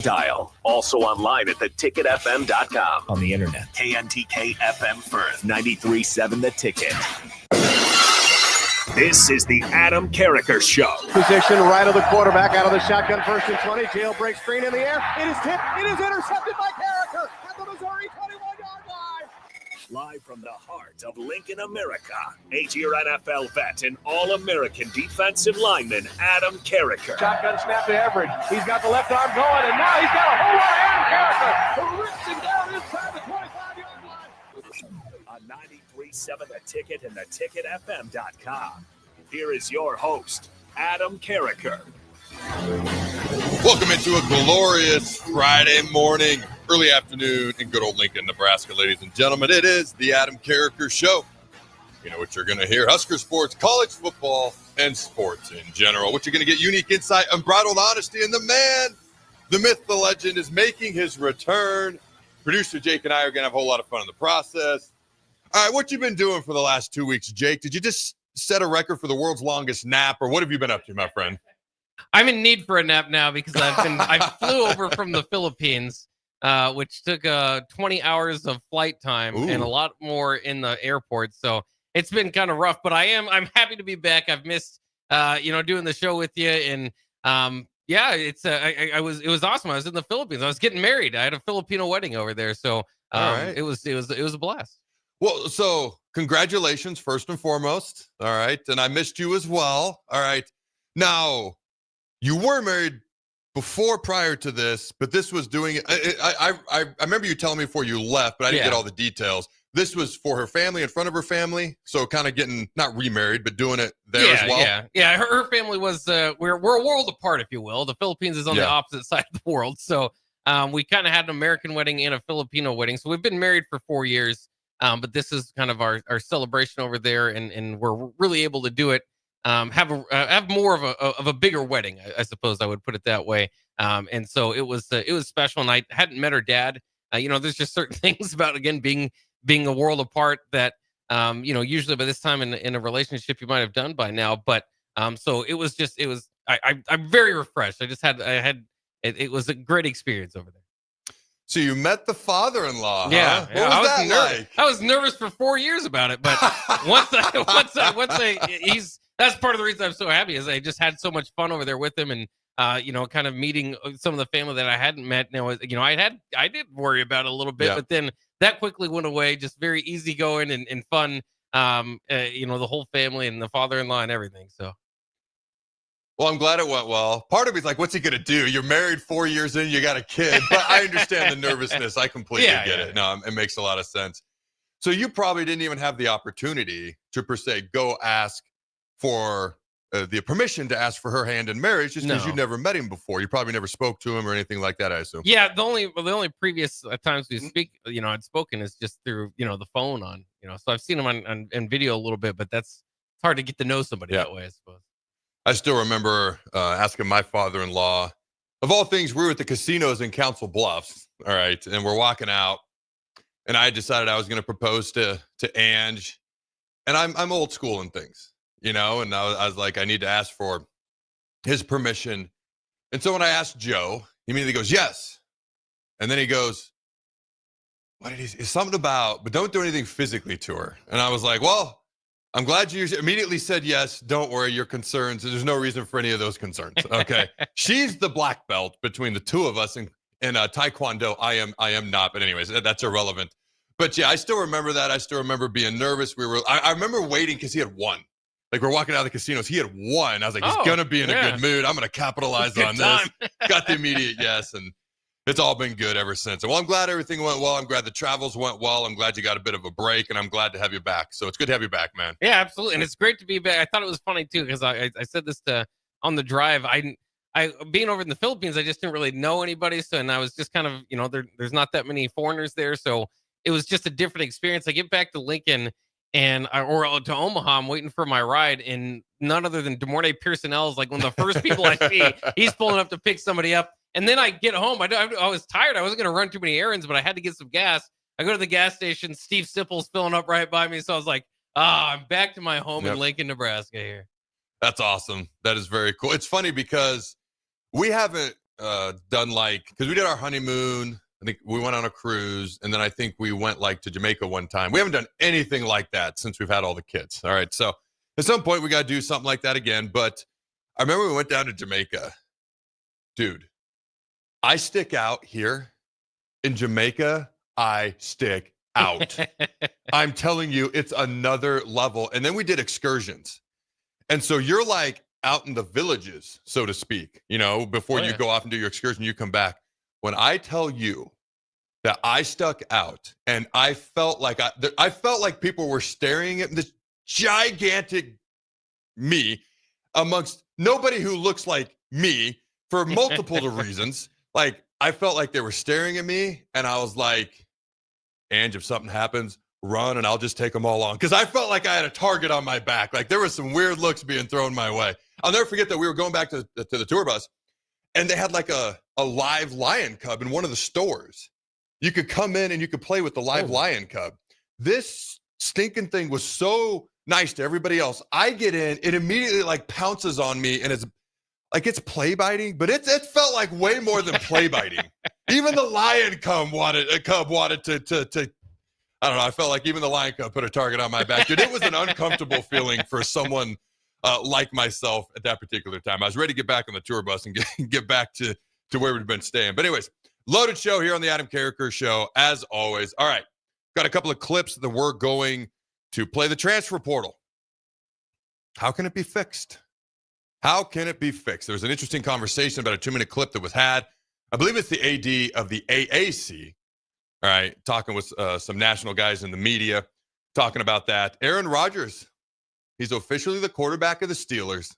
Dial. Also online at theticketfm.com. On the internet. KNTK FM Firth. 93.7 The Ticket. This is the Adam Carriker Show. Position right of the quarterback, out of the shotgun, 1st and 20. Jailbreak screen in the air. It is tipped. It is intercepted by Carriker at the Missouri 21-yard line. Live from the heart of Lincoln, America, 8-year NFL vet and All-American defensive lineman Adam Carriker. Shotgun snap to Everett. He's got the left arm going, and now he's got a whole lot of Adam Carriker, who rips him down inside the 25-yard line. On 93.7 The Ticket and theticketfm.com. Here is your host, Adam Carriker. Welcome into a glorious Friday morning, early afternoon in good old Lincoln, Nebraska, ladies and gentlemen. It is the Adam Carriker Show. You know what you're going to hear: Husker sports, college football, and sports in general. What you're going to get: unique insight, unbridled honesty, and the man, the myth, the legend is making his return. Producer Jake and I are going to have a whole lot of fun in the process. All right, what you been doing for the last 2 weeks, Jake? Did you just set a record for the world's longest nap, or what have you been up to, my friend? I'm in need for a nap now because I flew over from the Philippines, which took 20 hours of flight time and a lot more in the airport. So it's been kind of rough, but I'm happy to be back. I've missed doing the show with you, and it was awesome. I was in the Philippines. I was getting married. I had a Filipino wedding over there, so it was a blast. Well, so congratulations first and foremost. All right, and I missed you as well. All right, now. You were married prior to this, but this was doing it. I remember you telling me before you left, but I didn't get all the details. This was for her family, in front of her family, so kind of getting not remarried, but doing it there as well. Yeah. Her family was we're a world apart, if you will. The Philippines is on the opposite side of the world, so we kind of had an American wedding and a Filipino wedding. So we've been married for 4 years, but this is kind of our celebration over there, and we're really able to do it. Have more of a bigger wedding, I suppose I would put it that way. And so it was special, and I hadn't met her dad. There's just certain things about, again, being a world apart that usually by this time in a relationship you might have done by now. But so it was I'm very refreshed. It was a great experience over there. So you met the father-in-law, huh? Yeah. What was that like? I was nervous for 4 years about it, but that's part of the reason I'm so happy is I just had so much fun over there with him, and kind of meeting some of the family that I hadn't met. Now, I did worry about it a little bit, but then that quickly went away. Just very easygoing and fun. The whole family and the father-in-law and everything. So. Well, I'm glad it went well. Part of me's like, what's he going to do? You're married 4 years in, you got a kid. But I understand the nervousness. I completely get it. No, it makes a lot of sense. So you probably didn't even have the opportunity to, per se, go ask for the permission to ask for her hand in marriage just because you never met him before. You probably never spoke to him or anything like that, I assume. Yeah, the only previous times we I'd spoken is just through, the phone on, So I've seen him on video a little bit, but it's hard to get to know somebody that way, I suppose. I still remember asking my father-in-law, of all things, we were at the casinos in Council Bluffs, all right, and we're walking out, and I decided I was going to propose to Ange, and I'm old school in things, and I was like, I need to ask for his permission, and so when I asked Joe, he immediately goes, yes, and then he goes, what did he say? Something about, but don't do anything physically to her, and I was like, well, I'm glad you immediately said yes. Don't worry, your concerns. There's no reason for any of those concerns. Okay, she's the black belt between the two of us, and Taekwondo. I am not. But anyways, that's irrelevant. But yeah, I still remember that. I still remember being nervous. I remember waiting because he had won. Like we're walking out of the casinos, he had won. I was like, he's gonna be in a good mood. I'm gonna capitalize on this. Got the immediate yes, and it's all been good ever since. Well, I'm glad everything went well. I'm glad the travels went well. I'm glad you got a bit of a break, and I'm glad to have you back. So it's good to have you back, man. Yeah, absolutely. And it's great to be back. I thought it was funny, too, because I said this on the drive. I being over in the Philippines, I just didn't really know anybody. So, and I was just kind of, there's not that many foreigners there. So it was just a different experience. I get back to Lincoln or to Omaha. I'm waiting for my ride, and none other than DeMornay Pearsonell is like one of the first people I see. He's pulling up to pick somebody up. And then I get home. I was tired. I wasn't going to run too many errands, but I had to get some gas. I go to the gas station. Steve Sipple's filling up right by me. So I was like, I'm back to my home in Lincoln, Nebraska here. That's awesome. That is very cool. It's funny because we haven't, done like, because we did our honeymoon. I think we went on a cruise, and then I think we went like to Jamaica one time. We haven't done anything like that since we've had all the kids. All right. So at some point we got to do something like that again. But I remember we went down to Jamaica. Dude, I stick out here. In Jamaica, I stick out. I'm telling you, it's another level. And then we did excursions. And so you're like out in the villages, so to speak, before you go off and do your excursion, you come back. When I tell you that I stuck out and I felt like I felt like people were staring at this gigantic me amongst nobody who looks like me for multiple reasons. Like, I felt like they were staring at me, and I was like, Ange, if something happens, run, and I'll just take them all on. Because I felt like I had a target on my back. Like, there was some weird looks being thrown my way. I'll never forget that we were going back to the tour bus, and they had like a live lion cub in one of the stores. You could come in, and you could play with the live lion cub. This stinking thing was so nice to everybody else. I get in, it immediately like pounces on me, and it's play biting, but it felt like way more than play biting. Even the lion cub wanted to. I don't know. I felt like even the lion cub put a target on my back. Dude, it was an uncomfortable feeling for someone like myself at that particular time. I was ready to get back on the tour bus and get back to where we'd been staying. But anyways, loaded show here on the Adam Carriker Show, as always. All right, got a couple of clips that we're going to play. The transfer portal. How can it be fixed? How can it be fixed? There was an interesting conversation about a 2-minute clip that was had. I believe it's the AD of the AAC, all right, talking with some national guys in the media, talking about that. Aaron Rodgers, he's officially the quarterback of the Steelers.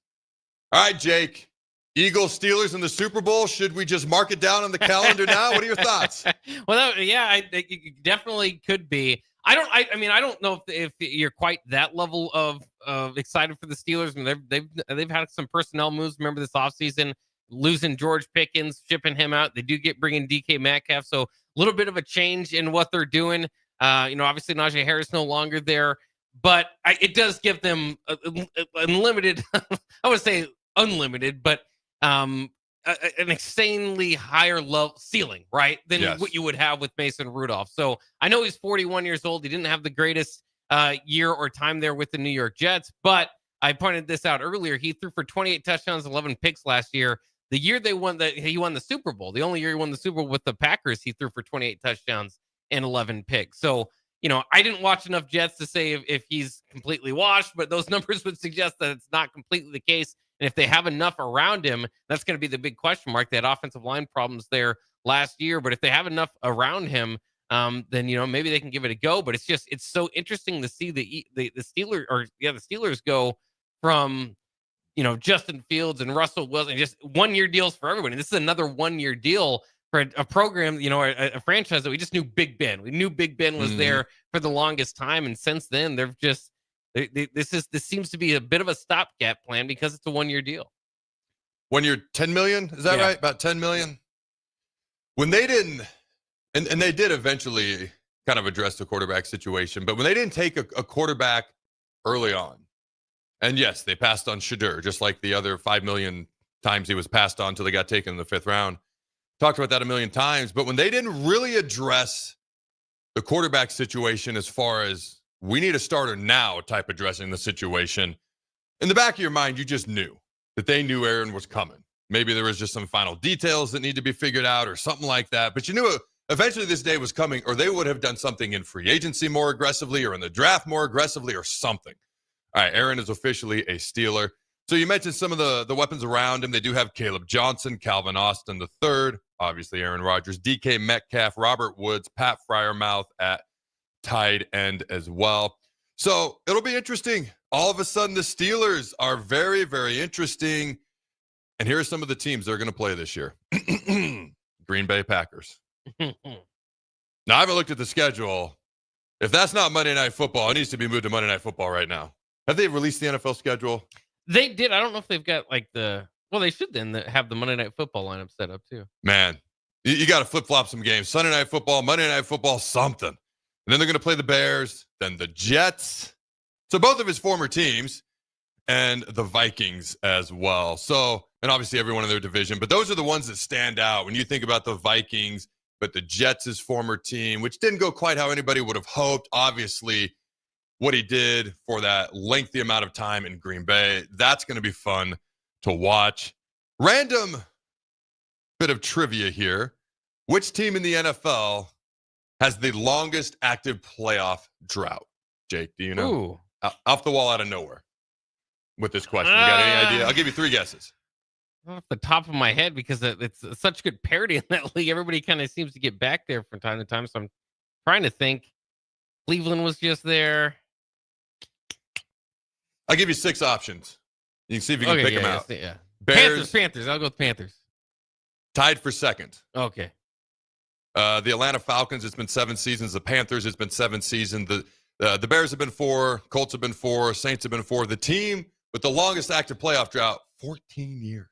All right, Jake, Eagles, Steelers in the Super Bowl. Should we just mark it down on the calendar now? What are your thoughts? Well, it definitely could be. I don't know if you're quite that level of excited for the Steelers. I mean, they've had some personnel moves. Remember this offseason, losing George Pickens, shipping him out. They do bringing DK Metcalf, so a little bit of a change in what they're doing. Obviously Najee Harris no longer there, but it does give them unlimited. I would say unlimited, but an insanely higher level ceiling, right, than what you would have with Mason Rudolph. So I know he's 41 years old. He didn't have the greatest year or time there with the New York Jets, but I pointed this out earlier. He threw for 28 touchdowns, 11 picks last year. The year he won the Super Bowl. The only year he won the Super Bowl with the Packers, he threw for 28 touchdowns and 11 picks. So, I didn't watch enough Jets to say if he's completely washed, but those numbers would suggest that it's not completely the case. And if they have enough around him, that's going to be the big question mark. They had offensive line problems there last year, but if they have enough around him, then maybe they can give it a go. But it's so interesting to see the Steelers go from Justin Fields and Russell Wilson, just 1-year deals for everybody. This is another 1-year deal for a program, a franchise that we just knew Big Ben. We knew Big Ben was there for the longest time, and since then they've just. This seems to be a bit of a stopgap plan because it's a 1-year deal. 1 year, 10 million? Is that right? About 10 million? When they didn't, and they did eventually kind of address the quarterback situation, but when they didn't take a quarterback early on, and yes, they passed on Shadur, just like the other 5 million times he was passed on until they got taken in the 5th round. Talked about that a million times, but when they didn't really address the quarterback situation as far as we need a starter now type addressing the situation, in the back of your mind, you just knew that they knew Aaron was coming. Maybe there was just some final details that need to be figured out or something like that. But you knew eventually this day was coming, or they would have done something in free agency more aggressively or in the draft more aggressively or something. All right, Aaron is officially a Steeler. So you mentioned some of the weapons around him. They do have Caleb Johnson, Calvin Austin III, obviously Aaron Rodgers, DK Metcalf, Robert Woods, Pat Freiermuth at tight end as well. So it'll be interesting. All of a sudden, the Steelers are very, very interesting. And here are some of the teams they're going to play this year. Green Bay Packers. Now, I haven't looked at the schedule. If that's not Monday Night Football, it needs to be moved to Monday Night Football right now. Have they released the NFL schedule? They did. I don't know if they've got they should then have the Monday Night Football lineup set up too. Man, you got to flip-flop some games. Sunday Night Football, Monday Night Football, something. And then they're going to play the Bears, then the Jets. So both of his former teams and the Vikings as well. So and obviously everyone in their division, but those are the ones that stand out when you think about the Vikings, but the Jets' former team, which didn't go quite how anybody would have hoped. Obviously, what he did for that lengthy amount of time in Green Bay, that's going to be fun to watch. Random bit of trivia here. Which team in the NFL has the longest active playoff drought? Jake, do you know? Ooh. Off the wall out of nowhere with this question. You got any idea? I'll give you 3 guesses. Off the top of my head, because it's such good parity in that league. Everybody kind of seems to get back there from time to time. So I'm trying to think. Cleveland was just there. I'll give you 6 options. You can see if you can pick them out. Yeah. Bears. Panthers. I'll go with Panthers. Tied for second. Okay. The Atlanta Falcons, it's been 7 seasons. The Panthers, it's been 7 seasons. The Bears have been 4. Colts have been 4. Saints have been 4. The team with the longest active playoff drought, 14 years.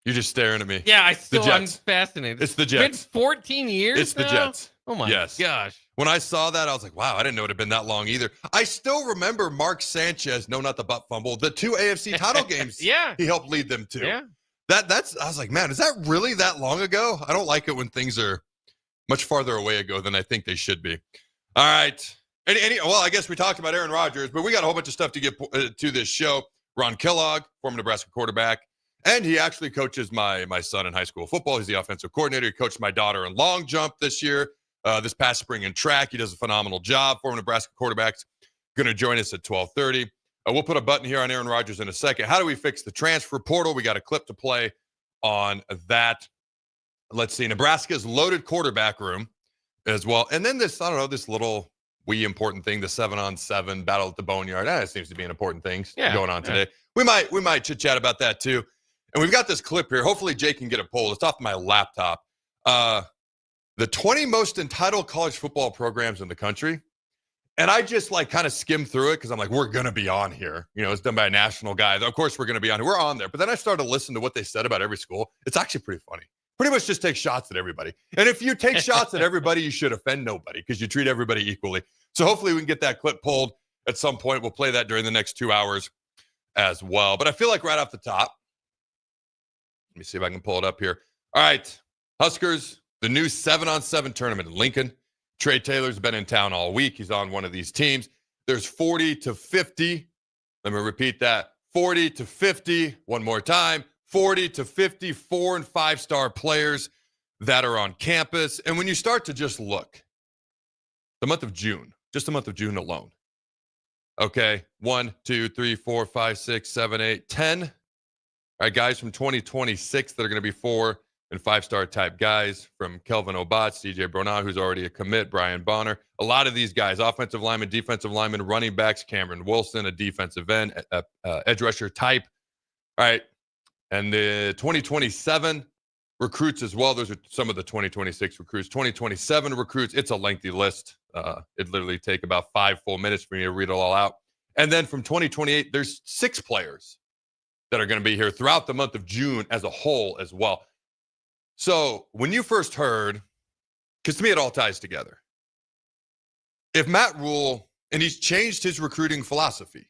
You're just staring at me. Yeah, I'm fascinated. It's the Jets. It's been 14 years It's the Jets. Oh, my gosh. When I saw that, I was like, wow, I didn't know it had been that long either. I still remember Mark Sanchez, no, not the butt fumble, the 2 AFC title games Yeah. he helped lead them to. Yeah. That's. I was like, man, is that really that long ago? I don't like it when things are much farther away ago than I think they should be. All right. Well, I guess we talked about Aaron Rodgers, but we got a whole bunch of stuff to get to this show. Ron Kellogg, former Nebraska quarterback, and he actually coaches my son in high school football. He's the offensive coordinator. He coached my daughter in long jump this year, this past spring in track. He does a phenomenal job. Former Nebraska quarterback's going to join us at 12:30. We'll put a button here on Aaron Rodgers in a second. How do we fix the transfer portal? We got a clip to play on that. Let's see. Nebraska's loaded quarterback room as well. And then this little wee important thing, the 7-on-7 battle at the Boneyard. That seems to be an important thing going on today. We might chit-chat about that too. And we've got this clip here. Hopefully Jake can get it pulled. It's off my laptop. The 20 most entitled college football programs in the country. And I just kind of skimmed through it because I'm like, we're going to be on here. It's done by a national guy. Of course, we're going to be on here. We're on there. But then I started listening to what they said about every school. It's actually pretty funny. Pretty much just take shots at everybody. And if you take shots at everybody, you should offend nobody because you treat everybody equally. So hopefully we can get that clip pulled at some point. We'll play that during the next 2 hours as well. But I feel like right off the top, let me see if I can pull it up here. All right, Huskers, the new 7-on-7 tournament in Lincoln. Trey Taylor's been in town all week. He's on one of these teams. There's 40 to 50. Let me repeat that. 40 to 50. One more time. 40 to 50 4- and 5-star players that are on campus. And when you start to just look, the month of June, just the month of June alone. Okay, 1, 2, 3, 4, 5, 6, 7, 8, 10. All right, guys from 2026 that are going to be 4- and 5-star type guys, from Kelvin Obatz, DJ Bronau, who's already a commit, Brian Bonner. A lot of these guys, offensive linemen, defensive linemen, running backs, Cameron Wilson, a defensive end, edge rusher type. All right. And the 2027 recruits as well. Those are some of the 2026 recruits. 2027 recruits, it's a lengthy list. It'd literally take about 5 full minutes for me to read it all out. And then from 2028, there's 6 players that are going to be here throughout the month of June as a whole as well. So when you first heard, because to me it all ties together, if Matt Rule, and he's changed his recruiting philosophy,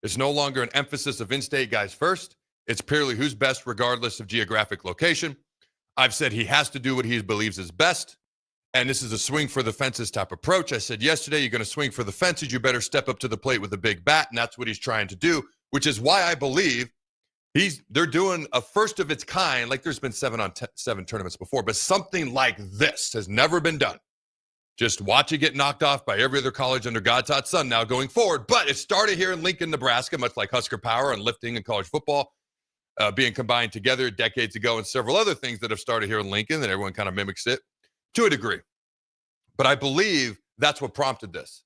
it's no longer an emphasis of in-state guys first. It's purely who's best regardless of geographic location. I've said he has to do what he believes is best, and this is a swing for the fences type approach. I said yesterday, you're going to swing for the fences, you better step up to the plate with a big bat, and that's what he's trying to do, which is why I believe they're doing a first of its kind. Like there's been 7-on-7 tournaments before, but something like this has never been done. Just watch it get knocked off by every other college under God's hot sun now going forward. But it started here in Lincoln, Nebraska, much like Husker Power and lifting and college football being combined together decades ago, and several other things that have started here in Lincoln that everyone kind of mimics it to a degree. But I believe that's what prompted this.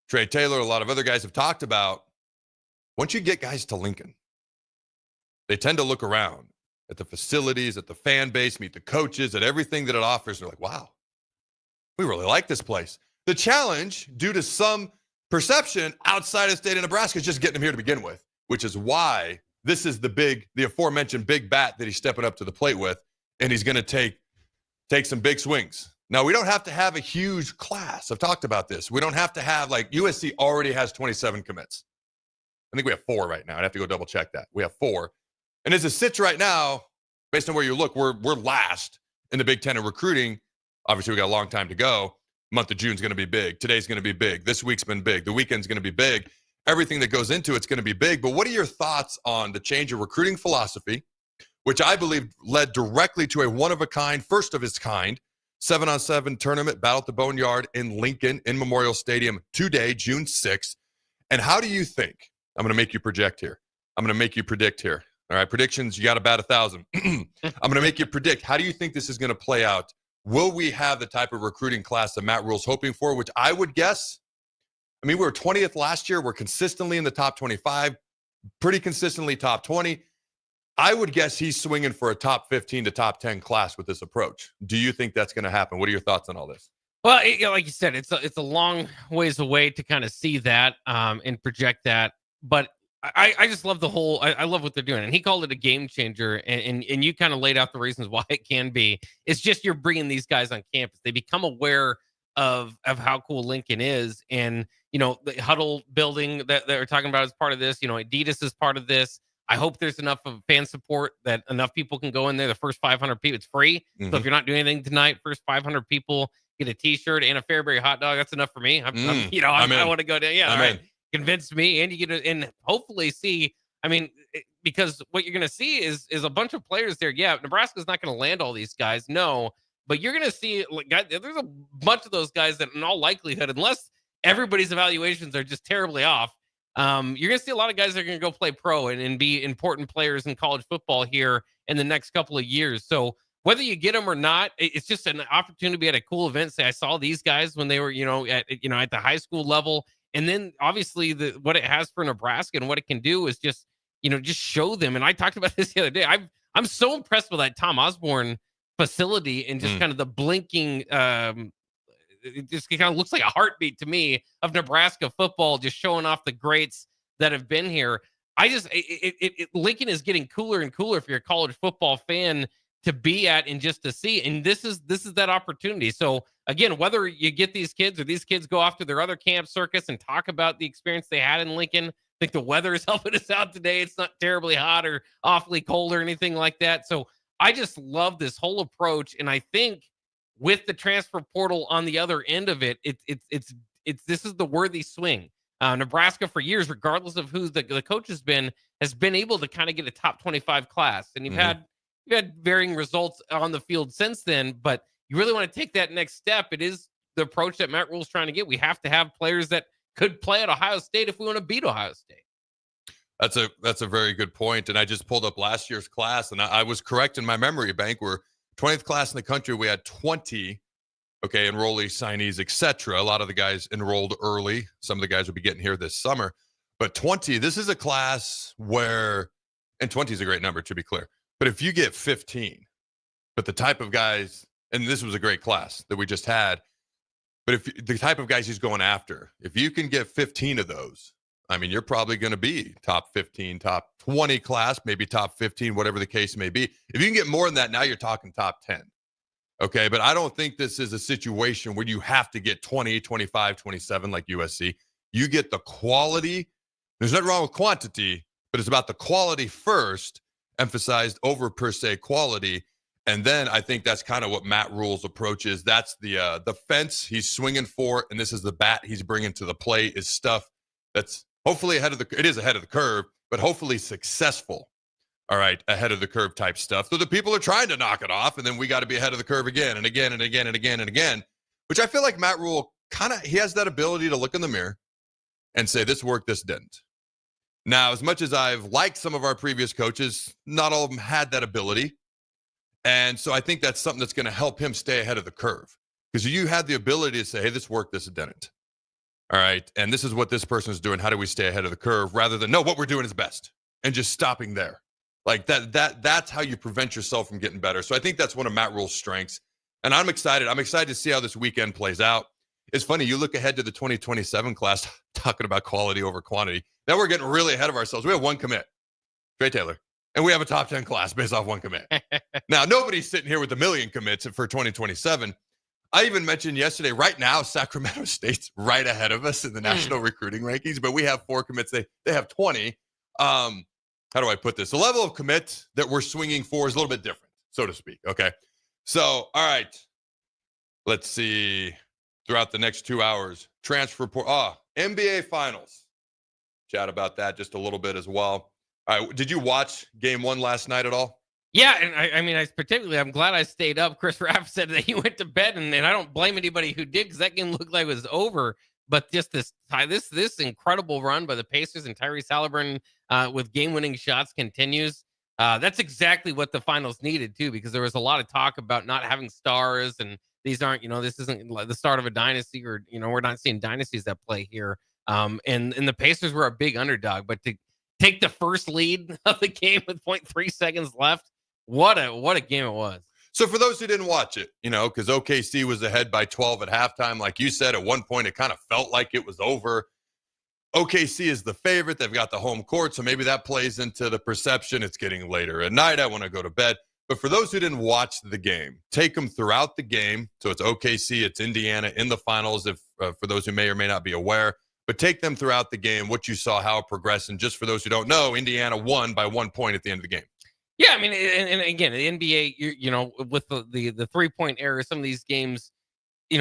Trey Taylor, a lot of other guys have talked about, once you get guys to Lincoln, they tend to look around at the facilities, at the fan base, meet the coaches, at everything that it offers. They're like, wow, we really like this place. The challenge, due to some perception outside of the state of Nebraska, is just getting them here to begin with, which is why this is the aforementioned big bat that he's stepping up to the plate with, and he's going to take some big swings. Now, we don't have to have a huge class. I've talked about this. We don't have to have, like, USC already has 27 commits. I think we have 4 right now. I'd have to go double check that. We have 4. And as it sits right now, based on where you look, we're last in the Big Ten in recruiting. Obviously, we got a long time to go. Month of June is going to be big. Today's going to be big. This week's been big. The weekend's going to be big. Everything that goes into it's going to be big. But what are your thoughts on the change of recruiting philosophy, which I believe led directly to a one-of-a-kind, first of its kind, 7-on-7 tournament, Battle at the Boneyard in Lincoln, in Memorial Stadium today, June 6th. And how do you think, I'm going to make you project here. I'm going to make you predict here. All right, predictions, you got about 1,000. I'm going to make you predict. How do you think this is going to play out? Will we have the type of recruiting class that Matt Rule's hoping for, which I would guess, I mean, we were 20th last year. We're consistently in the top 25, pretty consistently top 20. I would guess he's swinging for a top 15 to top 10 class with this approach. Do you think that's going to happen? What are your thoughts on all this? Well, like you said, it's a long ways away to kind of see that and project that. But I just love the whole. I love what they're doing, and he called it a game changer. And you kind of laid out the reasons why it can be. It's just you're bringing these guys on campus. They become aware of how cool Lincoln is, and the huddle building that we're talking about is part of this. Adidas is part of this. I hope there's enough of fan support that enough people can go in there. The first 500 people, it's free. Mm-hmm. So if you're not doing anything tonight, first 500 people get a T-shirt and a Fairbury hot dog. That's enough for me. I want to go down. Yeah, all right. Convince me, and you get to, and hopefully see. I mean, because what you're going to see is a bunch of players there. Yeah, Nebraska's not going to land all these guys, no, but you're going to see there's a bunch of those guys that, in all likelihood, unless everybody's evaluations are just terribly off, you're going to see a lot of guys that are going to go play pro and be important players in college football here in the next couple of years. So whether you get them or not, it's just an opportunity to be at a cool event. Say, I saw these guys when they were, at the high school level. And then obviously what it has for Nebraska and what it can do is just show them. And I talked about this the other day. I'm so impressed with that Tom Osborne facility and just kind of the blinking, it just kind of looks like a heartbeat to me of Nebraska football, just showing off the greats that have been here. Lincoln is getting cooler and cooler if you're a college football fan to be at and just to see. And this is that opportunity. So again, whether you get these kids or these kids go off to their other camp circus and talk about the experience they had in Lincoln, I think the weather is helping us out today. It's not terribly hot or awfully cold or anything like that. So I just love this whole approach. And I think with the transfer portal on the other end of it, this is the worthy swing. Nebraska for years, regardless of who the coach has been able to kind of get a top 25 class. And you've had varying results on the field since then, but you really want to take that next step. It is the approach that Matt Rule's trying to get. We have to have players that could play at Ohio State if we want to beat Ohio State. That's a very good point. And I just pulled up last year's class, and I was correct in my memory bank. We're 20th class in the country. We had 20, enrollees, signees, etc. A lot of the guys enrolled early. Some of the guys will be getting here this summer. But 20, this is a class where, and 20 is a great number to be clear, but if you get 15, but the type of guys, and this was a great class that we just had, but if the type of guys he's going after, if you can get 15 of those, I mean, you're probably going to be top 15, top 20 class, maybe top 15, whatever the case may be. If you can get more than that, now you're talking top 10. Okay, but I don't think this is a situation where you have to get 20, 25, 27 like USC. You get the quality. There's nothing wrong with quantity, but it's about the quality first, emphasized over per se quality. And then I think that's kind of what Matt Rule's approach is. That's the fence he's swinging for, and this is the bat he's bringing to the plate is stuff that's hopefully ahead of the curve, but hopefully successful. All right, ahead of the curve type stuff. So the people are trying to knock it off, and then we got to be ahead of the curve again and again and again and again and again, which I feel like Matt Rule he has that ability to look in the mirror and say, this worked, this didn't. Now, as much as I've liked some of our previous coaches, not all of them had that ability. And so I think that's something that's going to help him stay ahead of the curve. Because you had the ability to say, hey, this worked, this didn't. All right, and this is what this person is doing. How do we stay ahead of the curve? Rather than, no, what we're doing is best. And just stopping there. Like that's how you prevent yourself from getting better. So I think that's one of Matt Rule's strengths. And I'm excited. I'm excited to see how this weekend plays out. It's funny, you look ahead to the 2027 class, talking about quality over quantity. Now we're getting really ahead of ourselves. We have one commit, Trey Taylor. And we have a top 10 class based off one commit. Now, nobody's sitting here with a million commits for 2027. I even mentioned yesterday, right now, Sacramento State's right ahead of us in the national recruiting rankings, but we have 4 commits. They have 20. How do I put this? The level of commit that we're swinging for is a little bit different, so to speak. Okay. So, all right. Let's see. Throughout the next 2 hours, transfer report. NBA Finals. Chat about that just a little bit as well. All right. Did you watch game 1 last night at all? Yeah, and I'm glad I stayed up. Chris Raff said that he went to bed, and I don't blame anybody who did, because that game looked like it was over. But just this incredible run by the Pacers and Tyrese Halliburton with game-winning shots continues. That's exactly what the finals needed too, because there was a lot of talk about not having stars, and these aren't, this isn't the start of a dynasty, or we're not seeing dynasties that play here. And the Pacers were a big underdog, but to take the first lead of the game with 0.3 seconds left. What a game it was. So for those who didn't watch it, because OKC was ahead by 12 at halftime, like you said, at one point it kind of felt like it was over. OKC is the favorite. They've got the home court, so maybe that plays into the perception. It's getting later at night. I want to go to bed. But for those who didn't watch the game, take them throughout the game. So it's OKC, it's Indiana in the finals, if for those who may or may not be aware. But take them throughout the game, what you saw, how it progressed. And just for those who don't know, Indiana won by 1 point at the end of the game. Yeah, I mean, and again, the NBA, with the 3-point error, some of these games,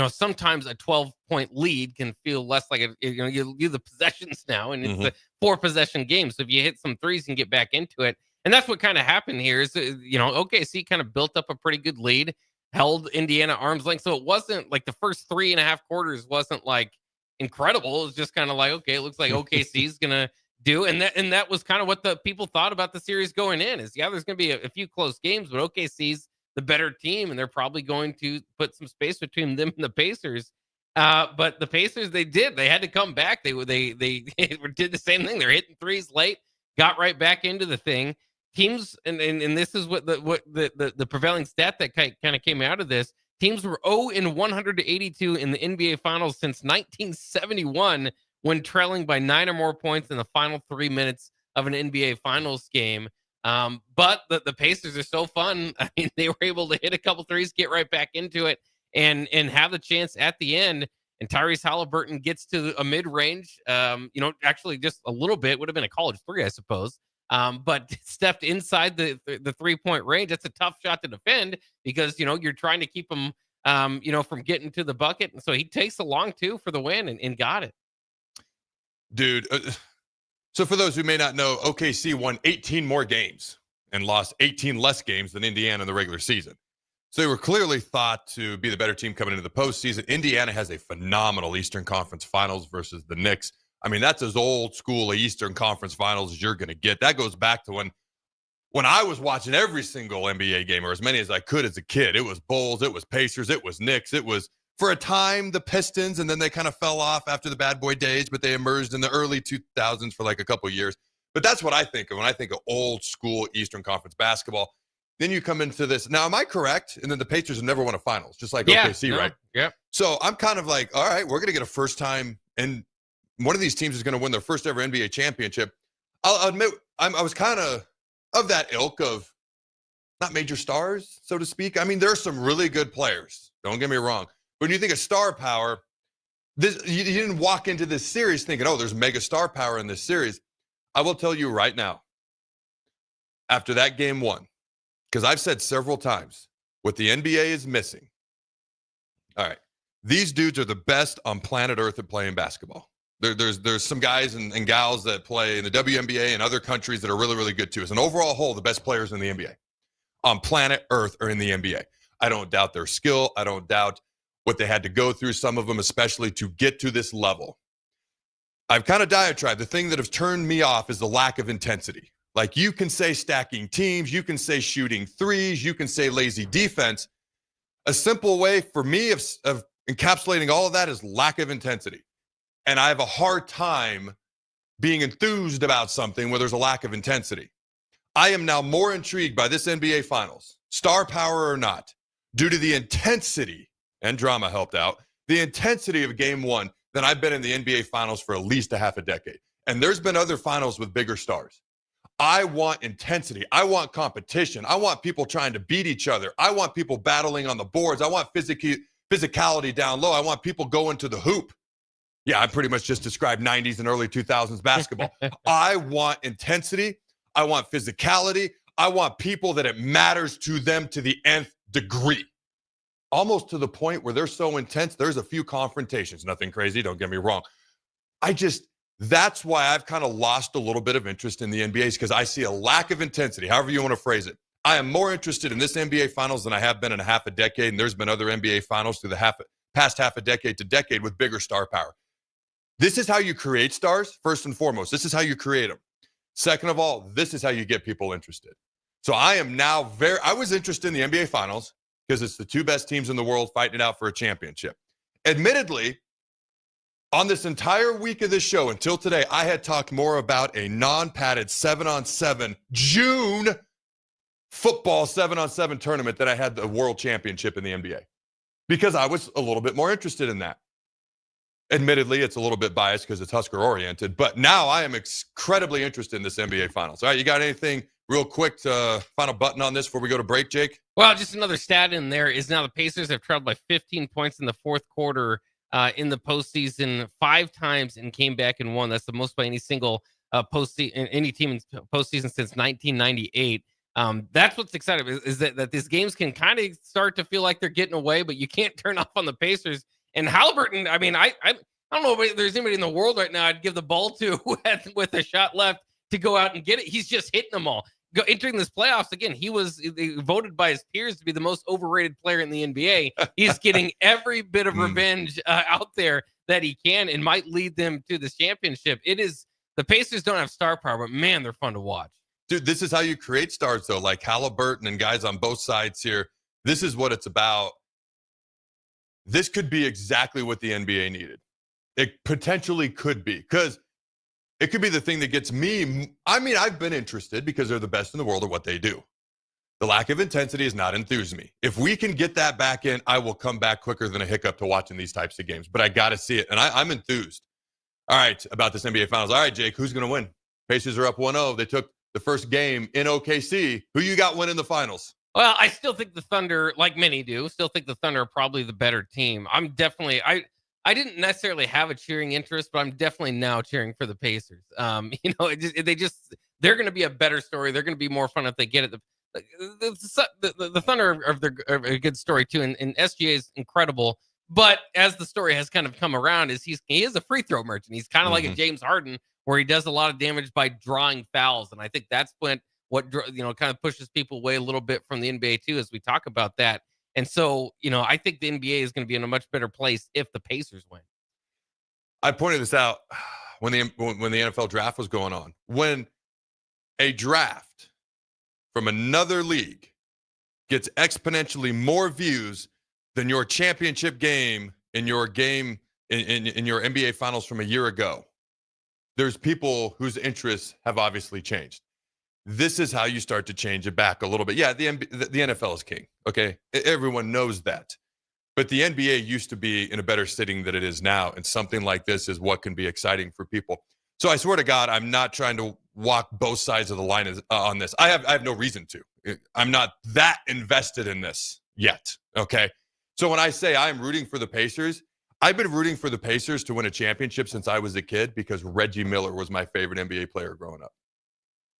sometimes a 12-point lead can feel less like you the possessions now, and it's a 4-possession game. So if you hit some threes and get back into it, and that's what kind of happened here is, OKC kind of built up a pretty good lead, held Indiana arm's length. So it wasn't like the first 3.5 quarters wasn't like incredible. It was just kind of like, okay, it looks like OKC's gonna do, and that was kind of what the people thought about the series going in. Is there's going to be a few close games, but OKC's the better team, and they're probably going to put some space between them and the Pacers. But the Pacers, they had to come back. They did the same thing. They're hitting threes late, got right back into the thing. Teams, and this is what the prevailing stat that kind of came out of this. Teams were 0-182 in the NBA Finals since 1971. When trailing by 9 or more points in the final 3 minutes of an NBA Finals game. But the Pacers are so fun. I mean, they were able to hit a couple threes, get right back into it, and have the chance at the end. And Tyrese Halliburton gets to a mid-range, actually just a little bit. Would have been a college 3, I suppose. But stepped inside the 3-point range. That's a tough shot to defend, because, you're trying to keep him, from getting to the bucket. And so he takes a long 2 for the win and got it. Dude, so for those who may not know, OKC won 18 more games and lost 18 less games than Indiana in the regular season. So they were clearly thought to be the better team coming into the postseason. Indiana has a phenomenal Eastern Conference Finals versus the Knicks. I mean, that's as old school Eastern Conference Finals as you're going to get. That goes back to when I was watching every single NBA game, or as many as I could as a kid. It was Bulls, it was Pacers, it was Knicks, it was, for a time, the Pistons, and then they kind of fell off after the bad boy days, but they emerged in the early 2000s for like a couple of years. But that's what I think of when I think of old school Eastern Conference basketball. Then you come into this. Now, am I correct? And then the Pacers have never won a finals, just like OKC, right? Yeah. So I'm kind of like, all right, we're going to get a first time, and one of these teams is going to win their first ever NBA championship. I'll admit, I was kind of that ilk of not major stars, so to speak. I mean, there are some really good players. Don't get me wrong. When you think of star power, you didn't walk into this series thinking, oh, there's mega star power in this series. I will tell you right now, after that game 1, because I've said several times, what the NBA is missing. All right, these dudes are the best on planet Earth at playing basketball. There's some guys and gals that play in the WNBA and other countries that are really, really good too. As an overall whole, the best players in the NBA on planet Earth are in the NBA. I don't doubt their skill. I don't doubt what they had to go through, some of them especially, to get to this level. I've kind of diatribed. The thing that has turned me off is the lack of intensity. Like, you can say stacking teams, you can say shooting threes, you can say lazy defense. A simple way for me of encapsulating all of that is lack of intensity. And I have a hard time being enthused about something where there's a lack of intensity. I am now more intrigued by this NBA Finals, star power or not, due to the intensity, and drama helped out, the intensity of game 1 than I've been in the NBA Finals for at least a half a decade. And there's been other finals with bigger stars. I want intensity. I want competition. I want people trying to beat each other. I want people battling on the boards. I want physicality down low. I want people going to the hoop. Yeah, I pretty much just described 90s and early 2000s basketball. I want intensity. I want physicality. I want people that it matters to them to the nth degree. Almost to the point where they're so intense, there's a few confrontations. Nothing crazy, don't get me wrong. That's why I've kind of lost a little bit of interest in the NBA, because I see a lack of intensity, however you want to phrase it. I am more interested in this NBA Finals than I have been in a half a decade, and there's been other NBA Finals through the past half a decade to decade with bigger star power. This is how you create stars, first and foremost. This is how you create them. Second of all, this is how you get people interested. So I am now I was interested in the NBA Finals because it's the two best teams in the world fighting it out for a championship. Admittedly, on this entire week of this show until today, I had talked more about a non-padded 7-on-7 June football 7-on-7 tournament than I had the world championship in the NBA, because I was a little bit more interested in that. Admittedly, it's a little bit biased because it's Husker oriented, but now I am incredibly interested in this NBA Finals. All right, you got anything real quick to final button on this before we go to break, Jake? Well, just another stat in there is now the Pacers have trailed by 15 points in the fourth quarter in the postseason 5 times and came back and won. That's the most by any single any team in postseason since 1998. That's what's exciting is that these games can kind of start to feel like they're getting away, but you can't turn off on the Pacers. And Halliburton, I mean, I don't know if there's anybody in the world right now I'd give the ball to with a shot left to go out and get it. He's just hitting them all. Entering this playoffs, again, he was voted by his peers to be the most overrated player in the NBA. He's getting every bit of revenge out there that he can and might lead them to this championship. The Pacers don't have star power, but man, they're fun to watch. Dude, this is how you create stars, though, like Halliburton and guys on both sides here. This is what it's about. This could be exactly what the NBA needed. It potentially could be, because it could be the thing that gets me. I mean, I've been interested because they're the best in the world at what they do. The lack of intensity has not enthused me. If we can get that back in, I will come back quicker than a hiccup to watching these types of games. But I got to see it, and I'm enthused. All right, about this NBA Finals. All right, Jake, who's going to win? Pacers are up 1-0. They took the first game in OKC. Who you got winning the finals? Well, I still think the Thunder, like many do, still think the Thunder are probably the better team. I'm definitely, I didn't necessarily have a cheering interest, but I'm definitely now cheering for the Pacers. They're going to be a better story. They're going to be more fun if they get it. The Thunder are a good story too, and SGA is incredible. But as the story has kind of come around, he is a free throw merchant. He's kind of like a James Harden, where he does a lot of damage by drawing fouls, and I think that's what kind of pushes people away a little bit from the NBA too, as we talk about that. And so, I think the NBA is going to be in a much better place if the Pacers win. I pointed this out when the NFL draft was going on. When a draft from another league gets exponentially more views than your championship game in your game in your NBA Finals from a year ago, there's people whose interests have obviously changed. This is how you start to change it back a little bit. Yeah, the NFL is king, okay? Everyone knows that. But the NBA used to be in a better sitting than it is now, and something like this is what can be exciting for people. So I swear to God, I'm not trying to walk both sides of the line on this. I have no reason to. I'm not that invested in this yet, okay? So when I say I'm rooting for the Pacers, I've been rooting for the Pacers to win a championship since I was a kid because Reggie Miller was my favorite NBA player growing up.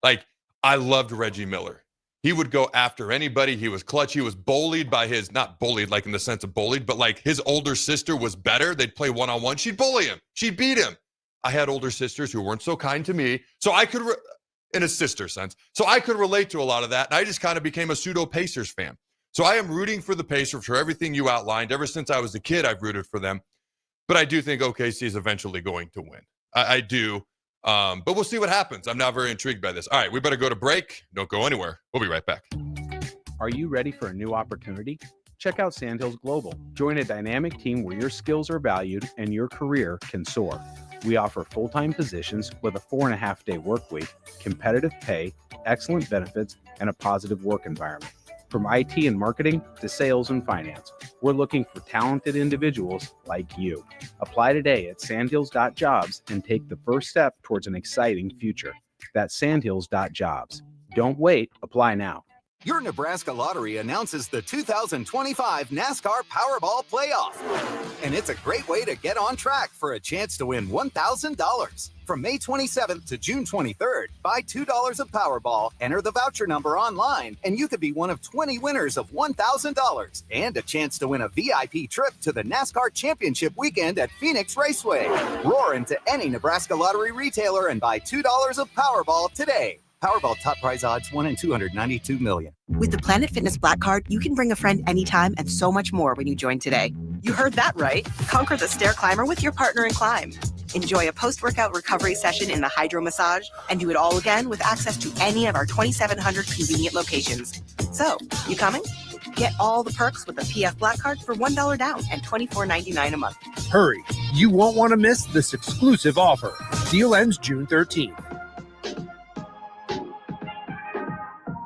Like, I loved Reggie Miller. He would go after anybody. He was clutch. He was bullied by not bullied like in the sense of bullied, but like his older sister was better. They'd play one-on-one. She'd bully him. She'd beat him. I had older sisters who weren't so kind to me. So I could, in a sister sense, so I could relate to a lot of that. And I just kind of became a pseudo Pacers fan. So I am rooting for the Pacers for everything you outlined. Ever since I was a kid, I've rooted for them. But I do think OKC is eventually going to win. I do. But we'll see what happens. I'm now very intrigued by this. All right, we better go to break. Don't go anywhere. We'll be right back. Are you ready for a new opportunity? Check out Sandhills Global. Join a dynamic team where your skills are valued and your career can soar. We offer full-time positions with a 4.5-day work week, competitive pay, excellent benefits, and a positive work environment. From IT and marketing to sales and finance, we're looking for talented individuals like you. Apply today at sandhills.jobs and take the first step towards an exciting future. That's sandhills.jobs. Don't wait, apply now. Your Nebraska Lottery announces the 2025 NASCAR Powerball Playoff. And it's a great way to get on track for a chance to win $1,000. From May 27th to June 23rd, buy $2 of Powerball, enter the voucher number online, and you could be one of 20 winners of $1,000 and a chance to win a VIP trip to the NASCAR Championship weekend at Phoenix Raceway. Roar into any Nebraska Lottery retailer and buy $2 of Powerball today. Powerball top prize odds 1 in 292 million. With the Planet Fitness Black Card, you can bring a friend anytime and so much more when you join today. You heard that right. Conquer the stair climber with your partner in climb. Enjoy a post-workout recovery session in the hydro massage and do it all again with access to any of our 2,700 convenient locations. So, you coming? Get all the perks with the PF Black Card for $1 down and $24.99 a month. Hurry. You won't want to miss this exclusive offer. Deal ends June 13th.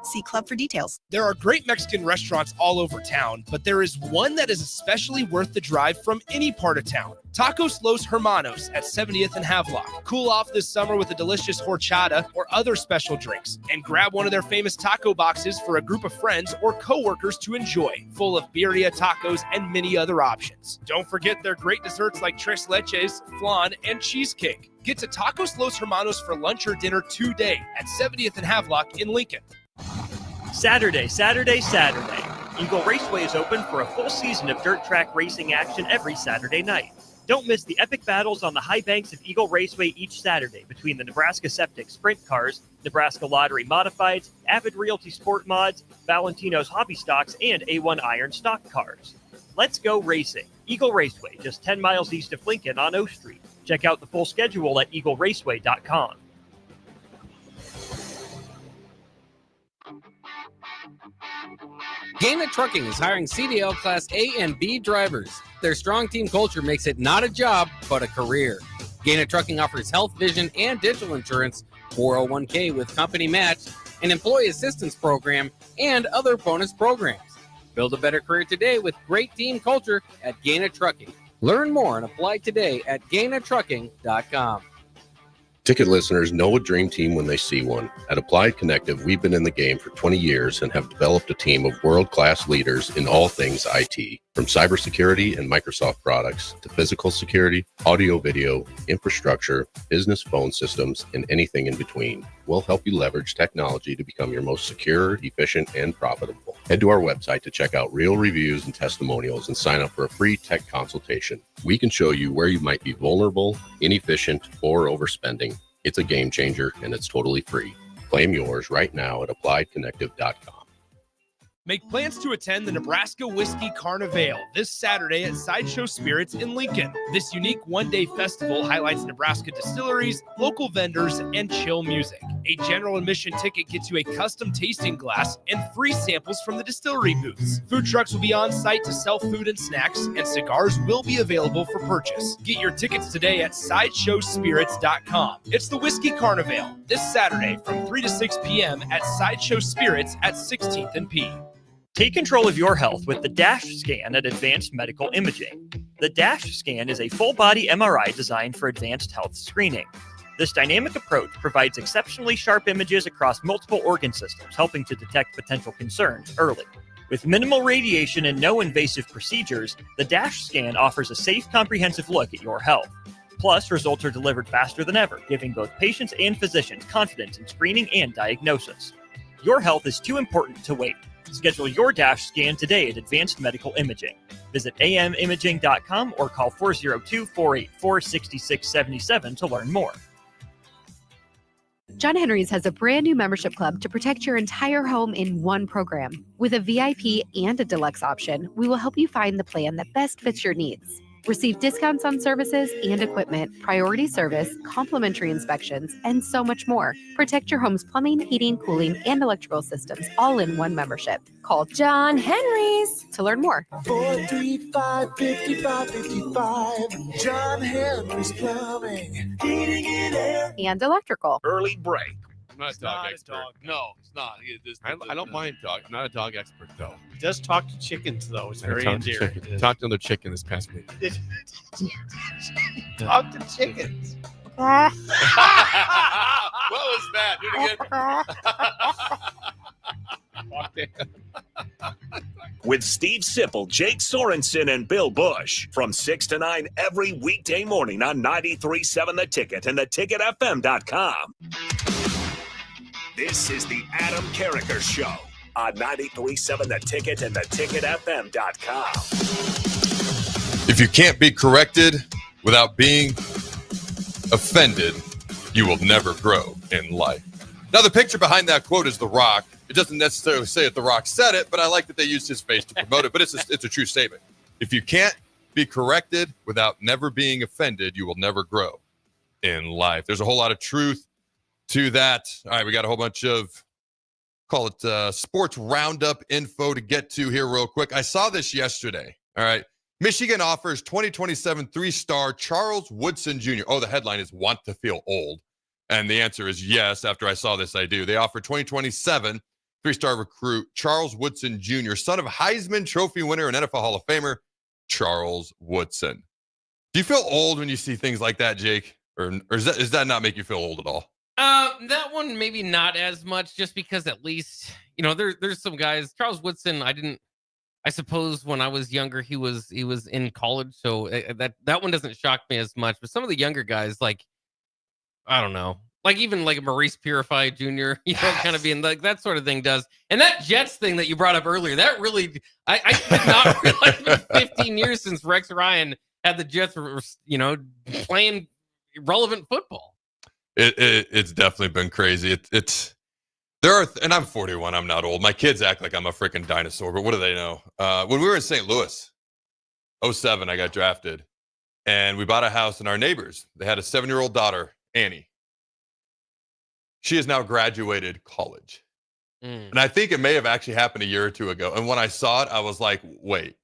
See Club for details. There are great Mexican restaurants all over town, but there is one that is especially worth the drive from any part of town. Tacos Los Hermanos at 70th and Havelock. Cool off this summer with a delicious horchata or other special drinks. And grab one of their famous taco boxes for a group of friends or coworkers to enjoy, full of birria tacos and many other options. Don't forget their great desserts like tres leches, flan, and cheesecake. Get to Tacos Los Hermanos for lunch or dinner today at 70th and Havelock in Lincoln. Saturday. Eagle Raceway is open for a full season of dirt track racing action every Saturday night. Don't miss the epic battles on the high banks of Eagle Raceway each Saturday between the Nebraska Septic Sprint Cars, Nebraska Lottery Modifieds, Avid Realty Sport Mods, Valentino's Hobby Stocks, and A1 Iron Stock Cars. Let's go racing. Eagle Raceway, just 10 miles east of Lincoln on O Street. Check out the full schedule at eagleraceway.com. Gaina Trucking is hiring CDL Class A and B drivers. Their strong team culture makes it not a job, but a career. Gaina Trucking offers health, vision, and dental insurance, 401k with company match, an employee assistance program, and other bonus programs. Build a better career today with great team culture at Gaina Trucking. Learn more and apply today at GainaTrucking.com. Ticket listeners know a dream team when they see one. At Applied Connective, we've been in the game for 20 years and have developed a team of world-class leaders in all things IT. From cybersecurity and Microsoft products to physical security, audio-video, infrastructure, business phone systems, and anything in between. We'll help you leverage technology to become your most secure, efficient, and profitable. Head to our website to check out real reviews and testimonials and sign up for a free tech consultation. We can show you where you might be vulnerable, inefficient, or overspending. It's a game changer, and it's totally free. Claim yours right now at appliedconnective.com. Make plans to attend the Nebraska Whiskey Carnival this Saturday at Sideshow Spirits in Lincoln. This unique one-day festival highlights Nebraska distilleries, local vendors, and chill music. A general admission ticket gets you a custom tasting glass and free samples from the distillery booths. Food trucks will be on site to sell food and snacks, and cigars will be available for purchase. Get your tickets today at SideshowSpirits.com. It's the Whiskey Carnival this Saturday from 3 to 6 p.m. at Sideshow Spirits at 16th and P. Take control of your health with the DASH scan at Advanced Medical Imaging. The DASH scan is a full-body MRI designed for advanced health screening. This dynamic approach provides exceptionally sharp images across multiple organ systems, helping to detect potential concerns early. With minimal radiation and no invasive procedures, the DASH scan offers a safe, comprehensive look at your health. Plus, results are delivered faster than ever, giving both patients and physicians confidence in screening and diagnosis. Your health is too important to wait. Schedule your DASH scan today at Advanced Medical Imaging. Visit amimaging.com or call 402-484-6677 to learn more. John Henry's has a brand new membership club to protect your entire home in one program. With a VIP and a deluxe option, we will help you find the plan that best fits your needs. Receive discounts on services and equipment, priority service, complimentary inspections, and so much more. Protect your home's plumbing, heating, cooling, and electrical systems all in one membership. Call John Henry's to learn more. 435-5555. John Henry's Plumbing, Heating and Air, and Electrical. Early break. I'm not a dog expert. No, it's not. I don't mind dog. I'm not a dog expert, though. He does talk to chickens, though. It's very endearing. Talked to another chicken this past week. Talk to chickens. What was that? Do it again. With Steve Sipple, Jake Sorensen, and Bill Bush from 6 to 9 every weekday morning on 93.7 The Ticket and theticketfm.com. This is the Adam Carriker Show on 93.7 The Ticket and theticketfm.com. If you can't be corrected without being offended, you will never grow in life. Now, the picture behind that quote is The Rock. It doesn't necessarily say that The Rock said it, but I like that they used his face to promote it. But it's a true statement. If you can't be corrected without never being offended, you will never grow in life. There's a whole lot of truth to that. All right, we got a whole bunch of, call it sports roundup info to get to here real quick. I saw this yesterday. All right. Michigan offers 2027 three-star Charles Woodson Jr. Oh, the headline is "Want to Feel Old?" And the answer is yes. After I saw this, I do. They offer 2027 three-star recruit Charles Woodson Jr., son of Heisman Trophy winner and NFL Hall of Famer Charles Woodson. Do you feel old when you see things like that, Jake? Or does that not make you feel old at all? That one maybe not as much, just because at least, there's some guys. Charles Woodson, I suppose when I was younger, he was in college, so that one doesn't shock me as much. But some of the younger guys, like, I don't know, like even like Maurice Purify Jr., kind of being like that sort of thing does. And that Jets thing that you brought up earlier, that really, I did not realize it's been 15 years since Rex Ryan had the Jets, playing relevant football. It's definitely been crazy. And I'm 41. I'm not old. My kids act like I'm a freaking dinosaur, but what do they know? When we were in St. Louis, 2007, I got drafted, and we bought a house, and our neighbors, they had a 7-year-old daughter, Annie. She has now graduated college. And I think it may have actually happened a year or two ago. And when I saw it, I was like, wait,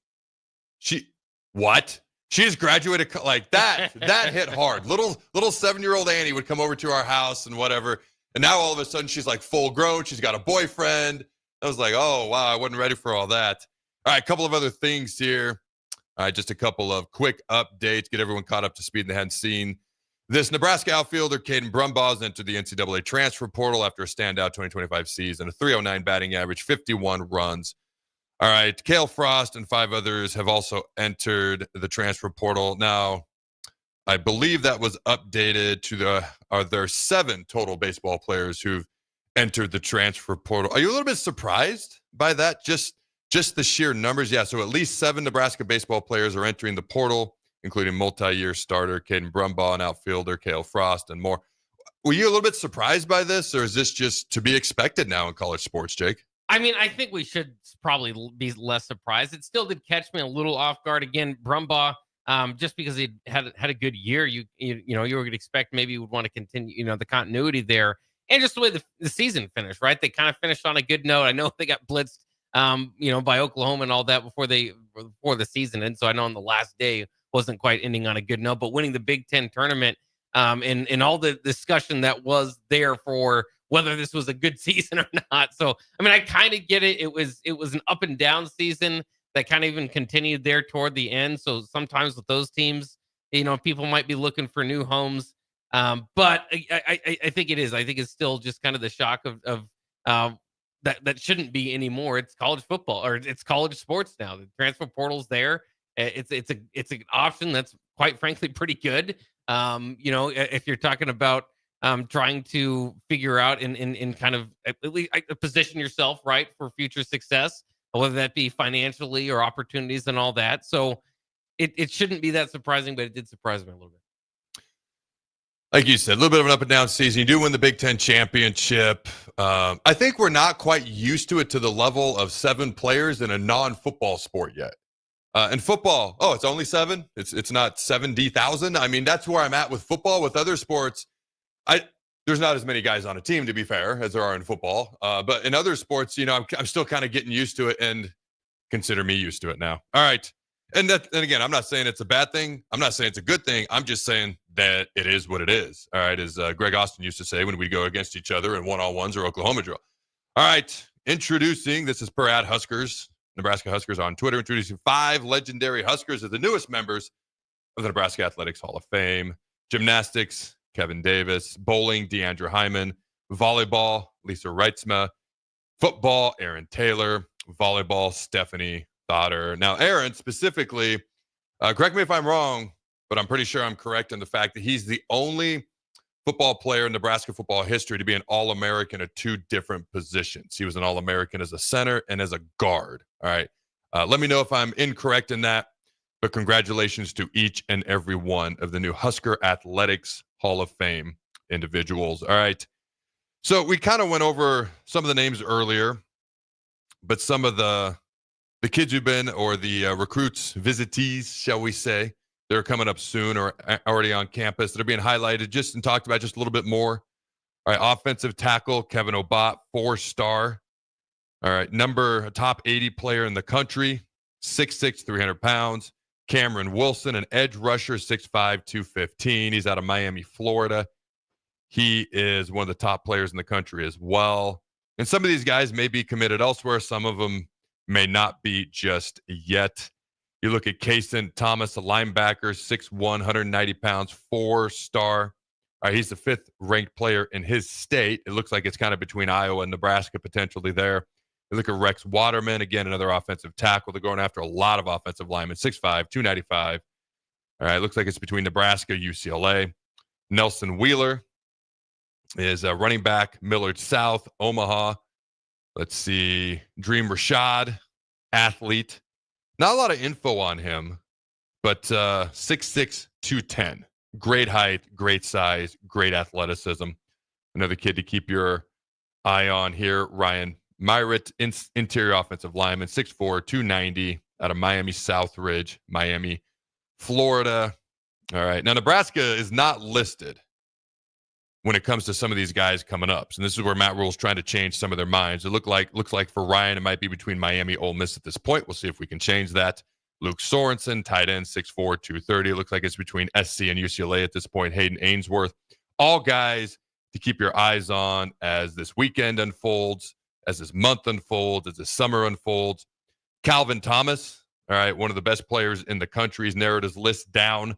what? She just graduated like that. That hit hard. Little 7-year-old Annie would come over to our house and whatever. And now all of a sudden she's like full grown. She's got a boyfriend. I was like, oh, wow, I wasn't ready for all that. All right, a couple of other things here. All right, just a couple of quick updates. Get everyone caught up to speed and they hadn't seen this. Nebraska outfielder Caden Brumbaugh entered the NCAA transfer portal after a standout 2025 season, a 309 batting average, 51 runs. All right, Cale Frost and 5 others have also entered the transfer portal. Now, I believe that was updated to there are 7 total baseball players who've entered the transfer portal. Are you a little bit surprised by that? Just the sheer numbers? Yeah, so at least 7 Nebraska baseball players are entering the portal, including multi-year starter Caden Brumbaugh and outfielder Cale Frost and more. Were you a little bit surprised by this, or is this just to be expected now in college sports, Jake? I mean, I think we should probably be less surprised. It still did catch me a little off guard. Again, Brumbaugh, just because he had a good year, you were going to expect maybe he would want to continue, the continuity there, and just the way the season finished, right? They kind of finished on a good note. I know they got blitzed, by Oklahoma and all that before the season, and so I know on the last day wasn't quite ending on a good note. But winning the Big Ten tournament, and all the discussion that was there for whether this was a good season or not. So, I mean, I kind of get it. It was an up and down season that kind of even continued there toward the end. So sometimes with those teams, people might be looking for new homes. But I think it is. I think it's still just kind of the shock of that shouldn't be anymore. It's college football, or it's college sports now. The transfer portal's there. It's an option that's quite frankly pretty good. If you're talking about trying to figure out in kind of at least position yourself right for future success, whether that be financially or opportunities and all that. So it shouldn't be that surprising, but it did surprise me a little bit. Like you said, a little bit of an up and down season. You do win the Big Ten championship. I think we're not quite used to it to the level of 7 players in a non-football sport yet. In football, it's only 7. It's not 70,000. I mean, that's where I'm at with football. With other sports, there's not as many guys on a team, to be fair, as there are in football. But in other sports, I'm still kind of getting used to it, and consider me used to it now. All right. And again, I'm not saying it's a bad thing. I'm not saying it's a good thing. I'm just saying that it is what it is. All right. As Greg Austin used to say when we go against each other in one-on-ones or Oklahoma drill. All right. Introducing, this is per @Huskers, Nebraska Huskers on Twitter, introducing 5 legendary Huskers as the newest members of the Nebraska Athletics Hall of Fame. Gymnastics, Kevin Davis. Bowling, Deandra Hyman. Volleyball, Lisa Reitzma. Football, Aaron Taylor. Volleyball, Stephanie Thotter. Now, Aaron specifically, correct me if I'm wrong, but I'm pretty sure I'm correct in the fact that he's the only football player in Nebraska football history to be an All-American at 2 different positions. He was an All-American as a center and as a guard. All right. Let me know if I'm incorrect in that, but congratulations to each and every one of the new Husker Athletics Hall of Fame individuals. All right. So we kind of went over some of the names earlier, but some of the kids who've been, or the recruits, visitees, shall we say, they're coming up soon or already on campus that are being highlighted just and talked about just a little bit more. All right, offensive tackle, Kevin Obot, 4-star. All right, top 80 player in the country, 6'6", 300 pounds. Cameron Wilson, an edge rusher, 6'5", 215. He's out of Miami, Florida. He is one of the top players in the country as well. And some of these guys may be committed elsewhere. Some of them may not be just yet. You look at Kason Thomas, a linebacker, 6'1", 190 pounds, 4-star. All right, he's the 5th-ranked player in his state. It looks like it's kind of between Iowa and Nebraska potentially there. You look at Rex Waterman, again, another offensive tackle. They're going after a lot of offensive linemen, 6'5", 295. All right, looks like it's between Nebraska, UCLA. Nelson Wheeler is a running back, Millard South, Omaha. Let's see, Dream Rashad, athlete. Not a lot of info on him, but 6'6", 210. Great height, great size, great athleticism. Another kid to keep your eye on here, Ryan Myritt, interior offensive lineman, 6'4", 290, out of Miami Southridge, Miami, Florida. All right, now Nebraska is not listed when it comes to some of these guys coming up. So this is where Matt Rule's trying to change some of their minds. It looks like for Ryan, it might be between Miami, Ole Miss at this point. We'll see if we can change that. Luke Sorensen, tight end, 6'4", 230. It looks like it's between SC and UCLA at this point. Hayden Ainsworth, all guys to keep your eyes on as this weekend unfolds, as this month unfolds, as this summer unfolds. Calvin Thomas, all right, one of the best players in the country. He's narrowed his list down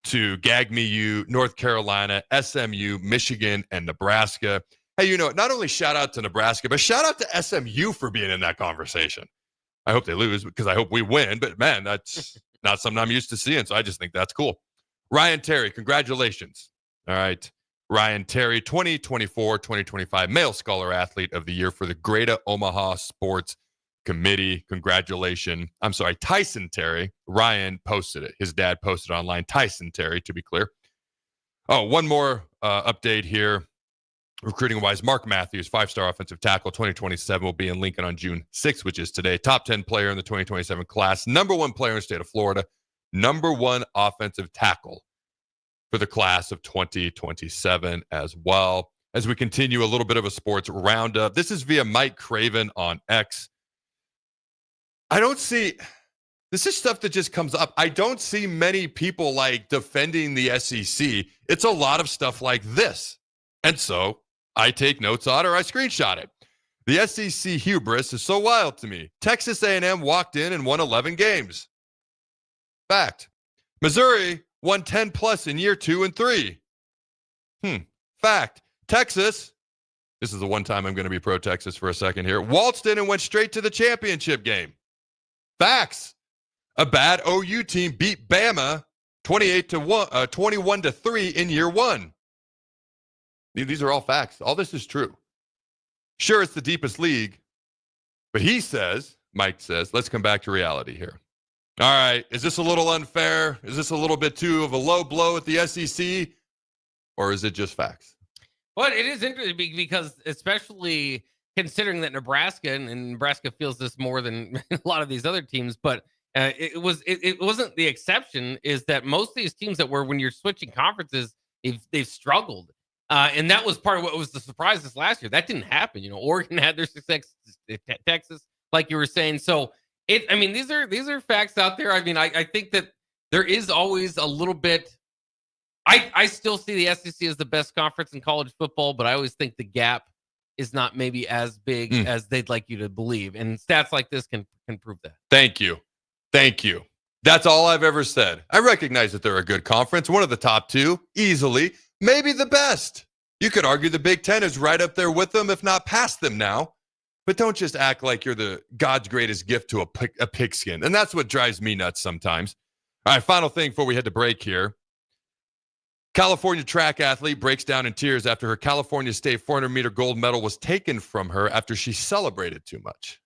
to GAGMU, North Carolina, SMU, Michigan, and Nebraska. Hey, not only shout out to Nebraska, but shout out to SMU for being in that conversation. I hope they lose because I hope we win, but man, that's not something I'm used to seeing, so I just think that's cool. Ryan Terry, congratulations. All right, Ryan Terry, 2024-2025 Male Scholar Athlete of the Year for the Greater Omaha Sports Committee. Congratulations. I'm sorry, Tyson Terry. Ryan posted it. His dad posted it online. Tyson Terry, to be clear. Oh, one more update here. Recruiting-wise, Mark Matthews, 5-star offensive tackle, 2027, will be in Lincoln on June 6th, which is today. Top 10 player in the 2027 class. Number 1 player in the state of Florida. Number 1 offensive tackle for the class of 2027 as well. As we continue a little bit of a sports roundup, this is via Mike Craven on X. This is stuff that just comes up. I don't see many people defending the SEC. It's a lot of stuff like this. And so I take notes on it or I screenshot it. The SEC hubris is so wild to me. Texas A&M walked in and won 11 games. Fact. Missouri won 10 plus in year 2 and 3. Fact. Texas, this is the one time I'm going to be pro Texas for a second here, waltzed in and went straight to the championship game. Facts. A bad OU team beat Bama 21-3 in year 1. These are all facts. All this is true. Sure, it's the deepest league, but Mike says, let's come back to reality here. All right, is this a little unfair? Is this a little bit too of a low blow at the SEC? Or is it just facts? Well, it is interesting because especially considering that Nebraska, and Nebraska feels this more than a lot of these other teams, but it wasn't the exception, is that most of these teams that were, when you're switching conferences, they've struggled. And that was part of what was the surprise this last year. That didn't happen. Oregon had their success, Texas, like you were saying. So these are facts out there. I think that there is always a little bit. I still see the SEC as the best conference in college football, but I always think the gap is not maybe as big as they'd like you to believe. And stats like this can prove that. Thank you. That's all I've ever said. I recognize that they're a good conference, one of the top 2, easily, maybe the best. You could argue the Big Ten is right up there with them, if not past them now. but don't just act like you're the God's greatest gift to a pigskin. And that's what drives me nuts sometimes. All right, final thing before we head to break here. California track athlete breaks down in tears after her California State 400-meter gold medal was taken from her after she celebrated too much.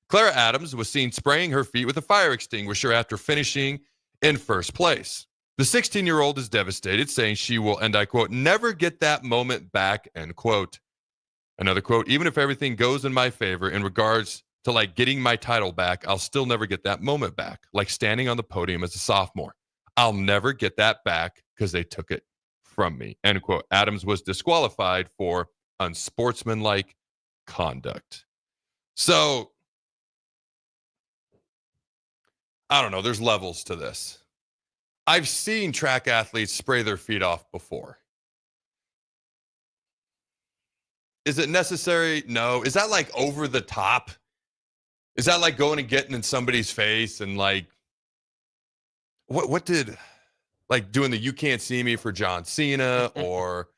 Clara Adams was seen spraying her feet with a fire extinguisher after finishing in first place. The 16-year-old is devastated, saying she will, and I quote, never get that moment back, end quote. Another quote, even if everything goes in my favor in regards to like getting my title back, I'll still never get that moment back, like standing on the podium as a sophomore. I'll never get that back because they took it from me, end quote. Adams was disqualified for unsportsmanlike conduct. So, I don't know, there's levels to this. I've seen track athletes spray their feet off before. Is it necessary? No. Is that like over the top? Is that like going and getting in somebody's face and like, what did, like doing the You Can't See Me for John Cena, or,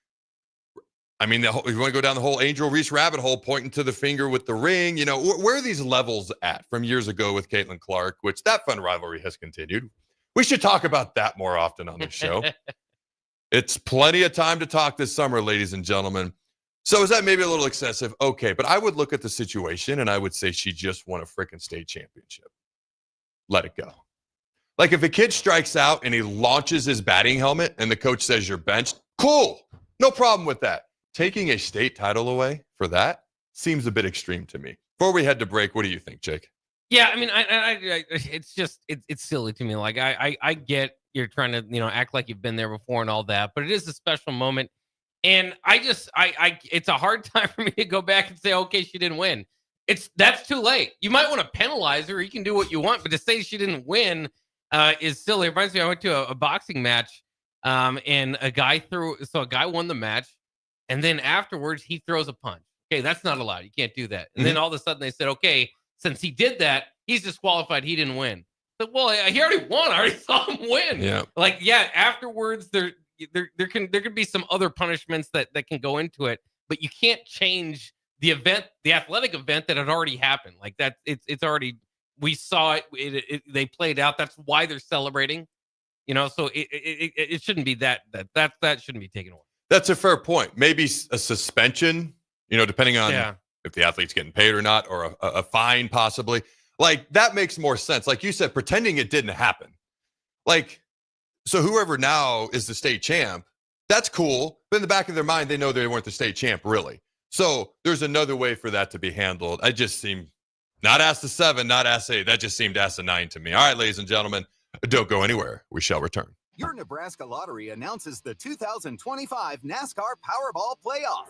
I mean, if you want to go down the whole Angel Reese rabbit hole, pointing to the finger with the ring, you know, where are these levels at from years ago with Caitlin Clark, which that fun rivalry has continued. We should talk about that more often on this show. It's plenty of time to talk this summer, ladies and gentlemen. So is that maybe a little excessive? Okay, but I would look at the situation and I would say she just won a freaking state championship. Let it go. Like if a kid strikes out and he launches his batting helmet and the coach says you're benched, cool. No problem with that. Taking a state title away for that seems a bit extreme to me. Before we head to break, what do you think, Jake? Yeah, I mean, I it's just it's silly to me. Like I get you're trying to act like you've been there before and all that, but it is a special moment, and I it's a hard time for me to go back and say, okay, she didn't win. That's too late. You might want to penalize her. You can do what you want, but to say she didn't win is silly. It reminds me, I went to a boxing match, and a guy won the match, and then afterwards he throws a punch. Okay, that's not allowed. You can't do that. And then all of a sudden they said, okay, since he did that, he's disqualified. He didn't win. But, well, he already won. I already saw him win. Yeah. Like, yeah, afterwards there could be some other punishments that can go into it, but you can't change the event, the athletic event that had already happened. Like that, it's already, we saw it. They played out. That's why they're celebrating. So it shouldn't be that shouldn't be taken away. That's a fair point. Maybe a suspension, depending on if the athlete's getting paid or not, or a fine possibly. Like, that makes more sense. Like you said, pretending it didn't happen. Like, so whoever now is the state champ, that's cool. But in the back of their mind, they know they weren't the state champ, really. So there's another way for that to be handled. I just seem not asked a 7, not asked a 8. That just seemed asked a 9 to me. All right, ladies and gentlemen, don't go anywhere. We shall return. Your Nebraska Lottery announces the 2025 NASCAR Powerball Playoff.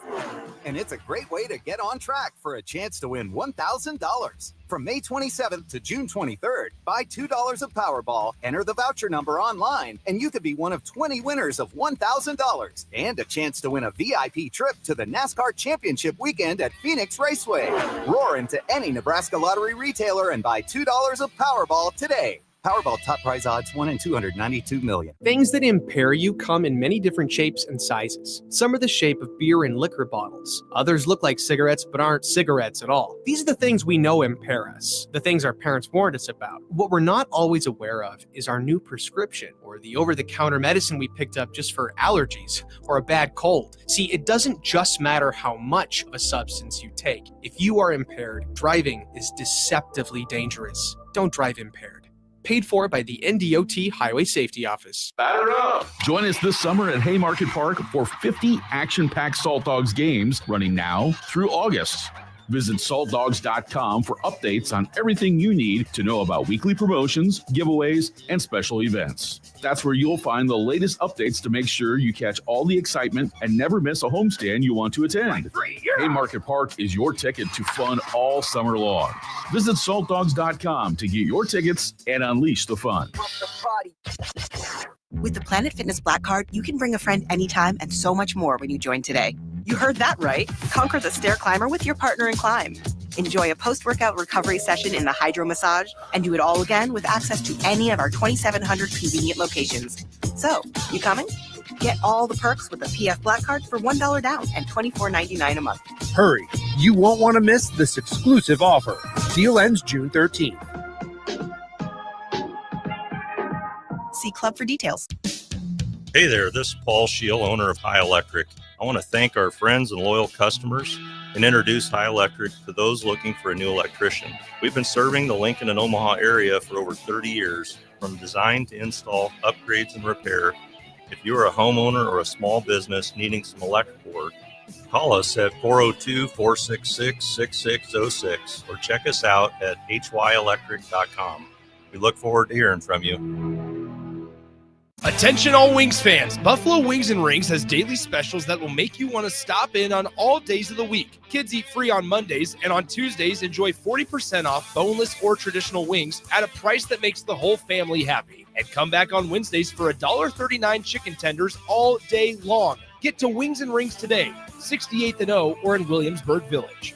And it's a great way to get on track for a chance to win $1,000. From May 27th to June 23rd, buy $2 of Powerball, enter the voucher number online, and you could be one of 20 winners of $1,000 and a chance to win a VIP trip to the NASCAR Championship weekend at Phoenix Raceway. Roar into any Nebraska Lottery retailer and buy $2 of Powerball today. Powerball top prize odds 1 in 292 million. Things that impair you come in many different shapes and sizes. Some are the shape of beer and liquor bottles. Others look like cigarettes but aren't cigarettes at all. These are the things we know impair us, the things our parents warned us about. What we're not always aware of is our new prescription, or the over-the-counter medicine we picked up just for allergies or a bad cold. See, it doesn't just matter how much of a substance you take. If you are impaired, driving is deceptively dangerous. Don't drive impaired. Paid for by the NDOT Highway Safety Office. Batter up! Join us this summer at Haymarket Park for 50 action-packed Salt Dogs games running now through August. Visit saltdogs.com for updates on everything you need to know about weekly promotions, giveaways, and special events. That's where you'll find the latest updates to make sure you catch all the excitement and never miss a homestand you want to attend. Haymarket Park is your ticket to fun all summer long. Visit saltdogs.com to get your tickets and unleash the fun. With the Planet Fitness Black Card, you can bring a friend anytime and so much more when you join today. You heard that right. Conquer the stair climber with your partner in climb. Enjoy a post-workout recovery session in the hydro massage and do it all again with access to any of our 2,700 convenient locations. So, you coming? Get all the perks with a PF Black Card for $1 down and $24.99 a month. Hurry, you won't want to miss this exclusive offer. Deal ends June 13th. See Club for details. Hey there, this is Paul Scheel, owner of High Electric. I want to thank our friends and loyal customers and introduce High Electric to those looking for a new electrician. We've been serving the Lincoln and Omaha area for over 30 years, from design to install, upgrades, and repair. If you are a homeowner or a small business needing some electrical work, call us at 402-466-6606 or check us out at hyelectric.com. We look forward to hearing from you. Attention all Wings fans, Buffalo Wings and Rings has daily specials that will make you want to stop in on all days of the week. Kids eat free on Mondays, and on Tuesdays enjoy 40% off boneless or traditional wings at a price that makes the whole family happy. And come back on Wednesdays for $1.39 chicken tenders all day long. Get to Wings and Rings today, 68th and O or in Williamsburg Village.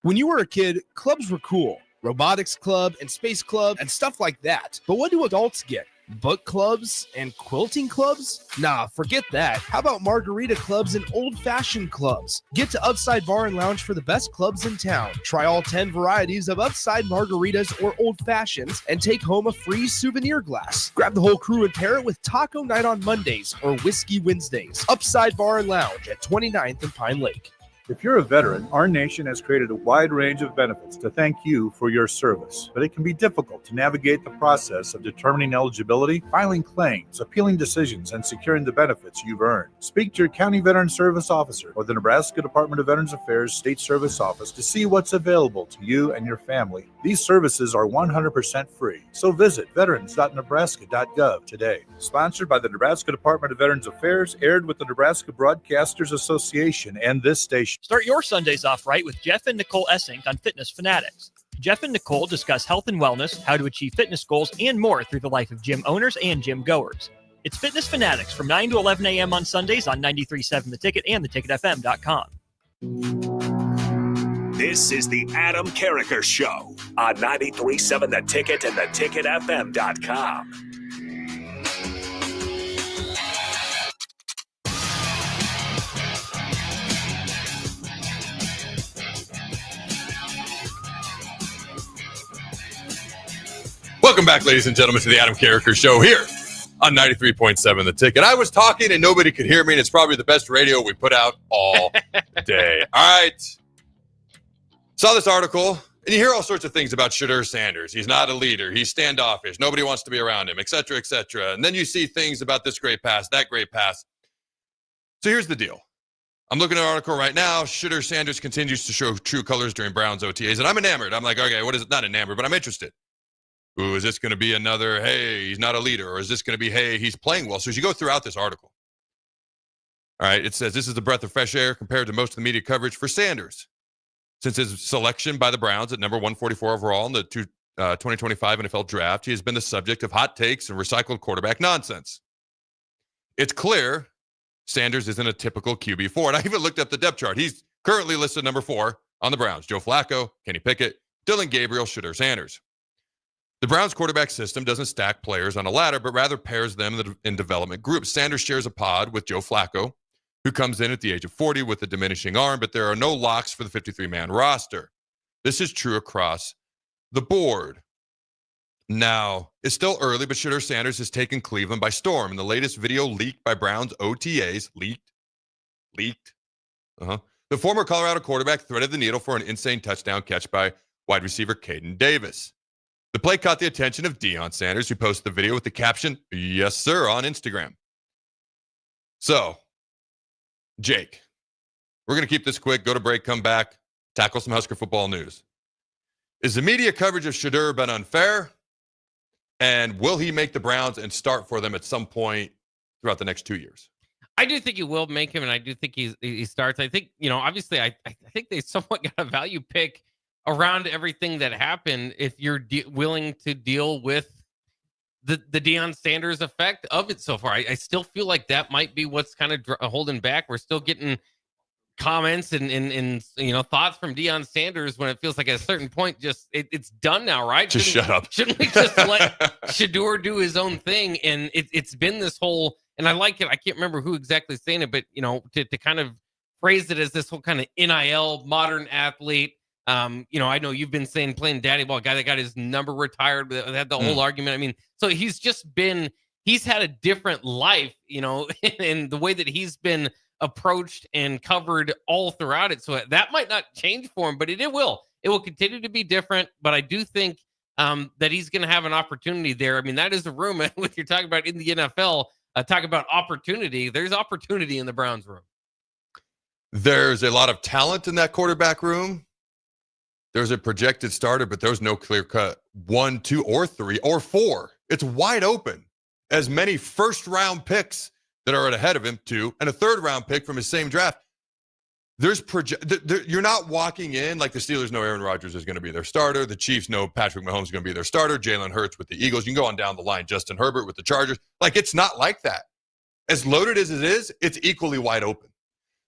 When you were a kid, clubs were cool. Robotics club and space club and stuff like that. But what do adults get? Book clubs and quilting clubs? Nah, forget that. How about margarita clubs and old-fashioned clubs? Get to Upside Bar and Lounge for the best clubs in town. Try all 10 varieties of Upside margaritas or old fashions and take home a free souvenir glass. Grab the whole crew and pair it with taco night on Mondays or whiskey Wednesdays. Upside Bar and Lounge at 29th and Pine Lake. If you're a veteran, our nation has created a wide range of benefits to thank you for your service, but it can be difficult to navigate the process of determining eligibility, filing claims, appealing decisions, and securing the benefits you've earned. Speak to your county veteran service officer or the Nebraska Department of Veterans Affairs State Service Office to see what's available to you and your family. These services are 100% free, so visit veterans.nebraska.gov today. Sponsored by the Nebraska Department of Veterans Affairs, aired with the Nebraska Broadcasters Association and this station. Start your Sundays off right with Jeff and Nicole Essink on Fitness Fanatics. Jeff and Nicole discuss health and wellness, how to achieve fitness goals, and more through the life of gym owners and gym goers. It's Fitness Fanatics from 9 to 11 a.m. on Sundays on 93.7 The Ticket and theticketfm.com. This is the Adam Carriker Show on 93.7 The Ticket and theticketfm.com. Welcome back, ladies and gentlemen, to the Adam Carriker Show here on 93.7 The Ticket. I was talking and nobody could hear me, and it's probably the best radio we put out all day. All right. Saw this article, and you hear all sorts of things about Shedeur Sanders. He's not a leader. He's standoffish. Nobody wants to be around him, et cetera, et cetera. And then you see things about this great pass, that great pass. So here's the deal. I'm looking at an article right now. Shedeur Sanders continues to show true colors during Browns OTAs, and I'm enamored. I'm like, okay, what is it? Not enamored, but I'm interested. Ooh, is this going to be another, hey, he's not a leader? Or is this going to be, hey, he's playing well? So as you go throughout this article, all right, it says this is a breath of fresh air compared to most of the media coverage for Sanders. Since his selection by the Browns at number 144 overall in the 2025 NFL draft, he has been the subject of hot takes and recycled quarterback nonsense. It's clear Sanders isn't a typical QB4. And I even looked up the depth chart. He's currently listed number 4 on the Browns. Joe Flacco, Kenny Pickett, Dylan Gabriel, Shedeur Sanders. The Browns quarterback system doesn't stack players on a ladder, but rather pairs them in development groups. Sanders shares a pod with Joe Flacco, who comes in at the age of 40 with a diminishing arm, but there are no locks for the 53-man roster. This is true across the board. Now, it's still early, but Shedeur Sanders has taken Cleveland by storm. In the latest video leaked by Browns OTAs, leaked. The former Colorado quarterback threaded the needle for an insane touchdown catch by wide receiver Caden Davis. The play caught the attention of Deion Sanders, who posted the video with the caption, "Yes, sir," on Instagram. So, Jake, we're going to keep this quick, go to break, come back, tackle some Husker football news. Is the media coverage of Shedeur been unfair? And will he make the Browns and start for them at some point throughout the next 2 years? I do think you will make him, and I do think he starts. I think, obviously, I think they somewhat got a value pick around everything that happened if you're willing to deal with the Deion Sanders effect of it so far. I still feel like that might be what's kind of holding back. We're still getting comments and thoughts from Deion Sanders when it feels like at a certain point it's done now, right? Shut up. Shouldn't we just let Shedeur do his own thing? And it's been this whole, and I like it. I can't remember who exactly saying it, but to kind of phrase it as this whole kind of NIL modern athlete. I know you've been saying playing daddy ball, guy that got his number retired, had the whole argument. I mean, so he's had a different life, in the way that he's been approached and covered all throughout it. So that might not change for him, but it will continue to be different. But I do think that he's going to have an opportunity there. I mean, that is a room what you're talking about in the NFL. Talk about opportunity. There's opportunity in the Browns room. There's a lot of talent in that quarterback room. There's a projected starter, but there's no clear cut 1, 2, or 3, or 4. It's wide open. As many first-round picks that are ahead of him, 2, and a third-round pick from his same draft. You're not walking in like the Steelers know Aaron Rodgers is going to be their starter. The Chiefs know Patrick Mahomes is going to be their starter. Jalen Hurts with the Eagles. You can go on down the line. Justin Herbert with the Chargers. Like, it's not like that. As loaded as it is, it's equally wide open.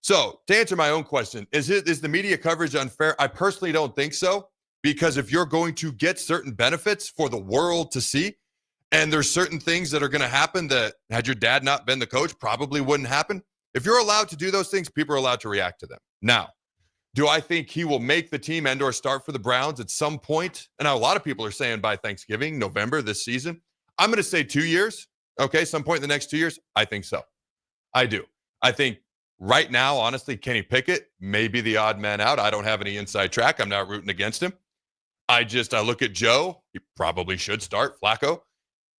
So, to answer my own question, is the media coverage unfair? I personally don't think so, because if you're going to get certain benefits for the world to see, and there's certain things that are going to happen that, had your dad not been the coach, probably wouldn't happen. If you're allowed to do those things, people are allowed to react to them. Now, do I think he will make the team and or start for the Browns at some point? And a lot of people are saying by Thanksgiving, November this season. I'm going to say 2 years. Okay, some point in the next 2 years. I think so. I do. I think right now, honestly, Kenny Pickett may be the odd man out. I don't have any inside track. I'm not rooting against him. I look at Joe. He probably should start. Flacco.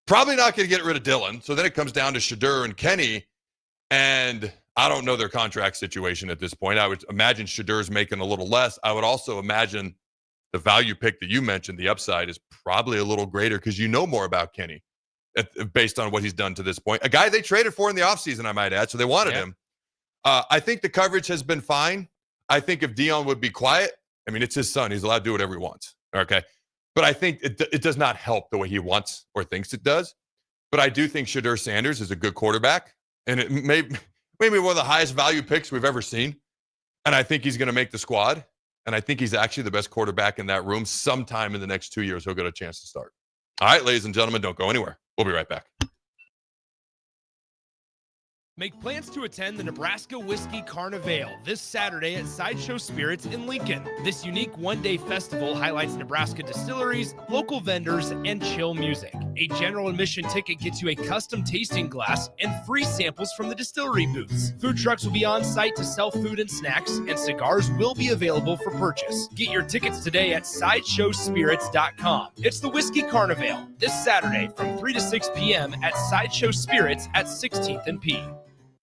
Probably not going to get rid of Dylan. So then it comes down to Shadur and Kenny. And I don't know their contract situation at this point. I would imagine Shadur's making a little less. I would also imagine the value pick that you mentioned, the upside, is probably a little greater because you know more about Kenny based on what he's done to this point. A guy they traded for in the offseason, I might add, so they wanted him. I think the coverage has been fine. I think if Dion would be quiet, I mean, it's his son. He's allowed to do whatever he wants. Okay. But I think it does not help the way he wants or thinks it does. But I do think Shadur Sanders is a good quarterback. And it may be one of the highest value picks we've ever seen. And I think he's going to make the squad. And I think he's actually the best quarterback in that room. Sometime in the next 2 years, he'll get a chance to start. All right, ladies and gentlemen, don't go anywhere. We'll be right back. Make plans to attend the Nebraska Whiskey Carnival this Saturday at Sideshow Spirits in Lincoln. This unique one-day festival highlights Nebraska distilleries, local vendors, and chill music. A general admission ticket gets you a custom tasting glass and free samples from the distillery booths. Food trucks will be on site to sell food and snacks, and cigars will be available for purchase. Get your tickets today at SideshowSpirits.com. It's the Whiskey Carnival this Saturday from 3 to 6 p.m. at Sideshow Spirits at 16th and P.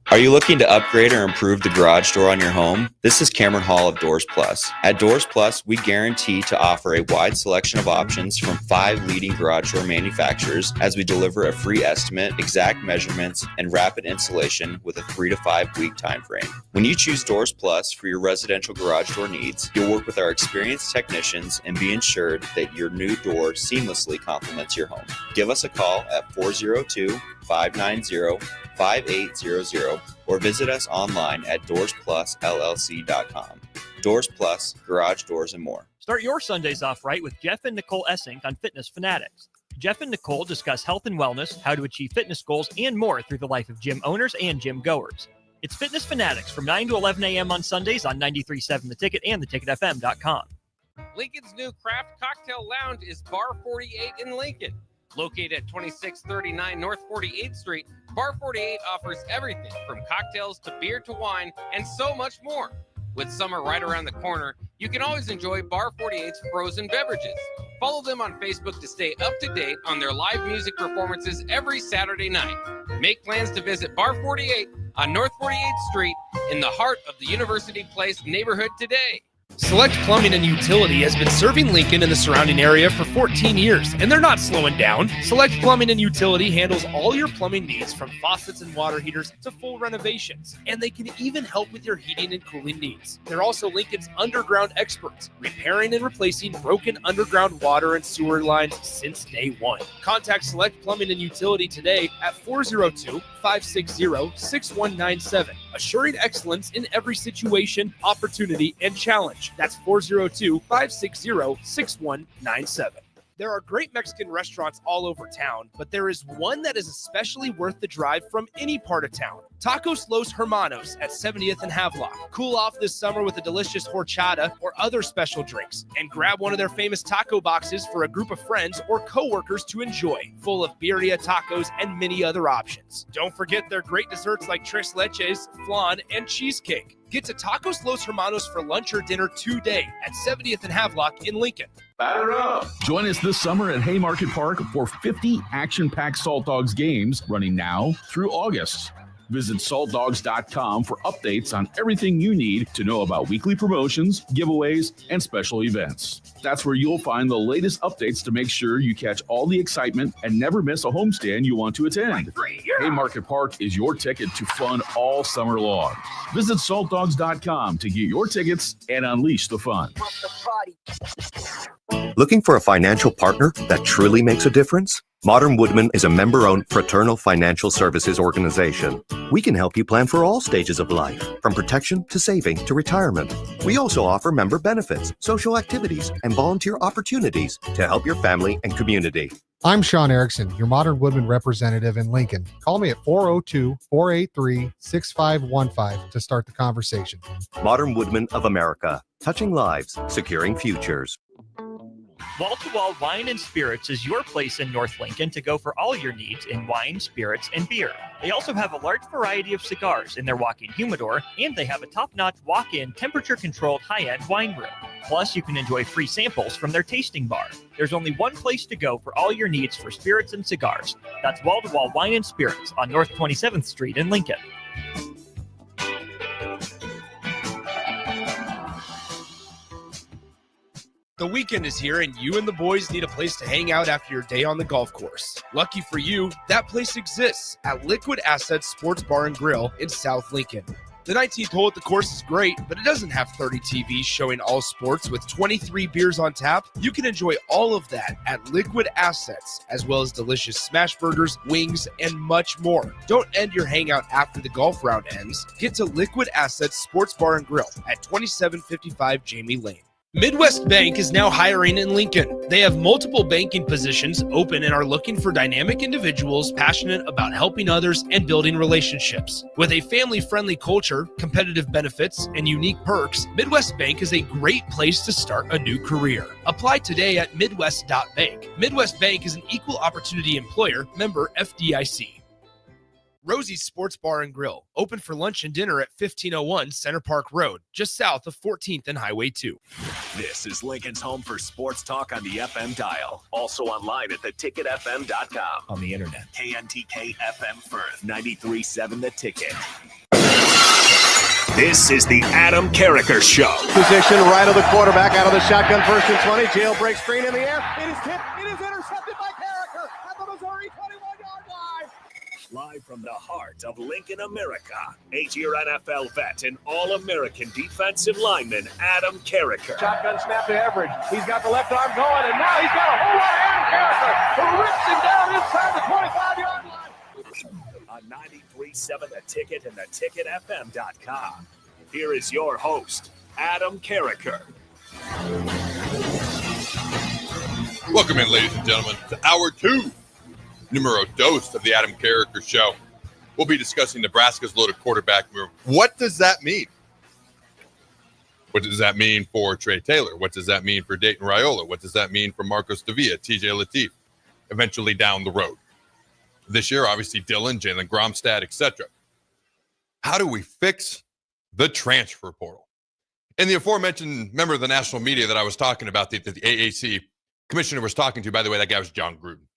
Are you looking to upgrade or improve the garage door on your home? This is Cameron Hall of Doors Plus. At Doors Plus, we guarantee to offer a wide selection of options from 5 leading garage door manufacturers as we deliver a free estimate, exact measurements, and rapid installation with a 3 to 5 week time frame. When you choose Doors Plus for your residential garage door needs, you'll work with our experienced technicians and be ensured that your new door seamlessly complements your home. Give us a call at 402-590-5800 or visit us online at DoorsPlusLLC.com. Doors Plus, garage doors, and more. Start your Sundays off right with Jeff and Nicole Essink on Fitness Fanatics. Jeff and Nicole discuss health and wellness, how to achieve fitness goals, and more through the life of gym owners and gym goers. It's Fitness Fanatics from 9 to 11 a.m. on Sundays on 93.7 The Ticket and theticketfm.com. Lincoln's new craft cocktail lounge is Bar 48 in Lincoln. Located at 2639 North 48th Street, Bar 48 offers everything from cocktails to beer to wine and so much more. With summer right around the corner, you can always enjoy Bar 48's frozen beverages. Follow them on Facebook to stay up to date on their live music performances every Saturday night. Make plans to visit Bar 48 on North 48th Street in the heart of the University Place neighborhood today. Select Plumbing and Utility has been serving Lincoln and the surrounding area for 14 years, and they're not slowing down. Select Plumbing and Utility handles all your plumbing needs from faucets and water heaters to full renovations, and they can even help with your heating and cooling needs. They're also Lincoln's underground experts, repairing and replacing broken underground water and sewer lines since day one. Contact Select Plumbing and Utility today at 402-560-6197, assuring excellence in every situation, opportunity, and challenge. That's 402-560-6197. There are great Mexican restaurants all over town, but there is one that is especially worth the drive from any part of town. Tacos Los Hermanos at 70th and Havelock. Cool off this summer with a delicious horchata or other special drinks, and grab one of their famous taco boxes for a group of friends or coworkers to enjoy, full of birria, tacos, and many other options. Don't forget their great desserts like tres leches, flan, and cheesecake. Get to Tacos Los Hermanos for lunch or dinner today at 70th and Havelock in Lincoln. Batter up. Join us this summer at Haymarket Park for 50 action-packed Salt Dogs games running now through August. Visit saltdogs.com for updates on everything you need to know about weekly promotions, giveaways, and special events. That's where you'll find the latest updates to make sure you catch all the excitement and never miss a homestand you want to attend. Haymarket Park is your ticket to fun all summer long. Visit saltdogs.com to get your tickets and unleash the fun. Looking for a financial partner that truly makes a difference? Modern Woodman is a member-owned fraternal financial services organization. We can help you plan for all stages of life, from protection to saving to retirement. We also offer member benefits, social activities, and volunteer opportunities to help your family and community. I'm Sean Erickson, your Modern Woodman representative in Lincoln. Call me at 402-483-6515 to start the conversation. Modern Woodman of America, touching lives, securing futures. Wall to Wall Wine and Spirits is your place in North Lincoln to go for all your needs in wine, spirits, and beer. They also have a large variety of cigars in their walk-in humidor, and they have a top-notch walk-in temperature-controlled high-end wine room. Plus, you can enjoy free samples from their tasting bar. There's only one place to go for all your needs for spirits and cigars. That's Wall to Wall Wine and Spirits on North 27th Street in Lincoln. The weekend is here, and you and the boys need a place to hang out after your day on the golf course. Lucky for you, that place exists at Liquid Assets Sports Bar and Grill in South Lincoln. The 19th hole at the course is great, but it doesn't have 30 TVs showing all sports with 23 beers on tap. You can enjoy all of that at Liquid Assets, as well as delicious smash burgers, wings, and much more. Don't end your hangout after the golf round ends. Get to Liquid Assets Sports Bar and Grill at 2755 Jamie Lane. Midwest Bank is now hiring in Lincoln. They have multiple banking positions open and are looking for dynamic individuals passionate about helping others and building relationships. With a family-friendly culture, competitive benefits, and unique perks, Midwest Bank is a great place to start a new career. Apply today at midwest.bank. Midwest Bank is an equal opportunity employer, member FDIC. Rosie's Sports Bar and Grill, open for lunch and dinner at 1501 Center Park Road, just south of 14th and Highway 2. This is Lincoln's home for sports talk on the FM dial. Also online at theticketfm.com. On the internet. KNTK FM Firth, 93.7 The Ticket. This is the Adam Carriker Show. Position right of the quarterback out of the shotgun, first and 20. Jailbreak screen in the air. It is tipped. It is intercepted by Carriker at the Missouri 21-yard line. Live from the heart of Lincoln, America, 8-year NFL vet and All-American defensive lineman Adam Carriker. Shotgun snap to Everidge. He's got the left arm going, and now he's got a whole lot of Adam Carriker who rips him down inside the 25-yard line. On 93.7 The Ticket and theticketfm.com. Here is your host, Adam Carriker. Welcome in, ladies and gentlemen, to Hour 2. Numero dos of the Adam Carriker Show. We'll be discussing Nebraska's loaded quarterback room. What does that mean? What does that mean for Trey Taylor? What does that mean for Dayton Raiola? What does that mean for Marcos Davia, TJ Lateef, eventually down the road? This year, obviously, Dylan, Jalen Gromstad, etc. How do we fix the transfer portal? And the aforementioned member of the national media that I was talking about, the AAC commissioner was talking to, by the way, that guy was John Gruden.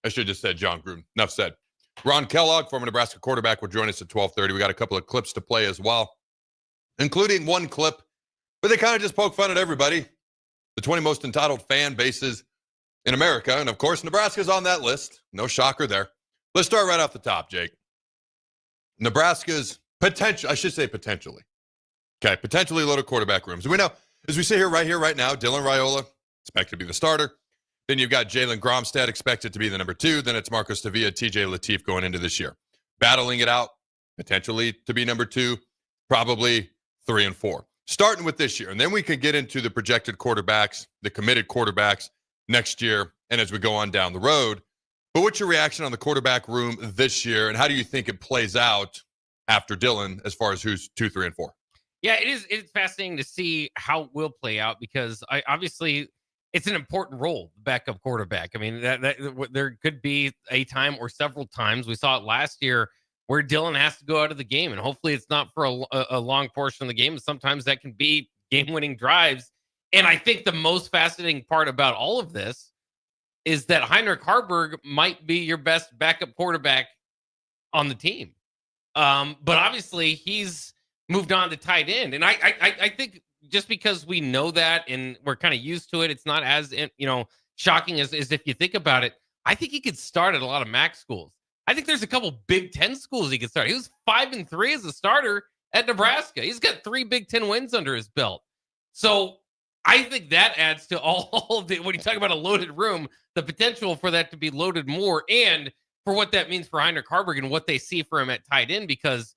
I should have just said John Gruden. Enough said. Ron Kellogg, former Nebraska quarterback, will join us at 12:30. We got a couple of clips to play as well, including one clip where they kind of just poke fun at everybody, the 20 most entitled fan bases in America. And, of course, Nebraska's on that list. No shocker there. Let's start right off the top, Jake. Nebraska's potentially loaded quarterback rooms. We know, as we sit here, right now, Dylan Raiola expected to be the starter. Then you've got Jalen Gromstad expected to be the number 2. Then it's Marcos Davia, TJ Lateef going into this year. Battling it out, potentially to be number 2, probably 3 and 4. Starting with this year. And then we can get into the projected quarterbacks, the committed quarterbacks, next year and as we go on down the road. But what's your reaction on the quarterback room this year, and how do you think it plays out after Dillon as far as who's 2, 3, and 4? Yeah, it is. It's fascinating to see how it will play out because obviously it's an important role, backup quarterback. I mean, there could be a time or several times we saw it last year where Dillon has to go out of the game, and hopefully it's not for a long portion of the game. Sometimes that can be game-winning drives. And I think the most fascinating part about all of this is that Heinrich Haarberg might be your best backup quarterback on the team. But obviously he's moved on to tight end. And I think just because we know that and we're kind of used to it, it's not as, shocking as if you think about it. I think he could start at a lot of MAC schools. I think there's a couple Big Ten schools he could start. He was 5-3 as a starter at Nebraska. He's got 3 Big Ten wins under his belt. So I think that adds to all of the, when you talk about a loaded room, the potential for that to be loaded more and for what that means for Heinrich Haarberg and what they see for him at tight end. Because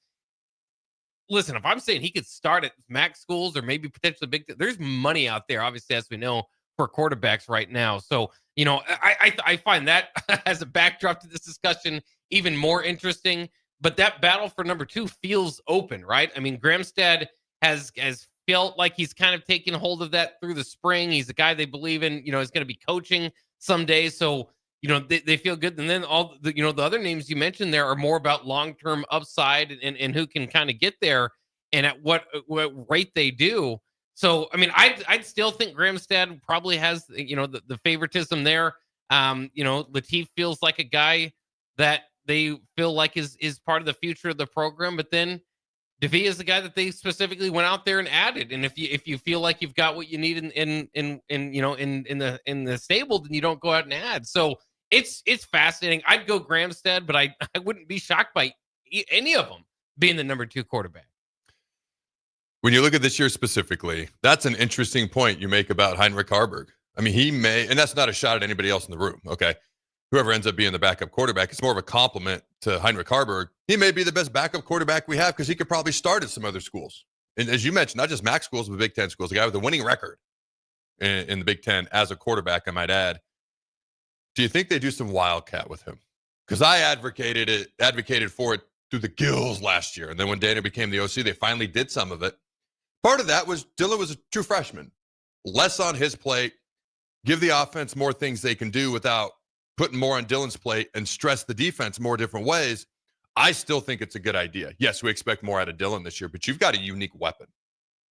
listen, if I'm saying he could start at MAC schools or maybe potentially there's money out there, obviously, as we know, for quarterbacks right now. So, I find that as a backdrop to this discussion even more interesting. But that battle for number 2 feels open, right? I mean, Gramstad has felt like he's kind of taken hold of that through the spring. He's a guy they believe in, is going to be coaching someday. So, they feel good. And then all the, the other names you mentioned there are more about long-term upside and who can kind of get there and at what rate they do. So, I mean, I'd still think Gramstad probably has, the favoritism there. Latif feels like a guy that they feel like is part of the future of the program, but then DeVee is the guy that they specifically went out there and added. And if you feel like you've got what you need in the stable, then you don't go out and add. So it's fascinating. I'd go Gramstad, but I wouldn't be shocked by any of them being the number 2 quarterback. When you look at this year specifically, that's an interesting point you make about Heinrich Haarberg. I mean, he may, and that's not a shot at anybody else in the room, okay? Whoever ends up being the backup quarterback, it's more of a compliment to Heinrich Haarberg. He may be the best backup quarterback we have because he could probably start at some other schools. And as you mentioned, not just MAC schools, but Big Ten schools. A guy with a winning record in the Big Ten as a quarterback, I might add. Do you think they do some wildcat with him? Because I advocated for it through the gills last year. And then when Dana became the OC, they finally did some of it. Part of that was Dillon was a true freshman. Less on his plate. Give the offense more things they can do without putting more on Dillon's plate and stress the defense more different ways. I still think it's a good idea. Yes, we expect more out of Dillon this year, but you've got a unique weapon.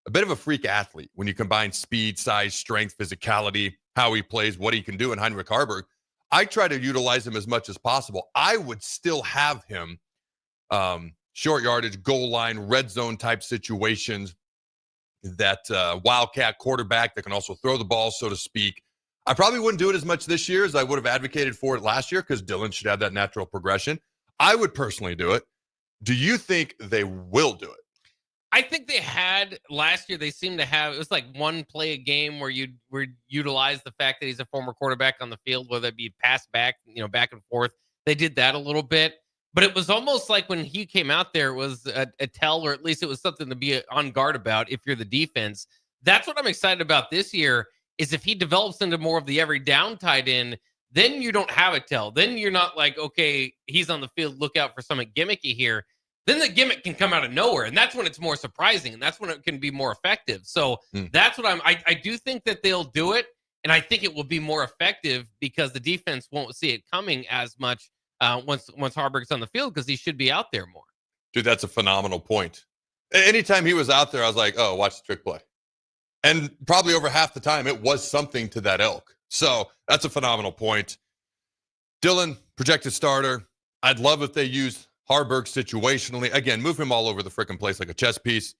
A bit of a freak athlete when you combine speed, size, strength, physicality, how he plays, what he can do in Heinrich Haarberg. I try to utilize him as much as possible. I would still have him short yardage, goal line, red zone type situations, that wildcat quarterback that can also throw the ball, so to speak. I probably wouldn't do it as much this year as I would have advocated for it last year because Dillon should have that natural progression. I would personally do it. Do you think they will do it? I think they had last year. They seemed to have, it was like one play a game where you utilize the fact that he's a former quarterback on the field, whether it be pass back, back and forth. They did that a little bit, but it was almost like when he came out there, it was a tell, or at least it was something to be on guard about if you're the defense. That's what I'm excited about this year. Is if he develops into more of the every down tight end, then you don't have a tell. Then you're not like, okay, he's on the field, look out for something gimmicky here. Then the gimmick can come out of nowhere, and that's when it's more surprising, and that's when it can be more effective. So that's what I do think that they'll do it, and I think it will be more effective because the defense won't see it coming as much once Haarberg's on the field because he should be out there more. Dude, that's a phenomenal point. Anytime he was out there, I was like, oh, watch the trick play. And probably over half the time, it was something to that ilk. So that's a phenomenal point. Dillon, projected starter. I'd love if they used Haarberg situationally. Again, move him all over the freaking place like a chess piece.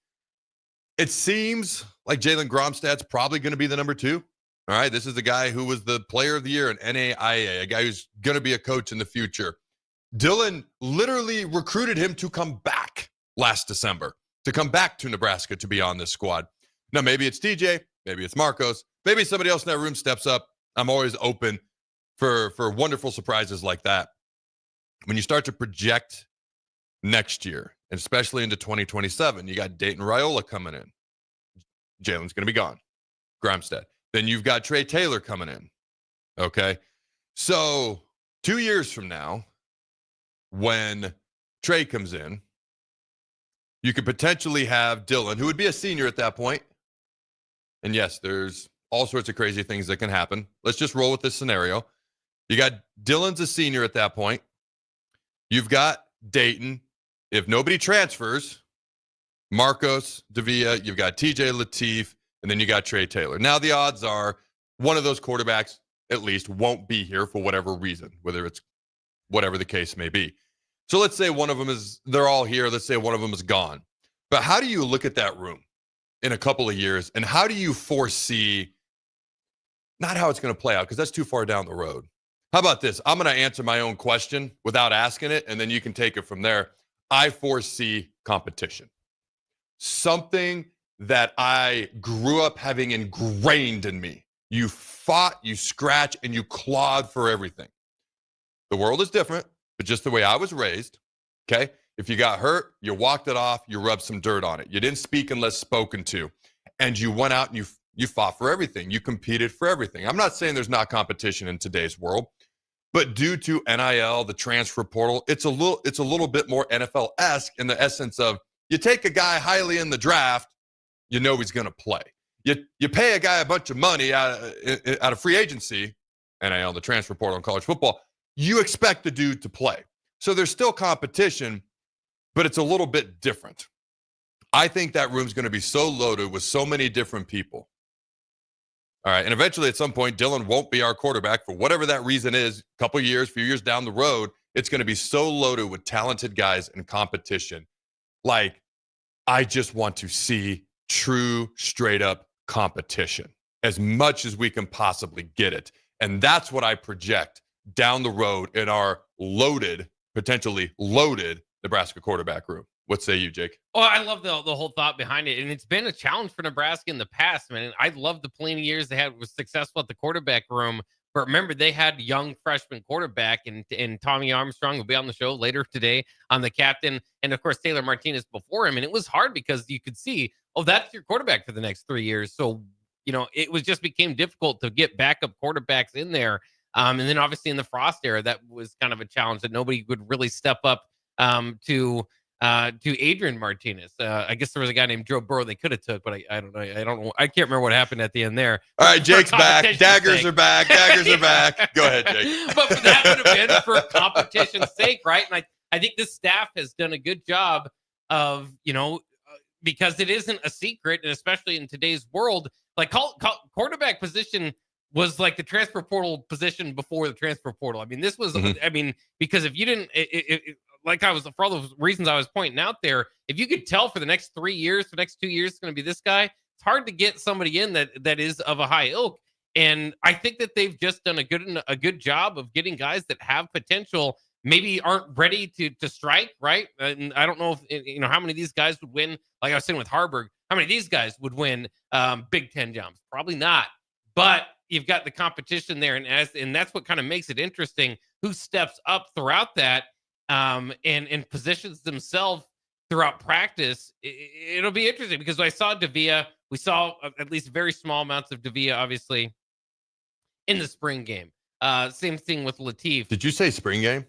It seems like Jalen Gromstad's probably going to be the number 2. All right, this is the guy who was the player of the year in NAIA, a guy who's going to be a coach in the future. Dillon literally recruited him to come back last December, to come back to Nebraska to be on this squad. Now, maybe it's TJ, maybe it's Marcos, maybe somebody else in that room steps up. I'm always open for wonderful surprises like that. When you start to project next year, and especially into 2027, you got Dayton Raiola coming in. Jalen's going to be gone. Gromstad. Then you've got Trey Taylor coming in. Okay. So 2 years from now, when Trey comes in, you could potentially have Dylan, who would be a senior at that point. And yes, there's all sorts of crazy things that can happen. Let's just roll with this scenario. You got Dylan's a senior at that point. You've got Dayton. If nobody transfers, Marcos Davia, you've got TJ Lateef, and then you got Trey Taylor. Now, the odds are one of those quarterbacks at least won't be here for whatever reason, whether it's whatever the case may be. So let's say one of them they're all here. Let's say one of them is gone. But how do you look at that room in a couple of years, and how do you foresee not how it's going to play out, because that's too far down the road. How about this? I'm going to answer my own question without asking it, and then you can take it from there. I foresee competition. Something that I grew up having ingrained in me. You fought, you scratch, and you clawed for everything. The world is different, but just the way I was raised, okay? If you got hurt, you walked it off, you rubbed some dirt on it. You didn't speak unless spoken to. And you went out and you fought for everything. You competed for everything. I'm not saying there's not competition in today's world, but due to NIL, the transfer portal, it's a little bit more NFL-esque in the essence of you take a guy highly in the draft, you know he's going to play. You pay a guy a bunch of money out of free agency, NIL, the transfer portal in college football, you expect the dude to play. So there's still competition, but it's a little bit different. I think that room's going to be so loaded with so many different people. All right, and eventually at some point, Dylan won't be our quarterback for whatever that reason is. A couple years, few years down the road, it's going to be so loaded with talented guys and competition. Like, I just want to see true, straight-up competition as much as we can possibly get it. And that's what I project down the road in our loaded, potentially loaded Nebraska quarterback room. What say you, Jake? Oh, I love the whole thought behind it. And it's been a challenge for Nebraska in the past, man. I love the plenty of years they had was successful at the quarterback room. But remember, they had young freshman quarterback and Tommy Armstrong will be on the show later today on the captain. And of course, Taylor Martinez before him. And it was hard because you could see, oh, that's your quarterback for the next 3 years. So, it was just became difficult to get backup quarterbacks in there. And then obviously in the Frost era, that was kind of a challenge that nobody would really step up to Adrian Martinez. I guess there was a guy named Joe Burrow they could have took, but I don't know. I can't remember what happened at the end there. All right, Jake's back. Daggers are back. Daggers are back. Go ahead, Jake. But that would have been for competition's sake, right? And I think this staff has done a good job of, because it isn't a secret, and especially in today's world, like quarterback position was like the transfer portal position before the transfer portal. I mean, this was, because if you didn't, like for all those reasons I was pointing out there, if you could tell for the next 3 years, for the next 2 years, it's going to be this guy, it's hard to get somebody in that is of a high ilk. And I think that they've just done a good job of getting guys that have potential, maybe aren't ready to strike, right? And I don't know if, how many of these guys would win, like I was saying with Harburg, how many of these guys would win Big Ten jumps? Probably not. But you've got the competition there, and that's what kind of makes it interesting. Who steps up throughout that and positions themselves throughout practice? It'll be interesting because I saw Davia. We saw at least very small amounts of Davia, obviously, in the spring game. Same thing with Lateef. Did you say spring game?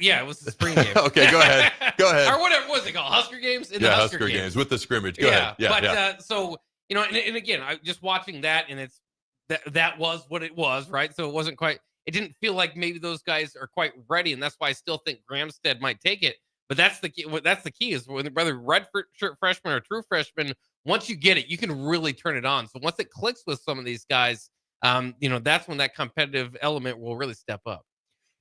Yeah, it was the spring game. Okay, go ahead. Go ahead. Or whatever was it called? Husker games? The Husker games with the scrimmage. Go ahead. Yeah, but so, and again, I just watching that, and it's that was what it was, right? So it wasn't quite, it didn't feel like maybe those guys are quite ready, and that's why I still think Gramstead might take it. But that's the key. That's the key is whether red shirt freshman or true freshman, once you get it, you can really turn it on. So once it clicks with some of these guys, that's when that competitive element will really step up.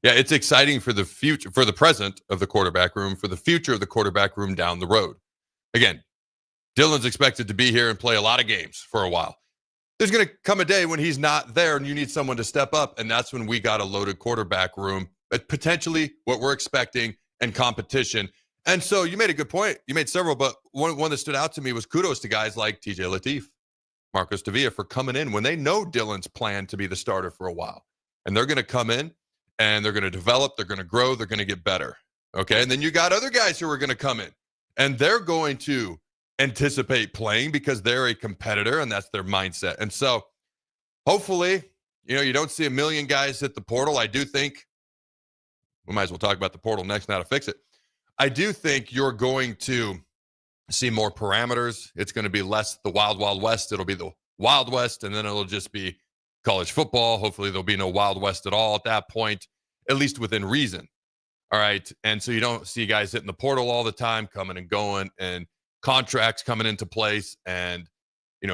Yeah, it's exciting for the future, for the present of the quarterback room, for the future of the quarterback room down the road. Again, Dylan's expected to be here and play a lot of games for a while. There's going to come a day when he's not there and you need someone to step up, and that's when we got a loaded quarterback room, but potentially what we're expecting and competition. And so you made a good point. You made several, but one that stood out to me was kudos to guys like TJ Lateef, Marcos Davia for coming in when they know Dylan's planned to be the starter for a while. And they're going to come in and they're going to develop, they're going to grow, they're going to get better. Okay. And then you got other guys who are going to come in and they're going to anticipate playing because they're a competitor and that's their mindset. And so hopefully You don't see a million guys hit the portal. I do think we might as well talk about the portal next, now to fix it. I do think you're going to see more parameters. It's going to be less the Wild Wild West. It'll be the Wild West, and then it'll just be college football. Hopefully there'll be no Wild West at all at that point, at least within reason. All right. And so you don't see guys hitting the portal all the time, coming and going, and contracts coming into place. And,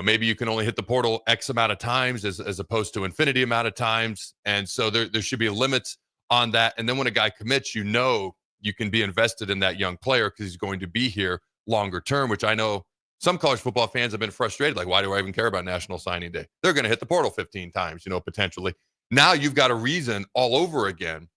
maybe you can only hit the portal X amount of times as opposed to infinity amount of times. And so there should be limits on that. And then when a guy commits, you can be invested in that young player because he's going to be here longer term, which I know some college football fans have been frustrated. Like, why do I even care about National Signing Day? They're going to hit the portal 15 times, potentially. Now you've got a reason all over again.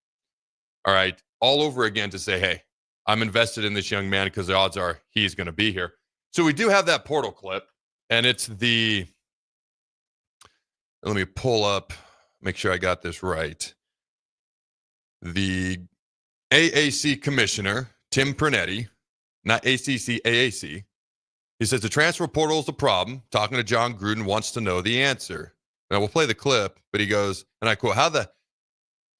All right. All over again to say, hey, I'm invested in this young man because the odds are he's going to be here. So we do have that portal clip, and it's let me pull up, make sure I got this right. The AAC commissioner, Tim Pernetti, not ACC, AAC. He says the transfer portal is the problem. Talking to John Gruden, wants to know the answer. Now we'll play the clip, but he goes, and I quote, how the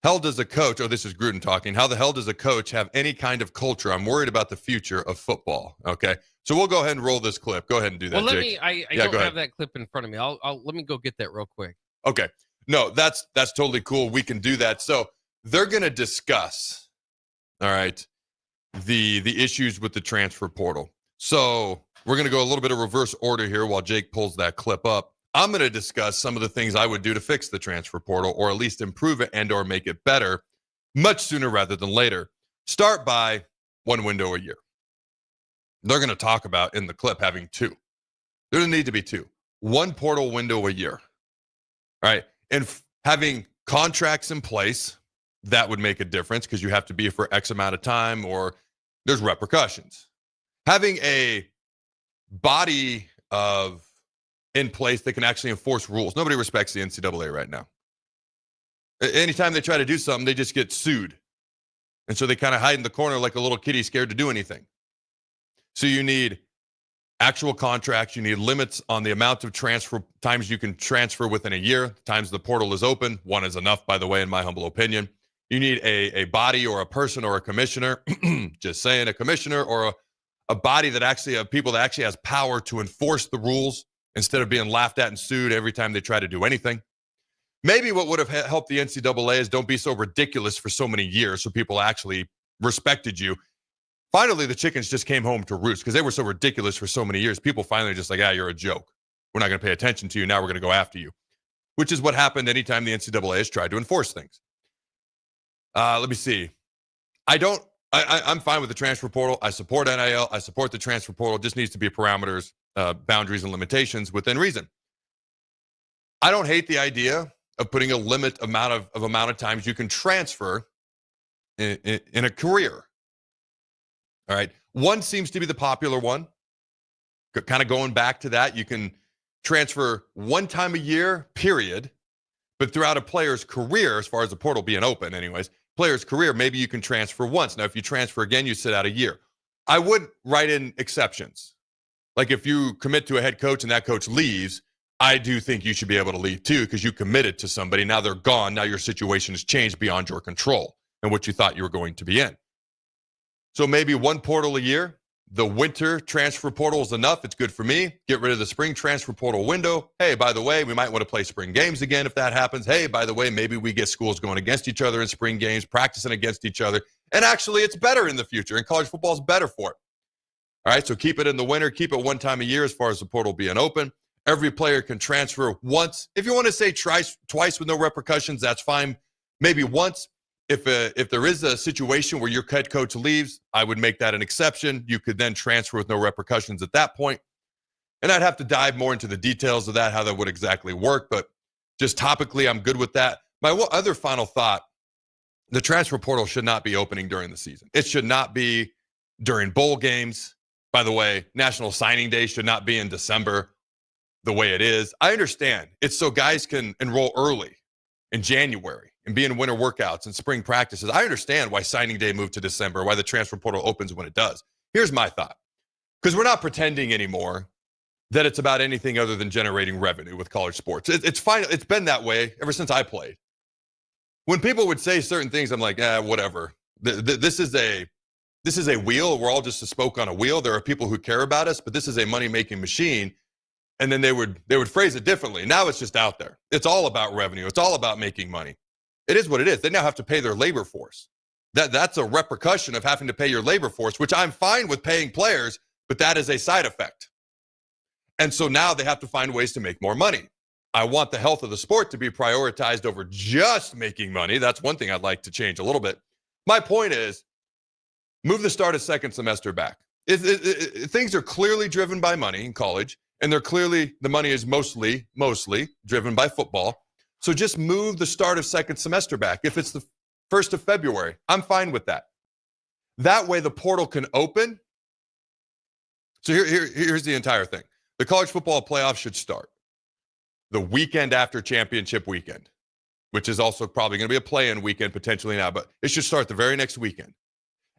hell does a coach, this is Gruden talking, how the hell does a coach have any kind of culture? I'm worried about the future of football. Okay. So we'll go ahead and roll this clip. Go ahead and do that, Well, Jake. I don't have that clip in front of me. Let me go get that real quick. Okay. No, that's totally cool. We can do that. So they're going to discuss, all right, the issues with the transfer portal. So we're going to go a little bit of reverse order here while Jake pulls that clip up. I'm going to discuss some of the things I would do to fix the transfer portal, or at least improve it and or make it better much sooner rather than later. Start by one window a year. They're going to talk about in the clip having two. There doesn't need to be two. One portal window a year. All right. And having contracts in place, that would make a difference because you have to be for X amount of time or there's repercussions. Having a body in place that can actually enforce rules. Nobody respects the NCAA right now. Anytime they try to do something, they just get sued. And so they kind of hide in the corner like a little kitty scared to do anything. So you need actual contracts. You need limits on the amount of transfer times you can transfer within a year. Times the portal is open. One is enough, by the way, in my humble opinion. You need a body or a person or a commissioner, just saying a commissioner or a body that actually have people that actually has power to enforce the rules instead of being laughed at and sued every time they try to do anything. Maybe what would have helped the NCAA is don't be so ridiculous for so many years so people actually respected you. Finally, the chickens just came home to roost because they were so ridiculous for so many years. People finally just like, you're a joke. We're not going to pay attention to you. Now we're going to go after you, which is what happened anytime the NCAA has tried to enforce things. Let me see. I'm fine with the transfer portal. I support NIL. I support the transfer portal. It just needs to be parameters, boundaries, and limitations within reason. I don't hate the idea of putting a limit amount of times you can transfer in a career. All right. One seems to be the popular one. Kind of going back to that, you can transfer one time a year, period. But throughout a player's career, as far as the portal being open anyways, player's career, maybe you can transfer once. Now, if you transfer again, you sit out a year. I would write in exceptions. Like if you commit to a head coach and that coach leaves, I do think you should be able to leave too because you committed to somebody. Now they're gone. Now your situation has changed beyond your control and what you thought you were going to be in. So maybe one portal a year. The winter transfer portal is enough. It's good for me. Get rid of the spring transfer portal window. Hey, by the way, we might want to play spring games again if that happens. Hey, by the way, maybe we get schools going against each other in spring games, practicing against each other. And actually, it's better in the future, and college football is better for it. All right, so keep it in the winter. Keep it one time a year as far as the portal being open. Every player can transfer once. If you want to say twice with no repercussions, that's fine. Maybe once. If there is a situation where your head coach leaves, I would make that an exception. You could then transfer with no repercussions at that point. And I'd have to dive more into the details of that, how that would exactly work. But just topically, I'm good with that. My other final thought, the transfer portal should not be opening during the season. It should not be during bowl games. By the way, National Signing Day should not be in December the way it is. I understand. It's so guys can enroll early in January and be in winter workouts and spring practices. I understand why signing day moved to December, why the transfer portal opens when it does. Here's my thought. Because we're not pretending anymore that it's about anything other than generating revenue with college sports. It's fine. It's been that way ever since I played. When people would say certain things, I'm like, whatever. This is a wheel. We're all just a spoke on a wheel. There are people who care about us, but this is a money-making machine. And then they would phrase it differently. Now it's just out there. It's all about revenue. It's all about making money. It is what it is. They now have to pay their labor force. That's a repercussion of having to pay your labor force, which I'm fine with paying players, but that is a side effect. And so now they have to find ways to make more money. I want the health of the sport to be prioritized over just making money. That's one thing I'd like to change a little bit. My point is, move the start of second semester back. Things are clearly driven by money in college, and the money is mostly driven by football. So just move the start of second semester back. If it's the 1st of February, I'm fine with that. That way the portal can open. So here's the entire thing. The college football playoff should start the weekend after championship weekend, which is also probably going to be a play-in weekend potentially now, but it should start the very next weekend.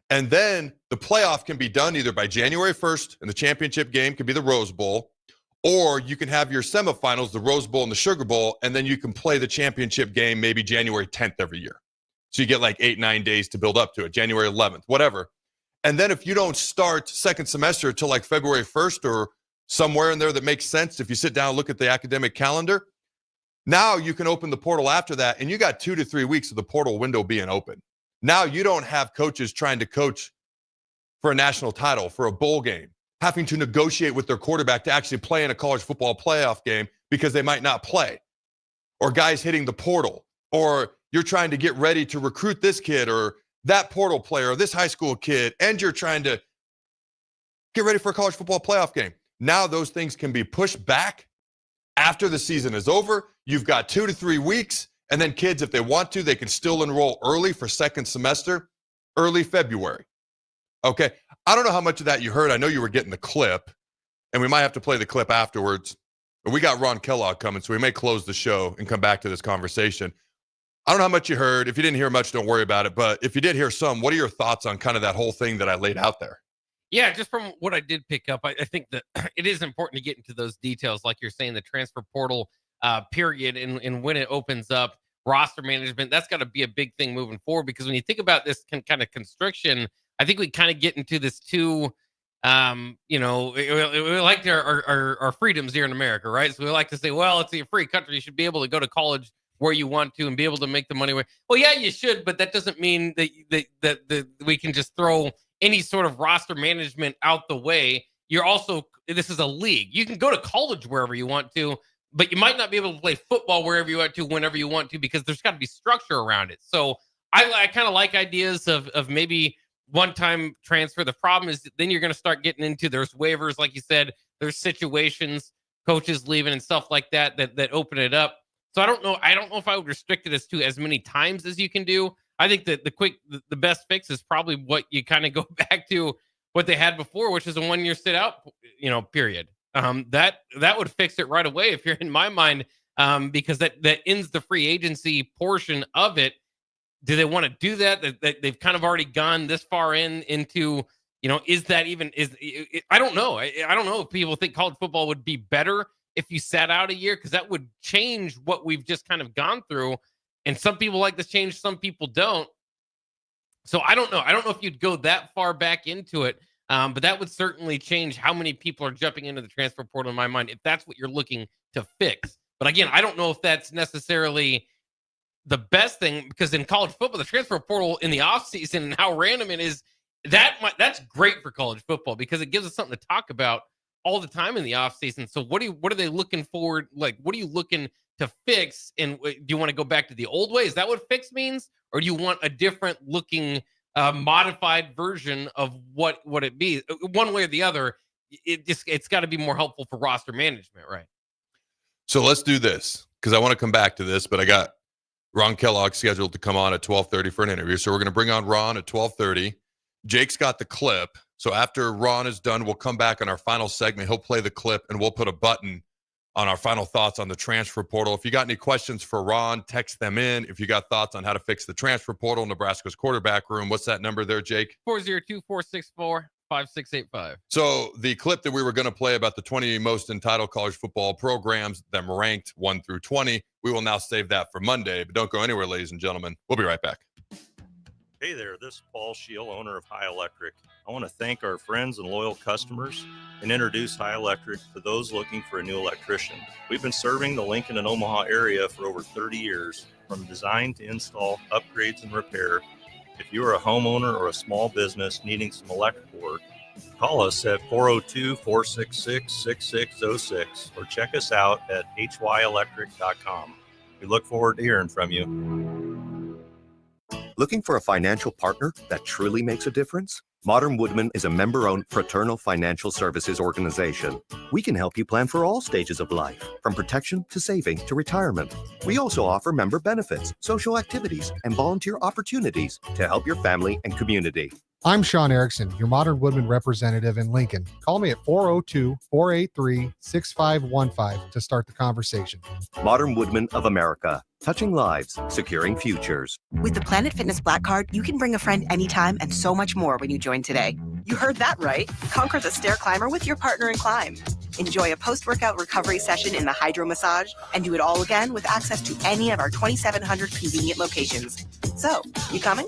And then the playoff can be done either by January 1st, and the championship game could be the Rose Bowl, or you can have your semifinals, the Rose Bowl and the Sugar Bowl, and then you can play the championship game maybe January 10th every year. So you get like 8-9 days to build up to it, January 11th, whatever. And then if you don't start second semester till like February 1st or somewhere in there that makes sense, if you sit down and look at the academic calendar, now you can open the portal after that, and you got 2 to 3 weeks of the portal window being open. Now you don't have coaches trying to coach for a national title, for a bowl game, having to negotiate with their quarterback to actually play in a college football playoff game because they might not play, or guys hitting the portal, or you're trying to get ready to recruit this kid or that portal player or this high school kid, and you're trying to get ready for a college football playoff game. Now those things can be pushed back after the season is over. You've got 2 to 3 weeks, and then kids, if they want to, they can still enroll early for second semester, early February. Okay, I don't know how much of that you heard. I know you were getting the clip, and we might have to play the clip afterwards. But we got Ron Kellogg coming, so we may close the show and come back to this conversation. I don't know how much you heard. If you didn't hear much, don't worry about it. But if you did hear some, what are your thoughts on kind of that whole thing that I laid out there? Yeah, just from what I did pick up, I think that it is important to get into those details, like you're saying, the transfer portal period, and when it opens up, roster management. That's got to be a big thing moving forward, because when you think about this kind of constriction, I think we kind of get into this too. We like our freedoms here in America, right? So we like to say, well, it's a free country. You should be able to go to college where you want to and be able to make the money. Well, yeah, you should, but that doesn't mean that we can just throw any sort of roster management out the way. This is a league. You can go to college wherever you want to, but you might not be able to play football wherever you want to, whenever you want to, because there's got to be structure around it. So I kind of like ideas of maybe one-time transfer. The problem is then you're going to start getting into, there's waivers, like you said, there's situations, coaches leaving and stuff like that open it up. So I don't know if I would restrict it as many times as you can do. I think that the best fix is probably what you kind of go back to what they had before, which is a 1-year sit out, period. That would fix it right away, if you're in my mind, because that ends the free agency portion of it. Do they want to do that? That they've kind of already gone this far into, is that even I don't know. I don't know if people think college football would be better if you sat out a year, because that would change what we've just kind of gone through. And some people like this change, some people don't. So I don't know. I don't know if you'd go that far back into it, but that would certainly change how many people are jumping into the transfer portal, in my mind, if that's what you're looking to fix. But again, I don't know if that's necessarily the best thing, because in college football, the transfer portal in the offseason and how random it is, that's great for college football, because it gives us something to talk about all the time in the offseason. So what are they looking forward? Like, what are you looking to fix? And do you want to go back to the old way? Is that what fix means? Or do you want a different looking modified version of what it be? One way or the other, it's got to be more helpful for roster management, right? So let's do this, because I want to come back to this, but I got Ron Kellogg scheduled to come on at 12:30 for an interview. So we're going to bring on Ron at 12:30. Jake's got the clip. So after Ron is done, we'll come back on our final segment. He'll play the clip, and we'll put a button on our final thoughts on the transfer portal. If you got any questions for Ron, text them in. If you got thoughts on how to fix the transfer portal, Nebraska's quarterback room, what's that number there, Jake? 402-464-5685. 5685. So the clip that we were going to play about the 20 most entitled college football programs, them ranked 1 through 20, we will now save that for Monday. But don't go anywhere, ladies and gentlemen. We'll be right back. Hey there, this is Paul Shield, owner of High Electric. I want to thank our friends and loyal customers and introduce High Electric to those looking for a new electrician. We've been serving the Lincoln and Omaha area for over 30 years, from design to install, upgrades, and repair. If you are a homeowner or a small business needing some electrical work, call us at 402-466-6606 or check us out at hyelectric.com. We look forward to hearing from you. Looking for a financial partner that truly makes a difference? Modern Woodman is a member-owned fraternal financial services organization. We can help you plan for all stages of life, from protection to saving to retirement. We also offer member benefits, social activities, and volunteer opportunities to help your family and community. I'm Sean Erickson, your Modern Woodman representative in Lincoln. Call me at 402-483-6515 to start the conversation. Modern Woodman of America, touching lives, securing futures. With the Planet Fitness Black Card, you can bring a friend anytime and so much more when you join today. You heard that right. Conquer the stair climber with your partner in climb. Enjoy a post-workout recovery session in the hydro massage and do it all again with access to any of our 2,700 convenient locations. So, you coming?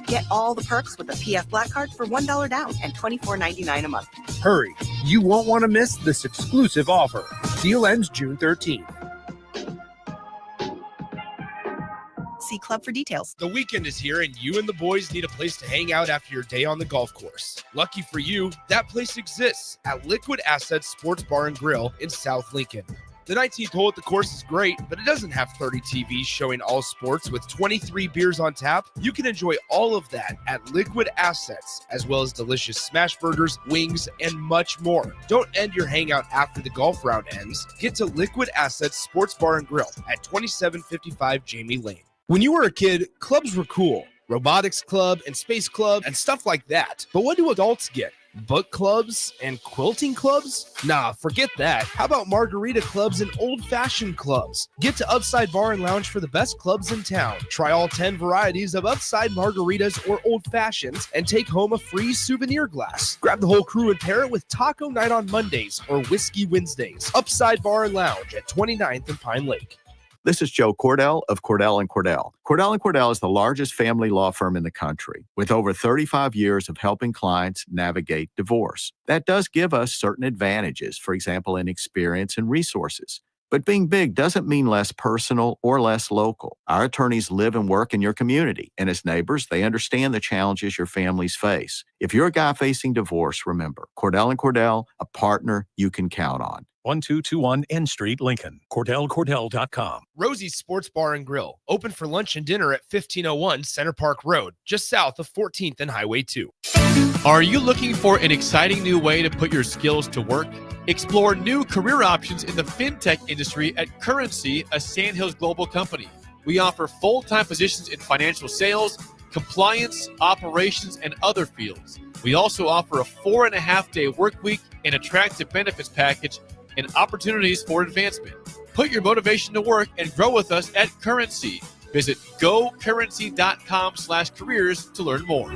Get all the perks with the PF Black Card for $1 down and $24.99 a month. Hurry, you won't want to miss this exclusive offer. Deal ends June 13th. See Club for details. The weekend is here and you and the boys need a place to hang out after your day on the golf course. Lucky for you, that place exists at Liquid Assets Sports Bar and Grill in South Lincoln. The 19th hole at the course is great, but it doesn't have 30 TVs showing all sports with 23 beers on tap. You can enjoy all of that at Liquid Assets, as well as delicious smash burgers, wings, and much more. Don't end your hangout after the golf round ends. Get to Liquid Assets Sports Bar and Grill at 2755 Jamie Lane. When you were a kid, clubs were cool. Robotics club and space club and stuff like that. But what do adults get? Book clubs and quilting clubs? Nah, forget that. How about margarita clubs and old-fashioned clubs? Get to Upside Bar and Lounge for the best clubs in town. Try all 10 varieties of Upside margaritas or old fashions and take home a free souvenir glass. Grab the whole crew and pair it with taco night on Mondays or whiskey Wednesdays. Upside Bar and Lounge at 29th and Pine Lake. This is Joe Cordell of Cordell & Cordell. Cordell & Cordell is the largest family law firm in the country, with over 35 years of helping clients navigate divorce. That does give us certain advantages, for example, in experience and resources. But being big doesn't mean less personal or less local. Our attorneys live and work in your community, and as neighbors, they understand the challenges your families face. If you're a guy facing divorce, remember, Cordell & Cordell, a partner you can count on. 1221 N Street, Lincoln. CordellCordell.com. Rosie's Sports Bar and Grill, open for lunch and dinner at 1501 Center Park Road, just south of 14th and Highway 2. Are you looking for an exciting new way to put your skills to work? Explore new career options in the fintech industry at Currency, a Sandhills global company. We offer full-time positions in financial sales, compliance, operations, and other fields. We also offer a 4.5-day work week, an attractive benefits package, and opportunities for advancement. Put your motivation to work and grow with us at Currency. Visit gocurrency.com/careers to learn more.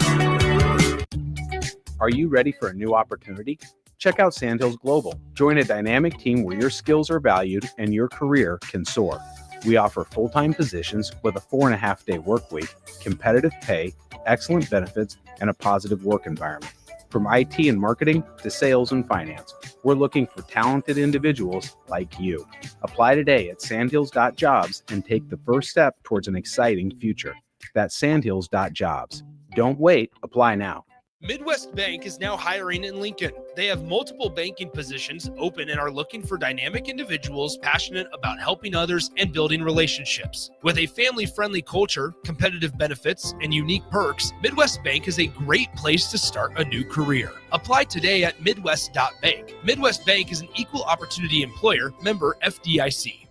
Are you ready for a new opportunity? Check out Sandhills Global. Join a dynamic team where your skills are valued and your career can soar. We offer full-time positions with a 4.5-day work week, competitive pay, excellent benefits, and a positive work environment. From IT and marketing to sales and finance, we're looking for talented individuals like you. Apply today at sandhills.jobs and take the first step towards an exciting future. That's sandhills.jobs. Don't wait, apply now. Midwest Bank is now hiring in Lincoln. They have multiple banking positions open and are looking for dynamic individuals passionate about helping others and building relationships. With a family-friendly culture, competitive benefits, and unique perks, Midwest Bank is a great place to start a new career. Apply today at midwest.bank. Midwest Bank is an equal opportunity employer, member FDIC.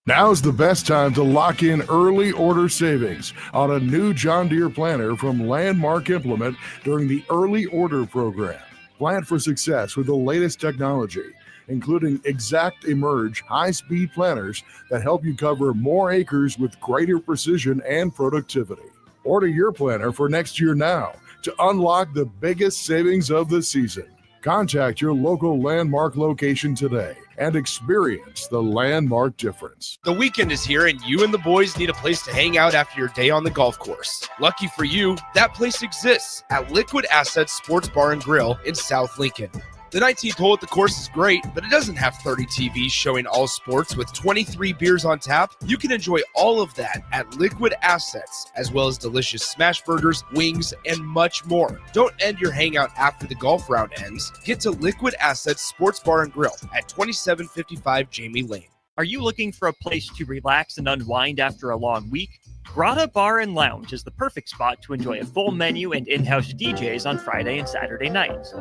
Now's the best time to lock in early order savings on a new John Deere planter from Landmark Implement during the early order program. Plan for success with the latest technology, including Exact Emerge high-speed planters that help you cover more acres with greater precision and productivity. Order your planter for next year now. to unlock the biggest savings of the season. Contact your local Landmark location today and experience the Landmark difference. The weekend is here, and you and the boys need a place to hang out after your day on the golf course. Lucky for you, that place exists at Liquid Assets Sports Bar and Grill in South Lincoln. The 19th hole at the course is great, but it doesn't have 30 TVs showing all sports with 23 beers on tap. You can enjoy all of that at Liquid Assets, as well as delicious smash burgers, wings, and much more. Don't end your hangout after the golf round ends. Get to Liquid Assets Sports Bar and Grill at 2755 Jamie Lane. Are you looking for a place to relax and unwind after a long week? Grotto Bar and Lounge is the perfect spot to enjoy a full menu and in-house DJs on Friday and Saturday nights.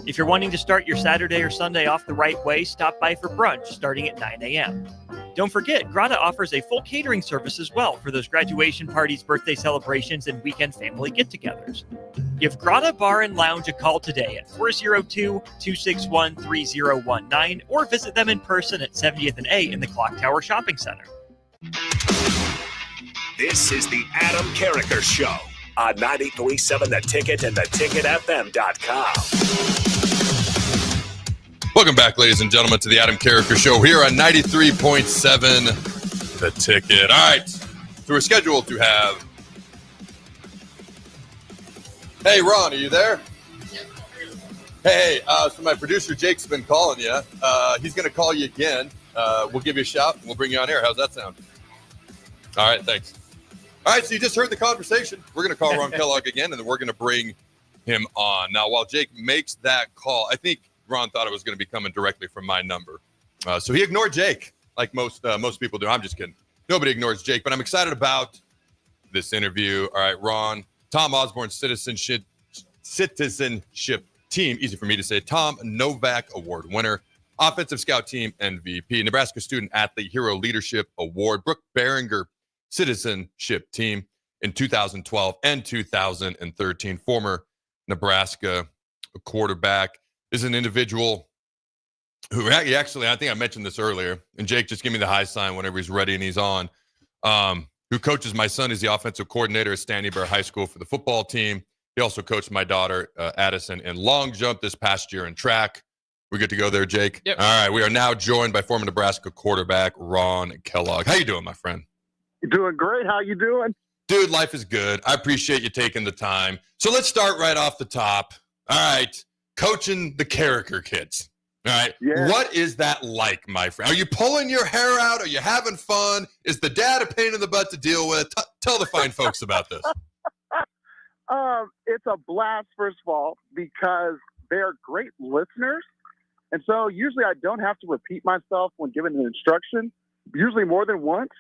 If you're wanting to start your Saturday or Sunday off the right way, stop by for brunch starting at 9 a.m. Don't forget, Grotto offers a full catering service as well for those graduation parties, birthday celebrations, and weekend family get-togethers. Give Grotto Bar and Lounge a call today at 402-261-3019 or visit them in person at 70th and A in the Clock Tower Shopping Center. This is the Adam Carriker Show on 93.7 The Ticket and theticketfm.com. Welcome back, ladies and gentlemen, to the Adam Carriker Show here on 93.7 The Ticket. All right, so we're scheduled to have... Hey, Ron, are you there? Hey, so my producer Jake's been calling you. He's going to call you again. We'll give you a shout, and we'll bring you on air. How's that sound? All right, thanks. All right, so you just heard the conversation. We're going to call Ron Kellogg again, and then we're going to bring him on. Now, while Jake makes that call, I think Ron thought it was going to be coming directly from my number. So he ignored Jake, like most people do. I'm just kidding. Nobody ignores Jake, but I'm excited about this interview. All right, Ron, Tom Osborne Citizenship Team, easy for me to say, Tom Novak Award winner, Offensive Scout Team MVP, Nebraska Student Athlete Hero Leadership Award, Brooke Behringer Citizenship Team in 2012 and 2013, former Nebraska quarterback, is an individual who actually, I think I mentioned this earlier, and Jake just give me the high sign whenever he's ready and he's on, who coaches my son. Is the offensive coordinator at Standing Bear High School for the football team. He also coached my daughter, Addison, in long jump this past year in track. We good to go there, Jake? Yep. All right, we are now joined by former Nebraska quarterback Ron Kellogg. How you doing, my friend? You're doing great. How you doing? Dude, life is good. I appreciate you taking the time. So let's start right off the top. All right, coaching the Carriker kids. All right, yeah. What is that like, my friend? Are you pulling your hair out? Are you having fun? Is the dad a pain in the butt to deal with? Tell the fine folks about this. It's a blast, first of all, because they're great listeners. And so usually I don't have to repeat myself when giving an instruction, usually more than once.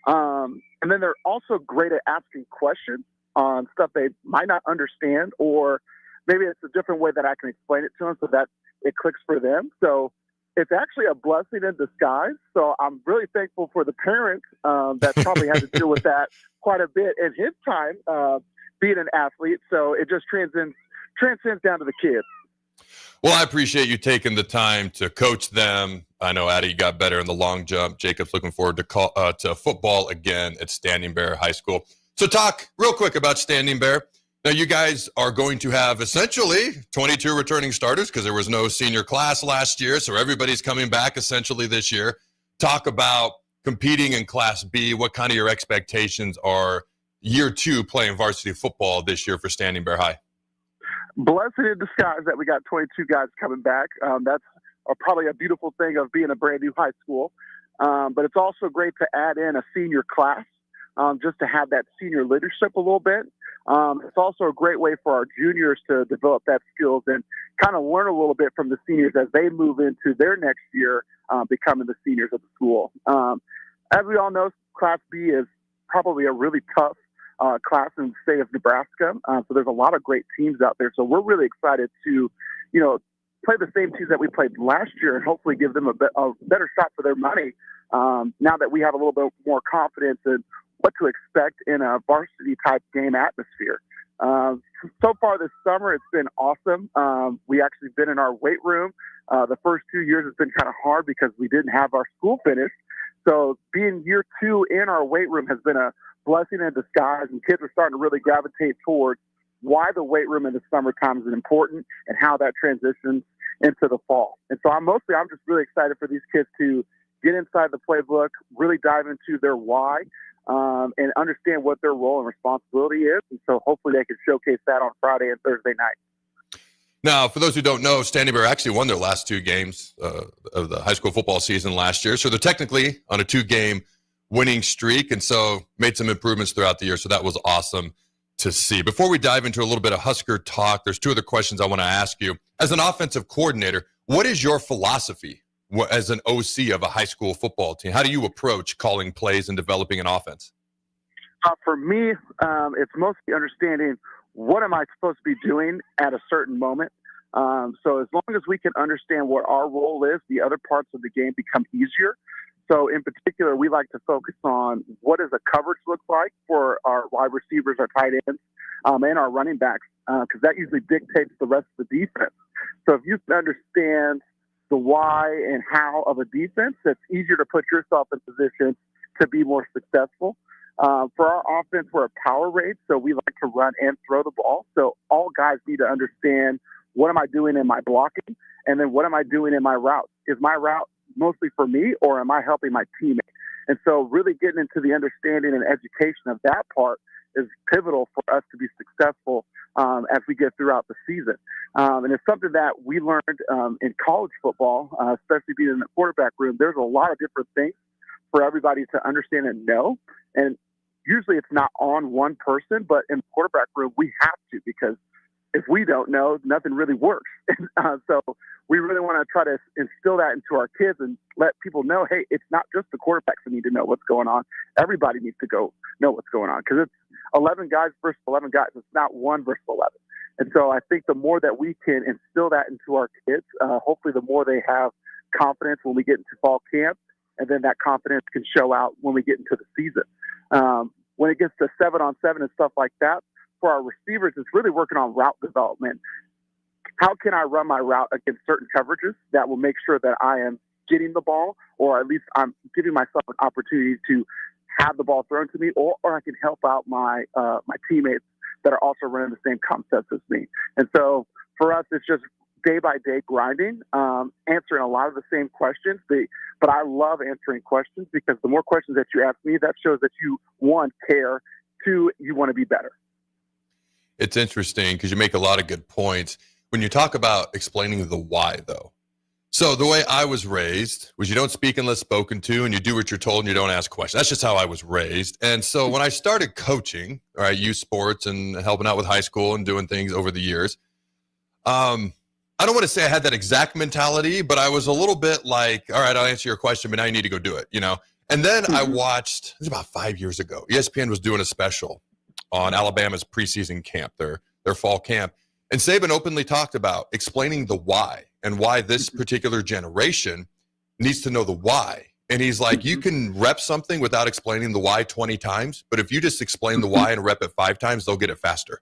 And then they're also great at asking questions on stuff they might not understand, or maybe it's a different way that I can explain it to them so that it clicks for them. So it's actually a blessing in disguise. So I'm really thankful for the parents that probably had to deal with that quite a bit in his time being an athlete. So it just transcends down to the kids. Well, I appreciate you taking the time to coach them. I know Addie got better in the long jump. Jacob's looking forward to football again at Standing Bear High School. So talk real quick about Standing Bear. Now, you guys are going to have essentially 22 returning starters because there was no senior class last year. So everybody's coming back essentially this year. Talk about competing in Class B. What kind of your expectations are year two playing varsity football this year for Standing Bear High? Blessing in disguise that we got 22 guys coming back. That's probably a beautiful thing of being a brand new high school. But it's also great to add in a senior class just to have that senior leadership a little bit. It's also a great way for our juniors to develop that skills and kind of learn a little bit from the seniors as they move into their next year, becoming the seniors of the school. As we all know, Class B is probably a really tough class in the state of Nebraska. So there's a lot of great teams out there. So we're really excited to, play the same teams that we played last year and hopefully give them a better shot for their money now that we have a little bit more confidence in what to expect in a varsity type game atmosphere. So far this summer, it's been awesome. We actually been in our weight room. The first 2 years has been kind of hard because we didn't have our school finished. So being year two in our weight room has been a blessing in disguise, and kids are starting to really gravitate towards why the weight room in the summertime is important and how that transitions into the fall. And so I'm just really excited for these kids to get inside the playbook, really dive into their why, and understand what their role and responsibility is. And so hopefully they can showcase that on Friday and Thursday night. Now, for those who don't know, Standing Bear actually won their last 2 games of the high school football season last year. So they're technically on a 2-game winning streak, and so made some improvements throughout the year. So that was awesome to see. Before we dive into a little bit of Husker talk, there's 2 other questions I want to ask you. As an offensive coordinator, what is your philosophy as an OC of a high school football team? How do you approach calling plays and developing an offense? For me, it's mostly understanding what am I supposed to be doing at a certain moment. So as long as we can understand what our role is, the other parts of the game become easier. So in particular, we like to focus on what does a coverage look like for our wide receivers, our tight ends, and our running backs, because that usually dictates the rest of the defense. So if you can understand the why and how of a defense, it's easier to put yourself in position to be more successful. For our offense, we're a power rate, so we like to run and throw the ball. So all guys need to understand, what am I doing in my blocking? And then what am I doing in my route? Is my route mostly for me, or am I helping my teammate? And so really getting into the understanding and education of that part is pivotal for us to be successful as we get throughout the season. And it's something that we learned in college football, especially being in the quarterback room. There's a lot of different things for everybody to understand and know. And usually it's not on one person, but in the quarterback room, we have to, because if we don't know, nothing really works. So we really want to try to instill that into our kids and let people know, hey, it's not just the quarterbacks that need to know what's going on. Everybody needs to go know what's going on, because it's 11 guys versus 11 guys. It's not 1 versus 11. And so I think the more that we can instill that into our kids, hopefully the more they have confidence when we get into fall camp, and then that confidence can show out when we get into the season. When it gets to 7-on-7 and stuff like that, for our receivers, it's really working on route development. How can I run my route against certain coverages that will make sure that I am getting the ball, or at least I'm giving myself an opportunity to have the ball thrown to me, or I can help out my my teammates that are also running the same concepts as me. And so for us, it's just day-by-day grinding, answering a lot of the same questions. But I love answering questions, because the more questions that you ask me, that shows that you, 1, care, 2, you want to be better. It's interesting because you make a lot of good points when you talk about explaining the why, though. So the way I was raised was you don't speak unless spoken to, and you do what you're told and you don't ask questions. That's just how I was raised. And so when I started coaching, all right, youth sports and helping out with high school and doing things over the years, I don't want to say I had that exact mentality, but I was a little bit like, all right, I'll answer your question, but now you need to go do it, you know? And then I watched, it was about 5 years ago, ESPN was doing a special on Alabama's preseason camp, their fall camp. And Saban openly talked about explaining the why, and why this particular generation needs to know the why. And he's like, you can rep something without explaining the why 20 times, but if you just explain the why and rep it 5 times, they'll get it faster.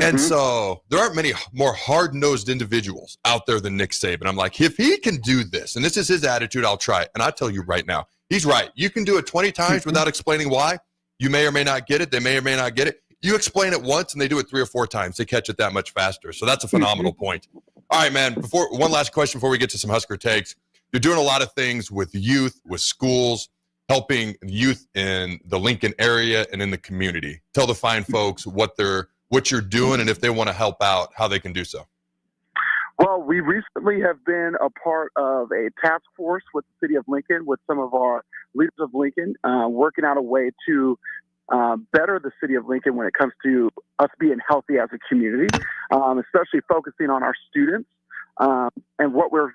And so there aren't many more hard-nosed individuals out there than Nick Saban. I'm like, if he can do this, and this is his attitude, I'll try it. And I tell you right now, he's right. You can do it 20 times without explaining why. You may or may not get it. They may or may not get it. You explain it once, and they do it 3 or 4 times. They catch it that much faster. So that's a phenomenal point. All right, man. One last question before we get to some Husker takes. You're doing a lot of things with youth, with schools, helping youth in the Lincoln area and in the community. Tell the fine folks what you're doing, and if they want to help out, how they can do so. Well, we recently have been a part of a task force with the city of Lincoln, with some of our leaders of Lincoln, working out a way to better the city of Lincoln when it comes to us being healthy as a community, especially focusing on our students. And what we're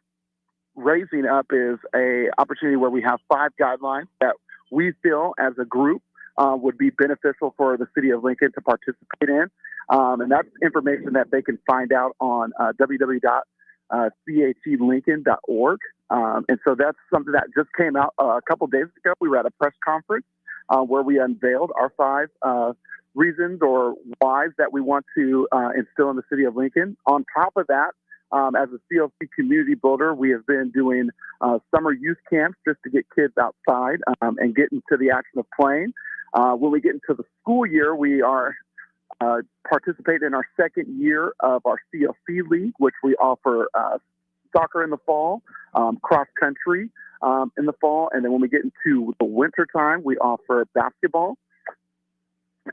raising up is a opportunity where we have 5 guidelines that we feel as a group would be beneficial for the city of Lincoln to participate in. And that's information that they can find out on www.chatlincoln.org. And so that's something that just came out a couple days ago. We were at a press conference where we unveiled our 5 reasons or whys that we want to instill in the city of Lincoln. On top of that, as a CLC community builder, we have been doing summer youth camps just to get kids outside and get into the action of playing. When we get into the school year, we are participate in our second year of our CLC League, which we offer soccer in the fall, cross country in the fall, and then when we get into the winter time, we offer basketball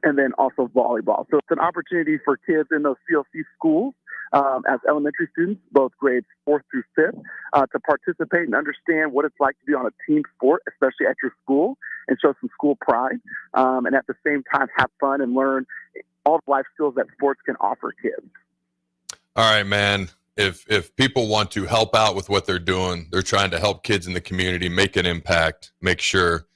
and then also volleyball. So it's an opportunity for kids in those CLC schools as elementary students, both grades 4th through 5th, to participate and understand what it's like to be on a team sport, especially at your school, and show some school pride, and at the same time have fun and learn all the life skills that sports can offer kids. All right, man. If people want to help out with what they're doing, they're trying to help kids in the community, make an impact, make sure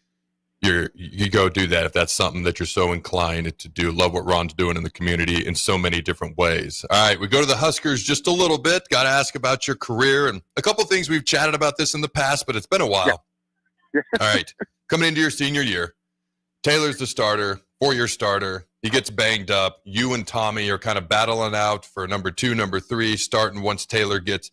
you go do that if that's something that you're so inclined to do. Love what Ron's doing in the community in so many different ways. All right, we go to the Huskers just a little bit. Got to ask about your career and a couple things. We've chatted about this in the past, but it's been a while. Yeah. All right, coming into your senior year, Taylor's the starter, 4-year starter. He gets banged up. You and Tommy are kind of battling out for number 2, number 3, starting once Taylor gets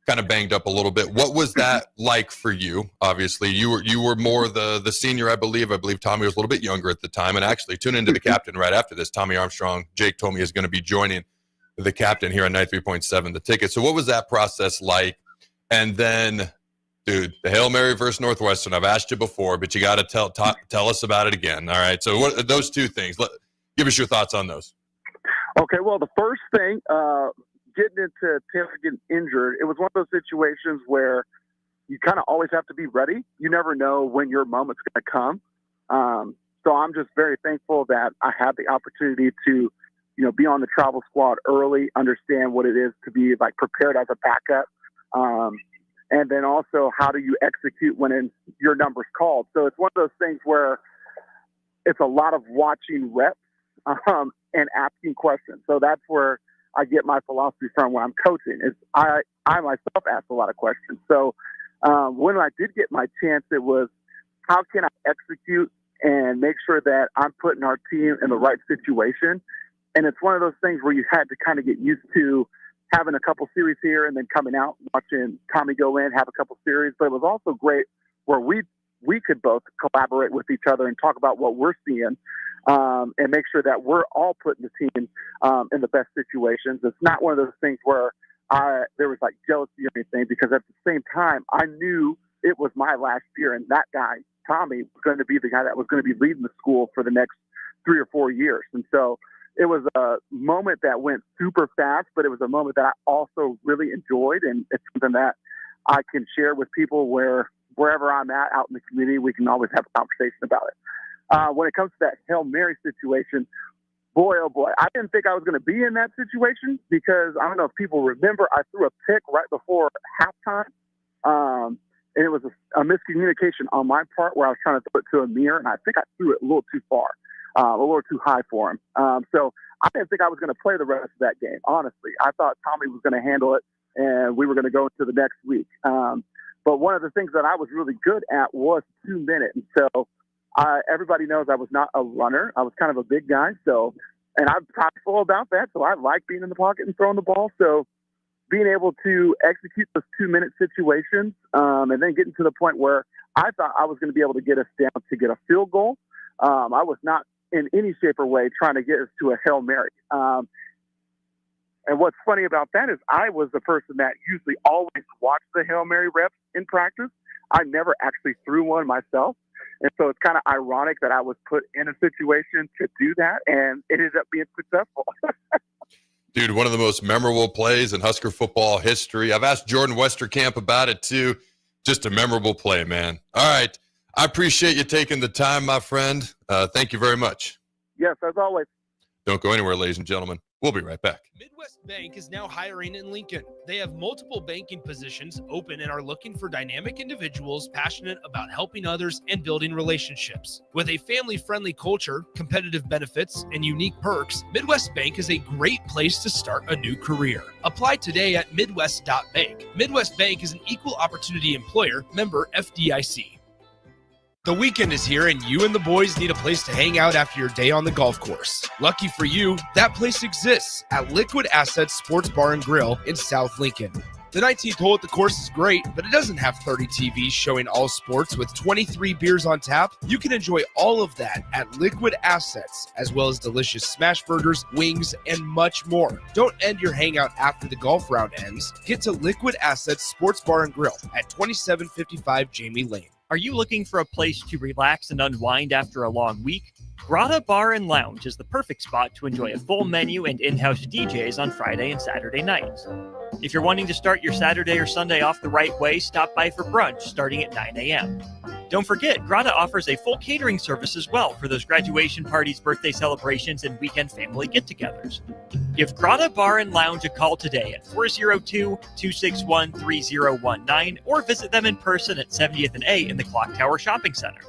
kind of banged up a little bit. What was that like for you? Obviously, you were more the senior, I believe. I believe Tommy was a little bit younger at the time. And actually, tune into the captain right after this. Tommy Armstrong, Jake told me, is going to be joining the captain here on 93.7 The Ticket. So what was that process like? And then, dude, the Hail Mary versus Northwestern, I've asked you before, but you got to tell us about it again. All right, so what those two things? Give us your thoughts on those. Okay, well, the first thing, getting into Taylor getting injured, it was one of those situations where you kind of always have to be ready. You never know when your moment's going to come. So I'm just very thankful that I had the opportunity to, be on the travel squad early, understand what it is to be like prepared as a backup. And then also how do you execute when your number's called? So it's one of those things where it's a lot of watching reps and asking questions. So that's where I get my philosophy from when I'm coaching is I myself ask a lot of questions. So when I did get my chance, it was how can I execute and make sure that I'm putting our team in the right situation. And it's one of those things where you had to kind of get used to having a couple series here and then coming out, watching Tommy go in, have a couple series. But it was also great where we could both collaborate with each other and talk about what we're seeing and make sure that we're all putting the team in the best situations. It's not one of those things where there was like jealousy or anything, because at the same time, I knew it was my last year, and that guy, Tommy, was going to be the guy that was going to be leading the school for the next 3 or 4 years. And so it was a moment that went super fast, but it was a moment that I also really enjoyed, and it's something that I can share with people wherever I'm at out in the community. We can always have a conversation about it. When it comes to that Hail Mary situation, boy, oh boy, I didn't think I was going to be in that situation because I don't know if people remember, I threw a pick right before halftime. And it was a miscommunication on my part where I was trying to throw it to Amir, and I think I threw it a little too far, a little too high for him. So I didn't think I was going to play the rest of that game, honestly. I thought Tommy was going to handle it, and we were going to go into the next week. But one of the things that I was really good at was 2 minutes. And so everybody knows I was not a runner. I was kind of a big guy. And I'm prideful about that. So I like being in the pocket and throwing the ball. So being able to execute those 2-minute situations and then getting to the point where I thought I was going to be able to get us down to get a field goal. I was not in any shape or way trying to get us to a Hail Mary. And what's funny about that is I was the person that usually always watched the Hail Mary reps in practice. I never actually threw one myself. And so it's kind of ironic that I was put in a situation to do that, and it ended up being successful. Dude, one of the most memorable plays in Husker football history. I've asked Jordan Westerkamp about it too. Just a memorable play, man. All right. I appreciate you taking the time, my friend. Thank you very much. Yes, as always. Don't go anywhere, ladies and gentlemen. We'll be right back. Midwest Bank is now hiring in Lincoln. They have multiple banking positions open and are looking for dynamic individuals passionate about helping others and building relationships. With a family-friendly culture, competitive benefits, and unique perks, Midwest Bank is a great place to start a new career. Apply today at midwest.bank. Midwest Bank is an equal opportunity employer, member FDIC. The weekend is here and you and the boys need a place to hang out after your day on the golf course. Lucky for you, that place exists at Liquid Assets Sports Bar and Grill in South Lincoln. The 19th hole at the course is great, but it doesn't have 30 TVs showing all sports with 23 beers on tap. You can enjoy all of that at Liquid Assets, as well as delicious smash burgers, wings, and much more. Don't end your hangout after the golf round ends. Get to Liquid Assets Sports Bar and Grill at 2755 Jamie Lane. Are you looking for a place to relax and unwind after a long week? Grotto Bar and Lounge is the perfect spot to enjoy a full menu and in-house DJs on Friday and Saturday nights. If you're wanting to start your Saturday or Sunday off the right way, stop by for brunch starting at 9 a.m. Don't forget, Grotto offers a full catering service as well for those graduation parties, birthday celebrations, and weekend family get-togethers. Give Grotto Bar and Lounge a call today at 402-261-3019 or visit them in person at 70th and A in the Clock Tower Shopping Center.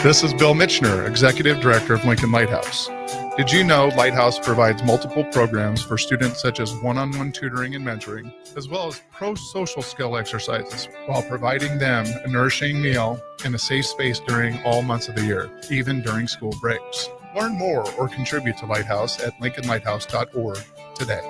This is Bill Mitchner, Executive Director of Lincoln Lighthouse. Did you know Lighthouse provides multiple programs for students such as one-on-one tutoring and mentoring, as well as pro-social skill exercises, while providing them a nourishing meal and a safe space during all months of the year, even during school breaks? Learn more or contribute to Lighthouse at lincolnlighthouse.org today.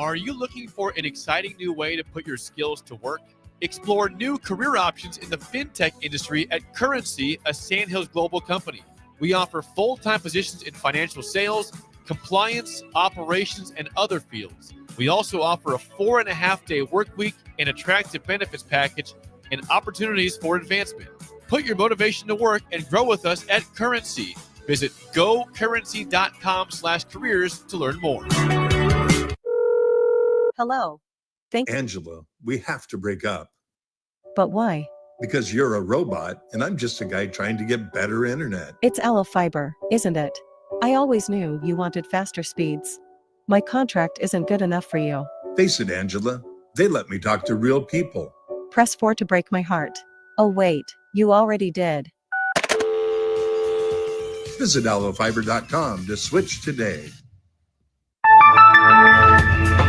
Are you looking for an exciting new way to put your skills to work? Explore new career options in the fintech industry at Currency, a Sandhills global company. We offer full-time positions in financial sales, compliance, operations, and other fields. We also offer a 4.5-day work week, an attractive benefits package, and opportunities for advancement. Put your motivation to work and grow with us at Currency. Visit gocurrency.com/careers to learn more. Hello. Thanks. Angela, we have to break up. But why? Because you're a robot and I'm just a guy trying to get better internet. It's Aloe Fiber, isn't it? I always knew you wanted faster speeds. My contract isn't good enough for you. Face it, Angela, they let me talk to real people. Press 4 to break my heart. Oh wait, you already did. Visit aloefiber.com to switch today.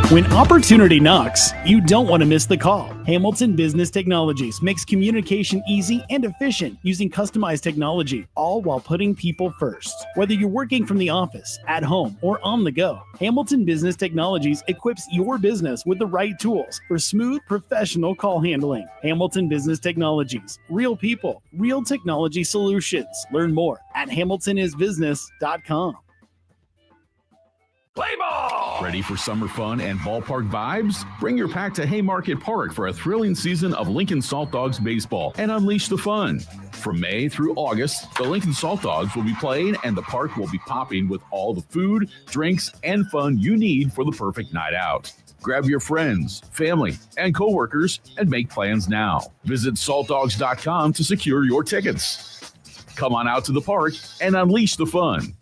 When opportunity knocks, you don't want to miss the call. Hamilton Business Technologies makes communication easy and efficient using customized technology, all while putting people first. Whether you're working from the office, at home, or on the go, Hamilton Business Technologies equips your business with the right tools for smooth, professional call handling. Hamilton Business Technologies. Real people, real technology solutions. Learn more at hamiltonisbusiness.com. Play ball! Ready for summer fun and ballpark vibes? Bring your pack to Haymarket Park for a thrilling season of Lincoln Salt Dogs baseball and unleash the fun. From May through August, the Lincoln Salt Dogs will be playing and the park will be popping with all the food, drinks, and fun you need for the perfect night out. Grab your friends, family, and coworkers and make plans now. Visit saltdogs.com to secure your tickets. Come on out to the park and unleash the fun.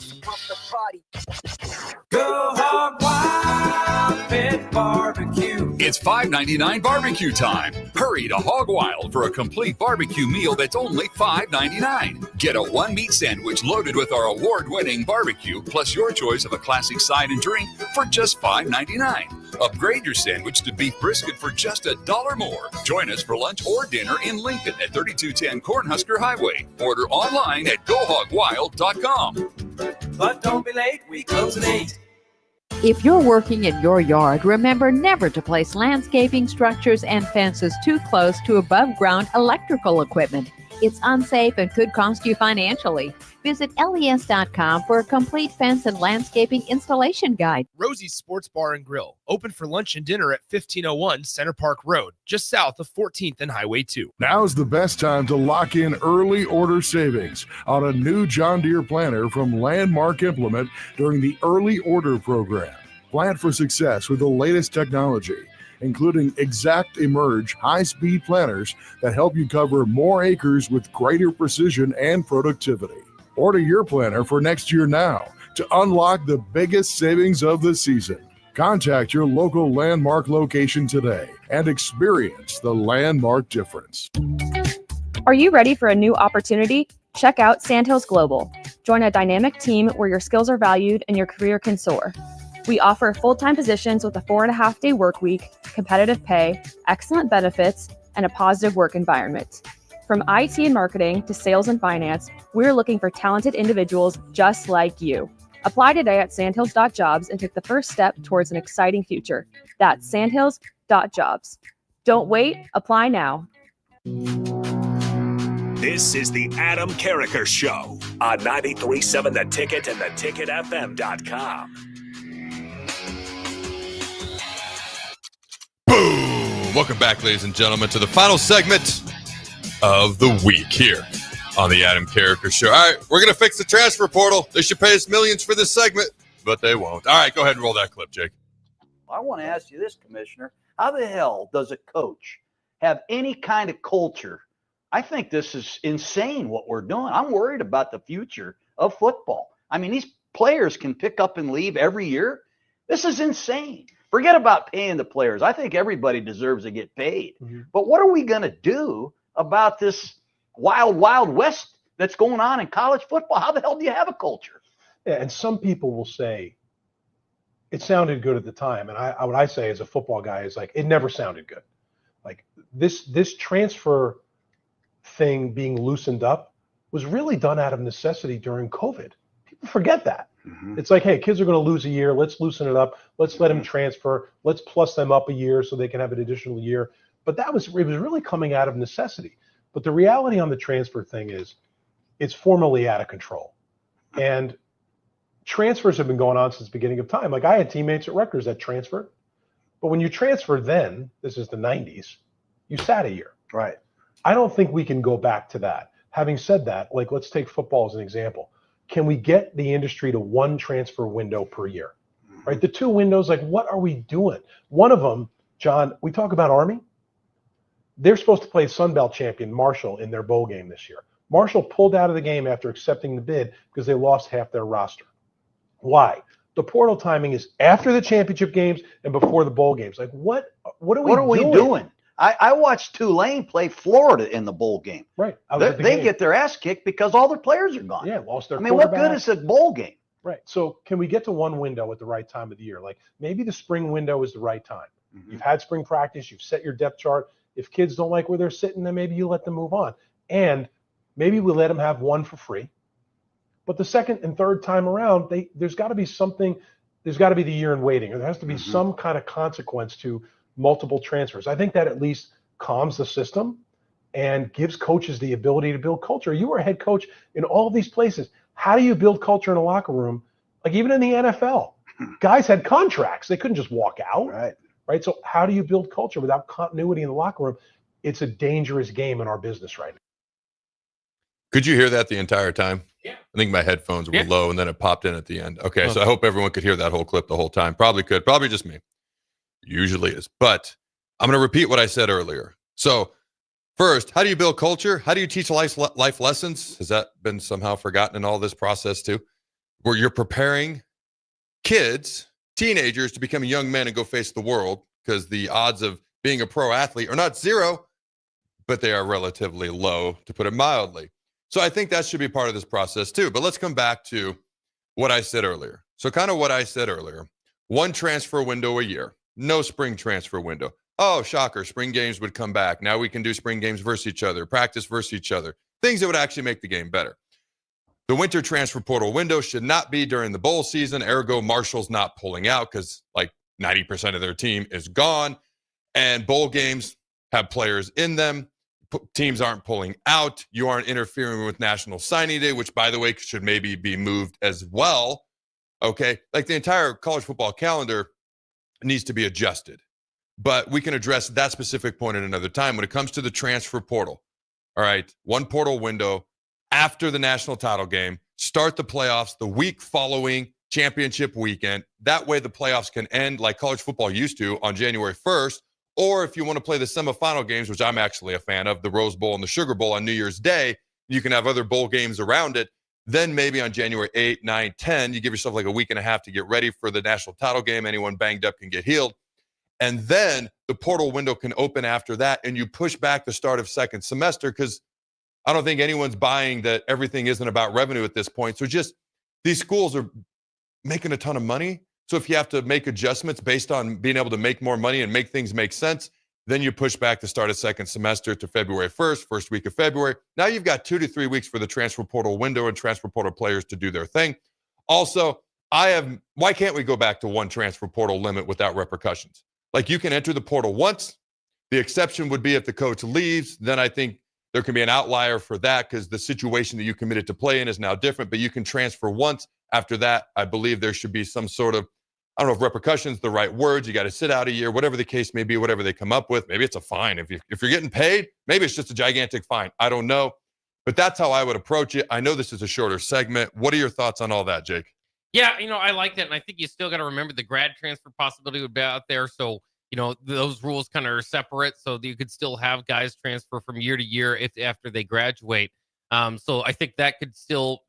Go Hog Wild Pit Barbecue. It's $5.99 barbecue time. Hurry to Hog Wild for a complete barbecue meal that's only $5.99. Get a one-meat sandwich loaded with our award-winning barbecue, plus your choice of a classic side and drink for just $5.99. Upgrade your sandwich to beef brisket for just $1 more. Join us for lunch or dinner in Lincoln at 3210 Cornhusker Highway. Order online at GoHogWild.com. But don't be late, we close at 8. If you're working in your yard, remember never to place landscaping structures and fences too close to above-ground electrical equipment. It's unsafe and could cost you financially. Visit les.com for a complete fence and landscaping installation guide. Rosie's Sports Bar and Grill, open for lunch and dinner at 1501 Center Park Road, just south of 14th and Highway 2. Now's the best time to lock in early order savings on a new John Deere planter from Landmark Implement during the early order program. Plant for success with the latest technology, including Exact Emerge high-speed planters that help you cover more acres with greater precision and productivity. Order your planter for next year now to unlock the biggest savings of the season. Contact your local Landmark location today and experience the Landmark difference. Are you ready for a new opportunity? Check out Sandhills Global. Join a dynamic team where your skills are valued and your career can soar. We offer full-time positions with a 4.5-day work week, competitive pay, excellent benefits, and a positive work environment. From IT and marketing to sales and finance, we're looking for talented individuals just like you. Apply today at sandhills.jobs and take the first step towards an exciting future. That's sandhills.jobs. Don't wait, apply now. This is the Adam Carriker Show on 93.7 The Ticket and theticketfm.com. Boom! Welcome back, ladies and gentlemen, to the final segment of the week here on the Adam Carriker Show. All right, we're going to fix the transfer portal. They should pay us millions for this segment, but they won't. All right, go ahead and roll that clip, Jake. I want to ask you this, Commissioner. How the hell does a coach have any kind of culture? I think this is insane what we're doing. I'm worried about the future of football. I mean, these players can pick up and leave every year. This is insane. Forget about paying the players. I think everybody deserves to get paid. But what are we going to do about this wild, wild west that's going on in college football? How the hell do you have a culture? Yeah, and some people will say it sounded good at the time. And what I say as a football guy is like, it never sounded good. Like this transfer thing being loosened up was really done out of necessity during COVID. People forget that. It's like, hey, kids are going to lose a year. Let's loosen it up. Let's let them transfer. Let's plus them up a year so they can have an additional year. But it was really coming out of necessity. But the reality on the transfer thing is it's formally out of control. And transfers have been going on since the beginning of time. Like I had teammates at Rutgers that transferred. But when you transferred then, this is the 90s, you sat a year. Right. I don't think we can go back to that. Having said that, like let's take football as an example. Can we get the industry to one transfer window per year? Right? The two windows, like what are we doing? One of them, John, we talk about Army. They're supposed to play Sun Belt champion Marshall in their bowl game this year. Marshall pulled out of the game after accepting the bid because they lost half their roster. Why? The portal timing is after the championship games and before the bowl games. Like what are we doing? I watched Tulane play Florida in the bowl game. Right. They get their ass kicked because all their players are gone. Yeah, lost their I mean, what quarterback. good is a bowl game? Right. So can we get to one window at the right time of the year? Like maybe the spring window is the right time. You've had spring practice. You've set your depth chart. If kids don't like where they're sitting, then maybe you let them move on. And maybe we let them have one for free. But the second and third time around, there's got to be something. There's got to be the year in waiting. Or there has to be some kind of consequence to multiple transfers. I think that at least calms the system and gives coaches the ability to build culture. You were a head coach in all of these places. How do you build culture in a locker room? Like even in the NFL, guys had contracts. They couldn't just walk out. Right. So how do you build culture without continuity in the locker room? It's a dangerous game in our business right now. Could you hear that the entire time? Yeah. I think my headphones were low and then it popped in at the end. Okay. So I hope everyone could hear that whole clip the whole time. Probably could. Probably just me. Usually is. But I'm going to repeat what I said earlier. So first, how do you build culture? How do you teach life lessons? Has that been somehow forgotten in all this process too? Where you're preparing kids, teenagers to become young men and go face the world, because the odds of being a pro athlete are not zero, but they are relatively low, to put it mildly. So I think that should be part of this process too. But let's come back to what I said earlier. So kind of what I said earlier, one transfer window a year, no spring transfer window. Oh, shocker, spring games would come back. Now we can do spring games versus each other, practice versus each other, things that would actually make the game better. The winter transfer portal window should not be during the bowl season. Ergo, Marshall's not pulling out because like 90% of their team is gone. And bowl games have players in them. Teams aren't pulling out. You aren't interfering with National Signing Day, which, by the way, should maybe be moved as well. Okay? Like the entire college football calendar needs to be adjusted. But we can address that specific point at another time. When it comes to the transfer portal, all right, one portal window after the national title game, start the playoffs the week following championship weekend. That way the playoffs can end like college football used to on January 1st. Or if you want to play the semifinal games, which I'm actually a fan of, the Rose Bowl and the Sugar Bowl on New Year's Day, you can have other bowl games around it. Then maybe on January 8, 9, 10, you give yourself like a week and a half to get ready for the national title game. Anyone banged up can get healed. And then the portal window can open after that, and you push back the start of second semester, because I don't think anyone's buying that everything isn't about revenue at this point. So just these schools are making a ton of money. So if you have to make adjustments based on being able to make more money and make things make sense, Then you push back the start of second semester to February 1st, first week of February. Now you've got 2 to 3 weeks for the transfer portal window and transfer portal players to do their thing. Also, why can't we go back to one transfer portal limit without repercussions? Like, you can enter the portal once. The exception would be if the coach leaves. Then I think there can be an outlier for that because the situation that you committed to play in is now different, but you can transfer once. After that, I believe there should be some sort of, I don't know if repercussions the right words. You got to sit out a year, whatever the case may be, whatever they come up with. Maybe it's a fine. If you're getting paid, maybe it's just a gigantic fine. I don't know. But that's how I would approach it. I know this is a shorter segment. What are your thoughts on all that, Jake? Yeah, I like that. And I think you still got to remember the grad transfer possibility would be out there. So, those rules kind of are separate. So that you could still have guys transfer from year to year after they graduate. So I think that could still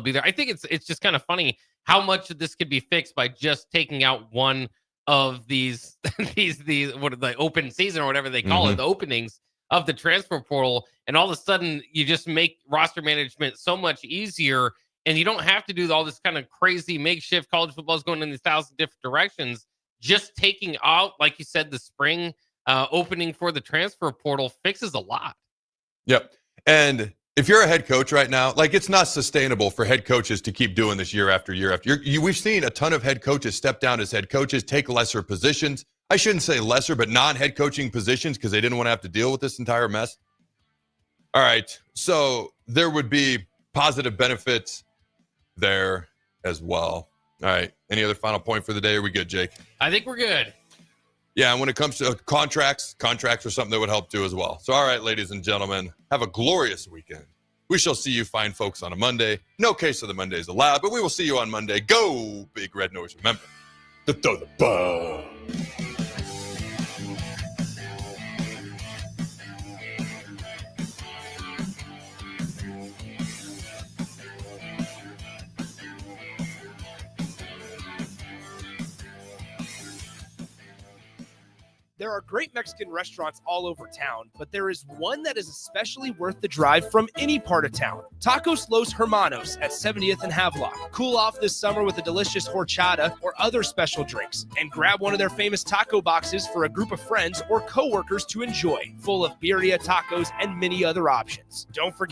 be there. I think it's just kind of funny how much of this could be fixed by just taking out one of these what are the open season or whatever they call it, the openings of the transfer portal, and all of a sudden you just make roster management so much easier, and you don't have to do all this kind of crazy makeshift. College football is going in 1,000 different directions. Just taking out, like you said, the spring opening for the transfer portal fixes a lot. Yep. And if you're a head coach right now, like, it's not sustainable for head coaches to keep doing this year after year after year. We've seen a ton of head coaches step down as head coaches, take lesser positions. I shouldn't say lesser, but non-head coaching positions because they didn't want to have to deal with this entire mess. All right. So there would be positive benefits there as well. All right. Any other final point for the day? Are we good, Jake? I think we're good. Yeah, and when it comes to contracts are something that would help too as well. So, all right, ladies and gentlemen, have a glorious weekend. We shall see you fine folks on a Monday. No case of the Mondays allowed, but we will see you on Monday. Go Big Red Nose. Remember to throw the ball. There are great Mexican restaurants all over town, but there is one that is especially worth the drive from any part of town. Tacos Los Hermanos at 70th and Havelock. Cool off this summer with a delicious horchata or other special drinks, and grab one of their famous taco boxes for a group of friends or coworkers to enjoy, full of birria tacos and many other options. Don't forget